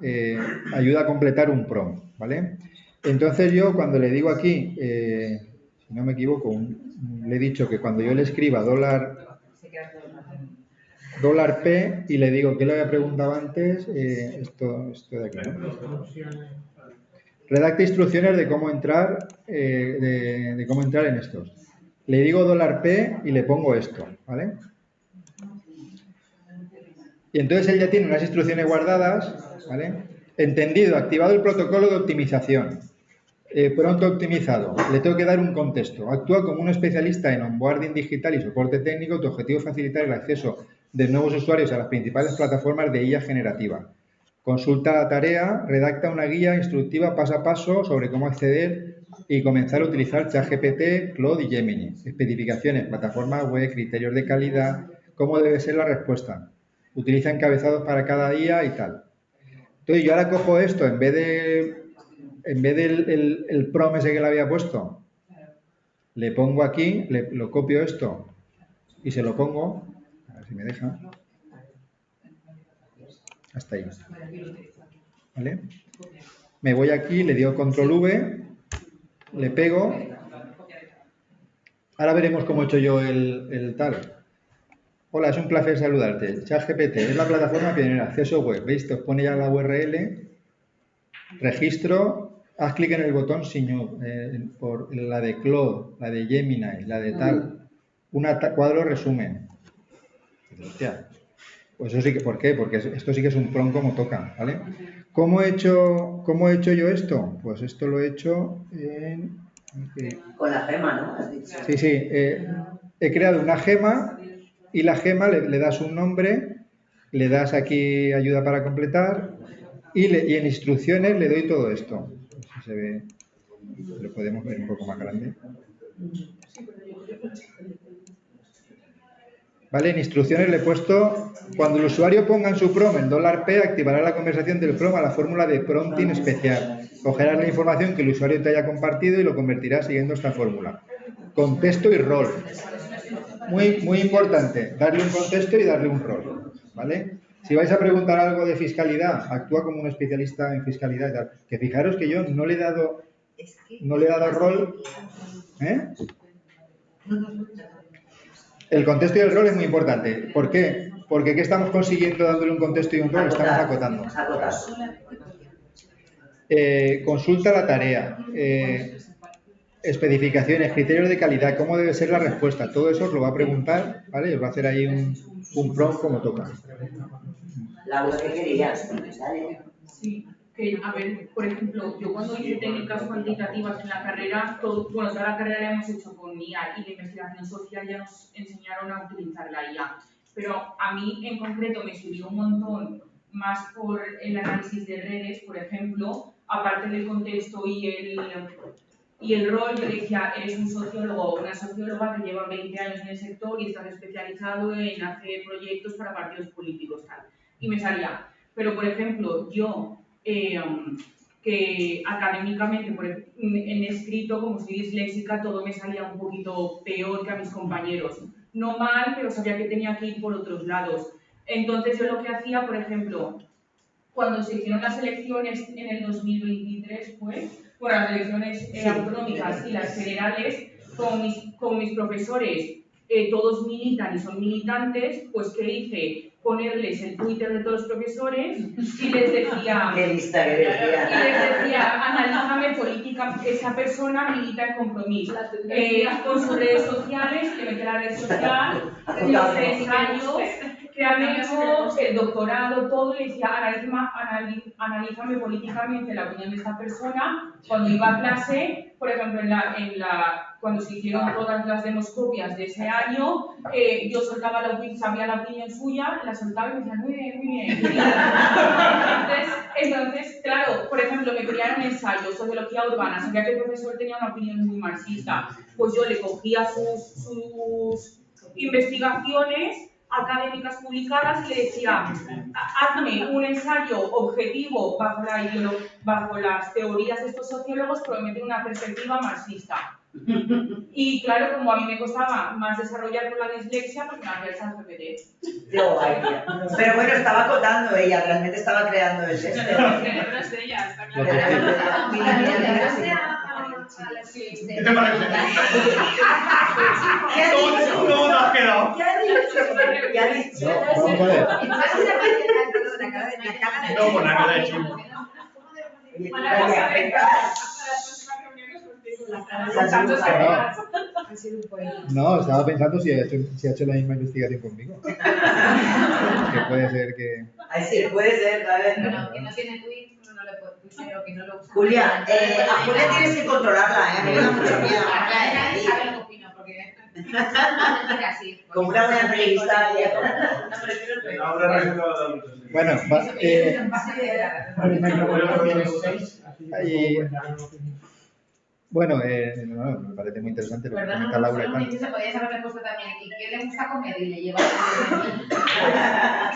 ayuda a completar un prompt, ¿vale? Entonces yo cuando le digo aquí, si no me equivoco, le he dicho que cuando yo le escriba $P y le digo, ¿qué le había preguntado antes? Esto de aquí, ¿no? Redacta instrucciones de cómo entrar, de cómo entrar en estos. Le digo $P y le pongo esto, ¿vale? Y entonces él ya tiene unas instrucciones guardadas, ¿vale? Entendido, activado el protocolo de optimización. Pronto optimizado. Le tengo que dar un contexto. Actúa como un especialista en onboarding digital y soporte técnico. Tu objetivo es facilitar el acceso de nuevos usuarios a las principales plataformas de IA generativa. Consulta la tarea, redacta una guía instructiva paso a paso sobre cómo acceder y comenzar a utilizar ChatGPT, Claude y Gemini. Especificaciones, plataforma web, criterios de calidad, cómo debe ser la respuesta. Utiliza encabezados para cada día y tal. Entonces yo ahora cojo esto, en vez del prompt ese que le había puesto, le pongo aquí, lo copio esto y se lo pongo, a ver si me deja, hasta ahí, ¿vale? Me voy aquí, le digo control V, le pego, ahora veremos cómo he hecho yo el tal. Hola, es un placer saludarte. ChatGPT es la plataforma pionera, acceso web. ¿Veis? Te os pone ya la URL, registro, haz clic en el botón por la de Claude, la de Gemini, la de tal. Cuadro resumen. Hostia. Pues eso sí que, ¿por qué? Porque esto sí que es un PRON como toca, ¿vale? ¿Cómo he hecho yo esto? Pues esto lo he hecho en... Con la gema, ¿no? Has dicho. Sí, sí. He creado una gema y la gema le das un nombre, le das aquí ayuda para completar y en instrucciones le doy todo esto. No sé si se ve, lo podemos ver un poco más grande. Vale, en instrucciones le he puesto, cuando el usuario ponga en su PROM el $P, activará la conversación del PROM a la fórmula de prompting especial. Cogerás la información que el usuario te haya compartido y lo convertirá siguiendo esta fórmula. Contexto y rol. Muy importante, darle un contexto y darle un rol. ¿Vale? Si vais a preguntar algo de fiscalidad, actúa como un especialista en fiscalidad y tal. Que fijaros que yo no le he dado rol. ¿Eh? El contexto y el rol es muy importante. ¿Por qué? Porque ¿qué estamos consiguiendo dándole un contexto y un rol? Estamos acotando. Consulta la tarea. Especificaciones, criterios de calidad, cómo debe ser la respuesta. Todo eso os lo va a preguntar, ¿vale? Y os va a hacer ahí un prompt como toca. Laura, ¿qué querías? Dale. Sí, que, a ver, por ejemplo, yo cuando hice técnicas cuantitativas en la carrera, toda la carrera la hemos hecho con IA y de investigación social ya nos enseñaron a utilizar la IA. Pero a mí en concreto me sirvió un montón más por el análisis de redes, por ejemplo, aparte del contexto y el rol. Yo decía, eres un sociólogo o una socióloga que lleva 20 años en el sector y estás especializado en hacer proyectos para partidos políticos, tal. Y me salía. Pero, por ejemplo, yo, que académicamente en escrito, como soy disléxica, todo me salía un poquito peor que a mis compañeros. No mal, pero sabía que tenía que ir por otros lados. Entonces, yo lo que hacía, por ejemplo, cuando se hicieron las elecciones en el 2023, bueno, las elecciones autonómicas y las generales, con mis profesores, todos militan y son militantes, pues ¿qué hice? Ponerles el Twitter de todos los profesores y les decía, analízame política, esa persona milita en Compromís, con sus redes sociales, que mete la red social, los ensayos que han hecho, el doctorado, todo, y decía, analízame políticamente la opinión de esta persona. Cuando iba a clase, por ejemplo, cuando se hicieron todas las demoscopias de ese año, yo soltaba sabía la opinión suya, la soltaba y me decían, muy bien, muy bien. Entonces, claro, por ejemplo, me crearon ensayos, sociología urbana, sabía que el profesor tenía una opinión muy marxista, pues yo le cogía sus investigaciones académicas publicadas y le decía, hazme un ensayo objetivo bajo las teorías de estos sociólogos, pero meter una perspectiva marxista. Y claro, como a mí me costaba más desarrollar por la dislexia, pues me hacía el ChatGPT. Pero bueno, estaba acotando ella, realmente estaba creando el texto. No es de ella, está claro. ¿Qué te parece? ¿Cómo te has quedado? ¿Qué ha dicho? Vamos a ver. No, con la cara de chungo. No, estaba pensando si ha hecho la misma investigación conmigo. Que puede ser que... Ay, sí, puede ser, a ver. Bueno, que no tiene tweet, no le puedo decir, que no lo usa. Julia, a Julia tienes que controlarla, ¿eh? Me da mucho miedo. Nadie sabe lo que opino, porque... Como una buena periodista. Bueno, bueno, me parece muy interesante lo que comenta Laura y tal. Se podía saber respuesta también. ¿Y qué le gusta comer? Y le lleva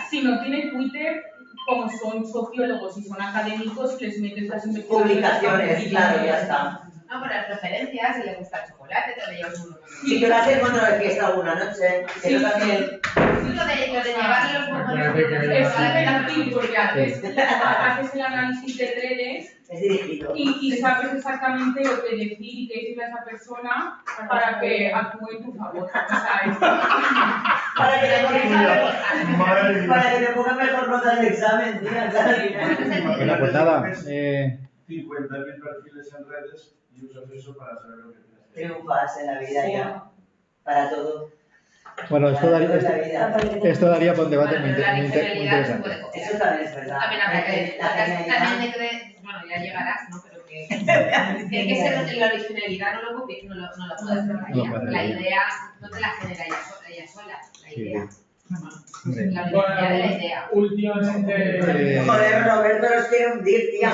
Si no tiene Twitter, como son sociólogos y son académicos, les metes las publicaciones, claro, ya está. No, por las preferencias, si le gusta el chocolate, te lo llevas uno. Sí, pero hace cuando de fiesta una noche. Sí, también. Sí, lo de llevarle los bombones. Es súper activo porque haces el análisis de redes y sabes exactamente lo que decir y qué decirle a esa persona para que actúe en tu favor. Para que te ponga mejor nota en el examen, tía. Bueno, pues nada. 50.000 perfiles en redes y usas eso para saber lo que tienes. Triunfas en la vida ya. Para todo. Bueno, esto daría para un debate muy La interesante. literalidad Eso también es verdad. También bueno, ya llegarás, ¿no? Pero que tiene que ser la originalidad, no lo puedes hacer la idea no te la genera ella sola, la idea. La originalidad de la idea. Últimamente... Joder, Roberto nos quiere hundir, tía.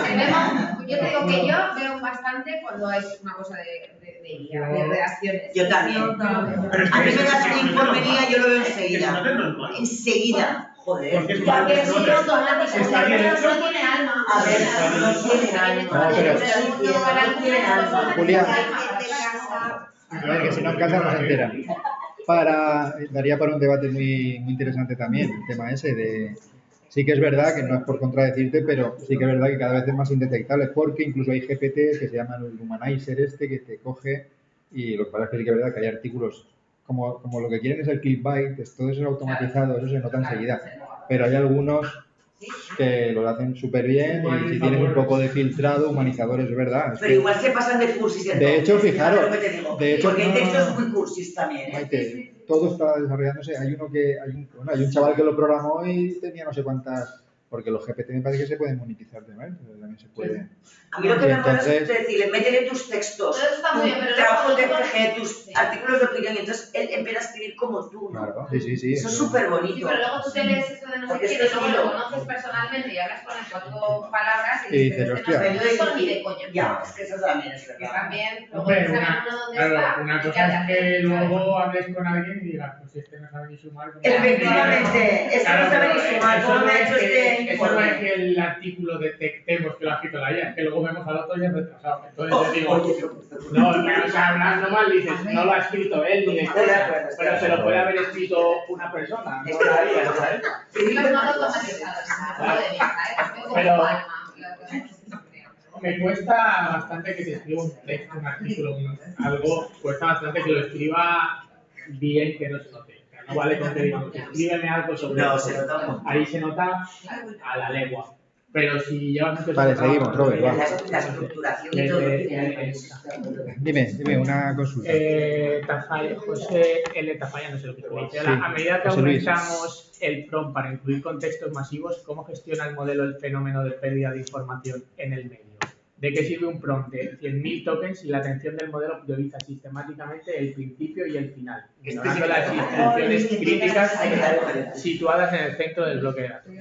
Yo te digo que yo veo bastante cuando es una cosa de redacciones. Yo también. A mí me das un informe guía, yo lo veo enseguida. Enseguida. Joder. Ya que si no automático, no tiene alma. A ver, no tiene alma. No tiene alma. Julia. A ver, que si no en casa no se entera. Daría para un debate muy interesante también, el tema ese de... Sí que es verdad, que no es por contradecirte, pero sí que es verdad que cada vez es más indetectable, porque incluso hay GPTs que se llaman el humanizer que te coge, y lo que pasa es que sí que es verdad que hay artículos, como lo que quieren es el clickbait, todo eso es automatizado, eso se nota enseguida, pero hay algunos que lo hacen súper bien y si tienes un poco de filtrado, humanizador, es verdad. Pero igual se pasan de cursis en de hecho, fijaros, porque hay textos muy cursis también, Maite, todo está desarrollándose. Hay un chaval que lo programó y tenía no sé cuántas, porque los GPT me parece que se pueden monetizar también se puede. A mí lo que me mola es decirle, métele tus textos, tus trabajos de FG, tus artículos de opinión, y entonces él empieza a escribir como tú, ¿no? Claro, sí. Eso es súper bonito. Sí, pero luego tú te lees eso de no sé qué, y luego lo conoces personalmente y hablas con él 4 palabras y dices, hostia. no es ni de coño. Ya, es que eso también es verdad. Que también, luego Hombre, saben uno dónde está. una cosa es que luego hables con alguien y digas, pues este no sabe ni sumar. Efectivamente, este no sabe ni sumar, ¿cómo me ha hecho este eso no es que el artículo detectemos que lo ha escrito la IA, es que luego vemos al otro y es retrasado. Entonces yo digo, no, o sea, hablando mal dices, no lo ha escrito él ni de cosa, pero se lo puede haber escrito una persona, no la IA, ¿sabes? Pero me cuesta bastante que se escriba un texto, un artículo, algo, cuesta bastante que lo escriba bien, que no se note. O sea, no vale con que digamos, escríbeme algo sobre eso. Ahí se nota a la legua. Pero si llevas mucho Vale, seguimos, Robert, va. La estructuración y todo. Dime una consulta. José L. Tafalla, no sé lo que te dice. A medida que aumentamos el prompt para incluir contextos masivos, ¿cómo gestiona el modelo el fenómeno de pérdida de información en el medio? ¿De qué sirve un prompt de 100.000 tokens si la atención del modelo prioriza sistemáticamente el principio y el final, ignorando las instrucciones críticas situadas en el centro del bloque de datos?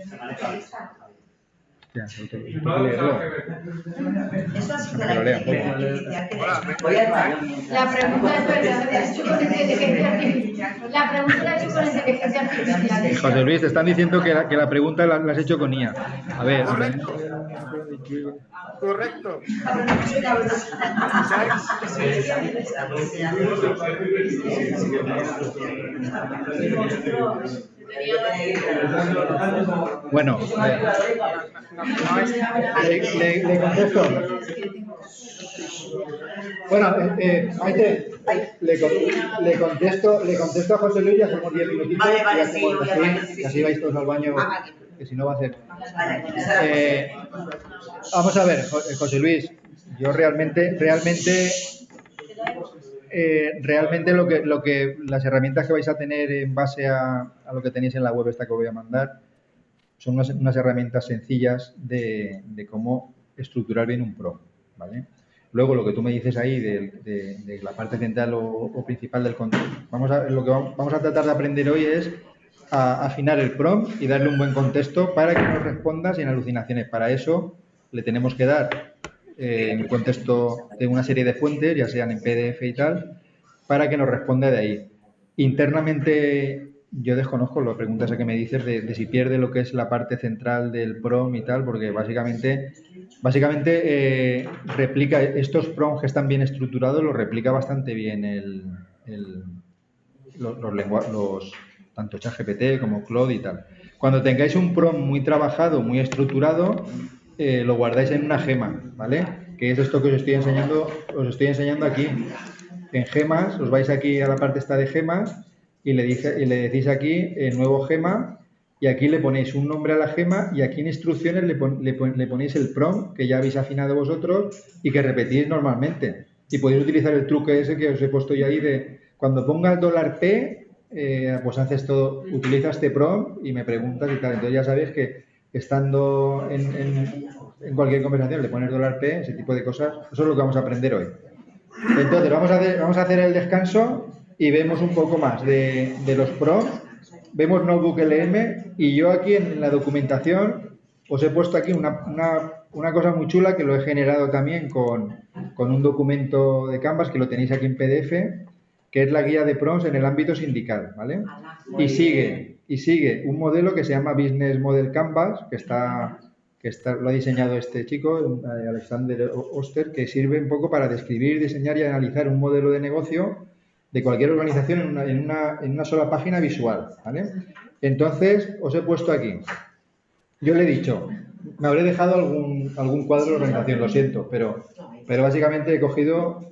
Eso ha sido la inteligencia artificial. La pregunta es verdad, ¿has hecho con inteligencia artificial? La pregunta la has hecho con inteligencia artificial. José Luis, te están diciendo que la pregunta la has hecho con IA. A ver. Correcto. Bueno, le contesto. Bueno, Maite, le contesto a José Luis y hacemos 10 minutitos. Vale, sí, así vais todos al baño, que si no va a ser. Vamos a ver, José Luis, yo realmente lo que las herramientas que vais a tener en base a lo que tenéis en la web esta que os voy a mandar son unas herramientas sencillas de cómo estructurar bien un prompt, ¿vale? Luego lo que tú me dices ahí de la parte central o principal del contenido, lo que vamos a tratar de aprender hoy es a afinar el prompt y darle un buen contexto para que nos responda sin alucinaciones. Para eso le tenemos que dar un contexto de una serie de fuentes, ya sean en PDF y tal, para que nos responda de ahí. Internamente yo desconozco la pregunta esa que me dices de si pierde lo que es la parte central del prompt y tal, porque básicamente replica estos prompts que están bien estructurados, los replica bastante bien los lenguajes, tanto ChatGPT como Claude y tal. Cuando tengáis un prompt muy trabajado, muy estructurado, lo guardáis en una gema, ¿vale? Que es esto que os estoy enseñando aquí. En gemas, os vais aquí a la parte esta de gemas y le decís aquí nuevo gema y aquí le ponéis un nombre a la gema y aquí en instrucciones le ponéis el prompt que ya habéis afinado vosotros y que repetís normalmente. Y podéis utilizar el truque ese que os he puesto yo ahí de cuando ponga $P, pues haces todo, utiliza este prompt y me preguntas y tal. Entonces ya sabéis que estando en cualquier conversación le pones $P, ese tipo de cosas. Eso es lo que vamos a aprender hoy. Entonces vamos a hacer el descanso y vemos un poco más de los prompts. Vemos Notebook LM y yo aquí en la documentación os he puesto aquí una cosa muy chula que lo he generado también con un documento de Canvas que lo tenéis aquí en PDF, que es la guía de prompts en el ámbito sindical, ¿vale? Y sigue un modelo que se llama Business Model Canvas, lo ha diseñado este chico, Alexander Oster, que sirve un poco para describir, diseñar y analizar un modelo de negocio de cualquier organización en una sola página visual, ¿vale? Entonces, os he puesto aquí. Yo le he dicho, me habré dejado algún cuadro de organización, lo siento, pero básicamente he cogido,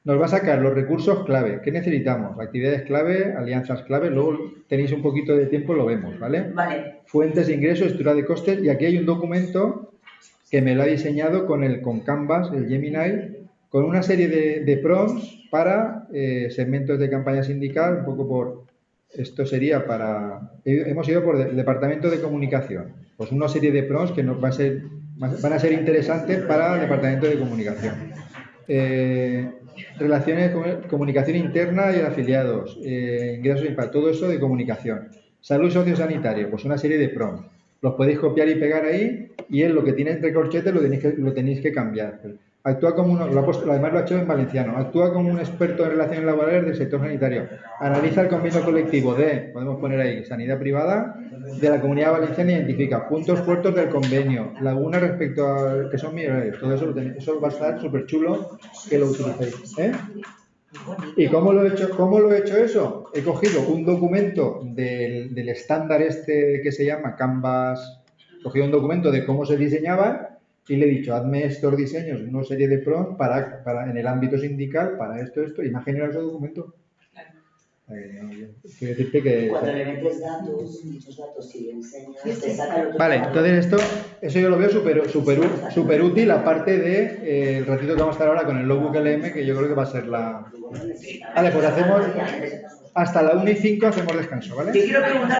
nos va a sacar los recursos clave. ¿Qué necesitamos? Actividades clave, alianzas clave, luego tenéis un poquito de tiempo, lo vemos, ¿vale? Vale. Fuentes de ingresos, estructura de costes, y aquí hay un documento que me lo ha diseñado con Canvas, el Gemini, con una serie de prompts para segmentos de campaña sindical, un poco por, esto sería para, hemos ido por el departamento de comunicación, pues una serie de prompts que nos van a ser interesantes para el departamento de comunicación. Relaciones, comunicación interna y afiliados, ingresos y para todo eso de comunicación. Salud sociosanitario, pues una serie de prompts. Los podéis copiar y pegar ahí y en lo que tiene entre corchetes lo tenéis que cambiar. Actúa como además lo ha hecho en valenciano. Actúa como un experto en relaciones laborales del sector sanitario. Analiza el convenio colectivo podemos poner ahí, sanidad privada, de la Comunidad Valenciana, identifica puntos fuertes del convenio, lagunas respecto a que son mineros. Todo eso eso va a estar súper chulo que lo utilicéis. ¿Y cómo lo he hecho eso? He cogido un documento del estándar este que se llama Canvas, he cogido un documento de cómo se diseñaba y le he dicho, hazme estos diseños, una serie de prompts para en el ámbito sindical, para esto, y me ha generado ese documento. Quiero decirte que... Cuando le metes muchos datos y le enseñas, te saca lo que... Vale, entonces eso yo lo veo súper útil, aparte de el ratito que vamos a estar ahora con el Notebook LM, que yo creo que va a ser la... Vale, pues hacemos hasta la 1:05 hacemos descanso, ¿vale?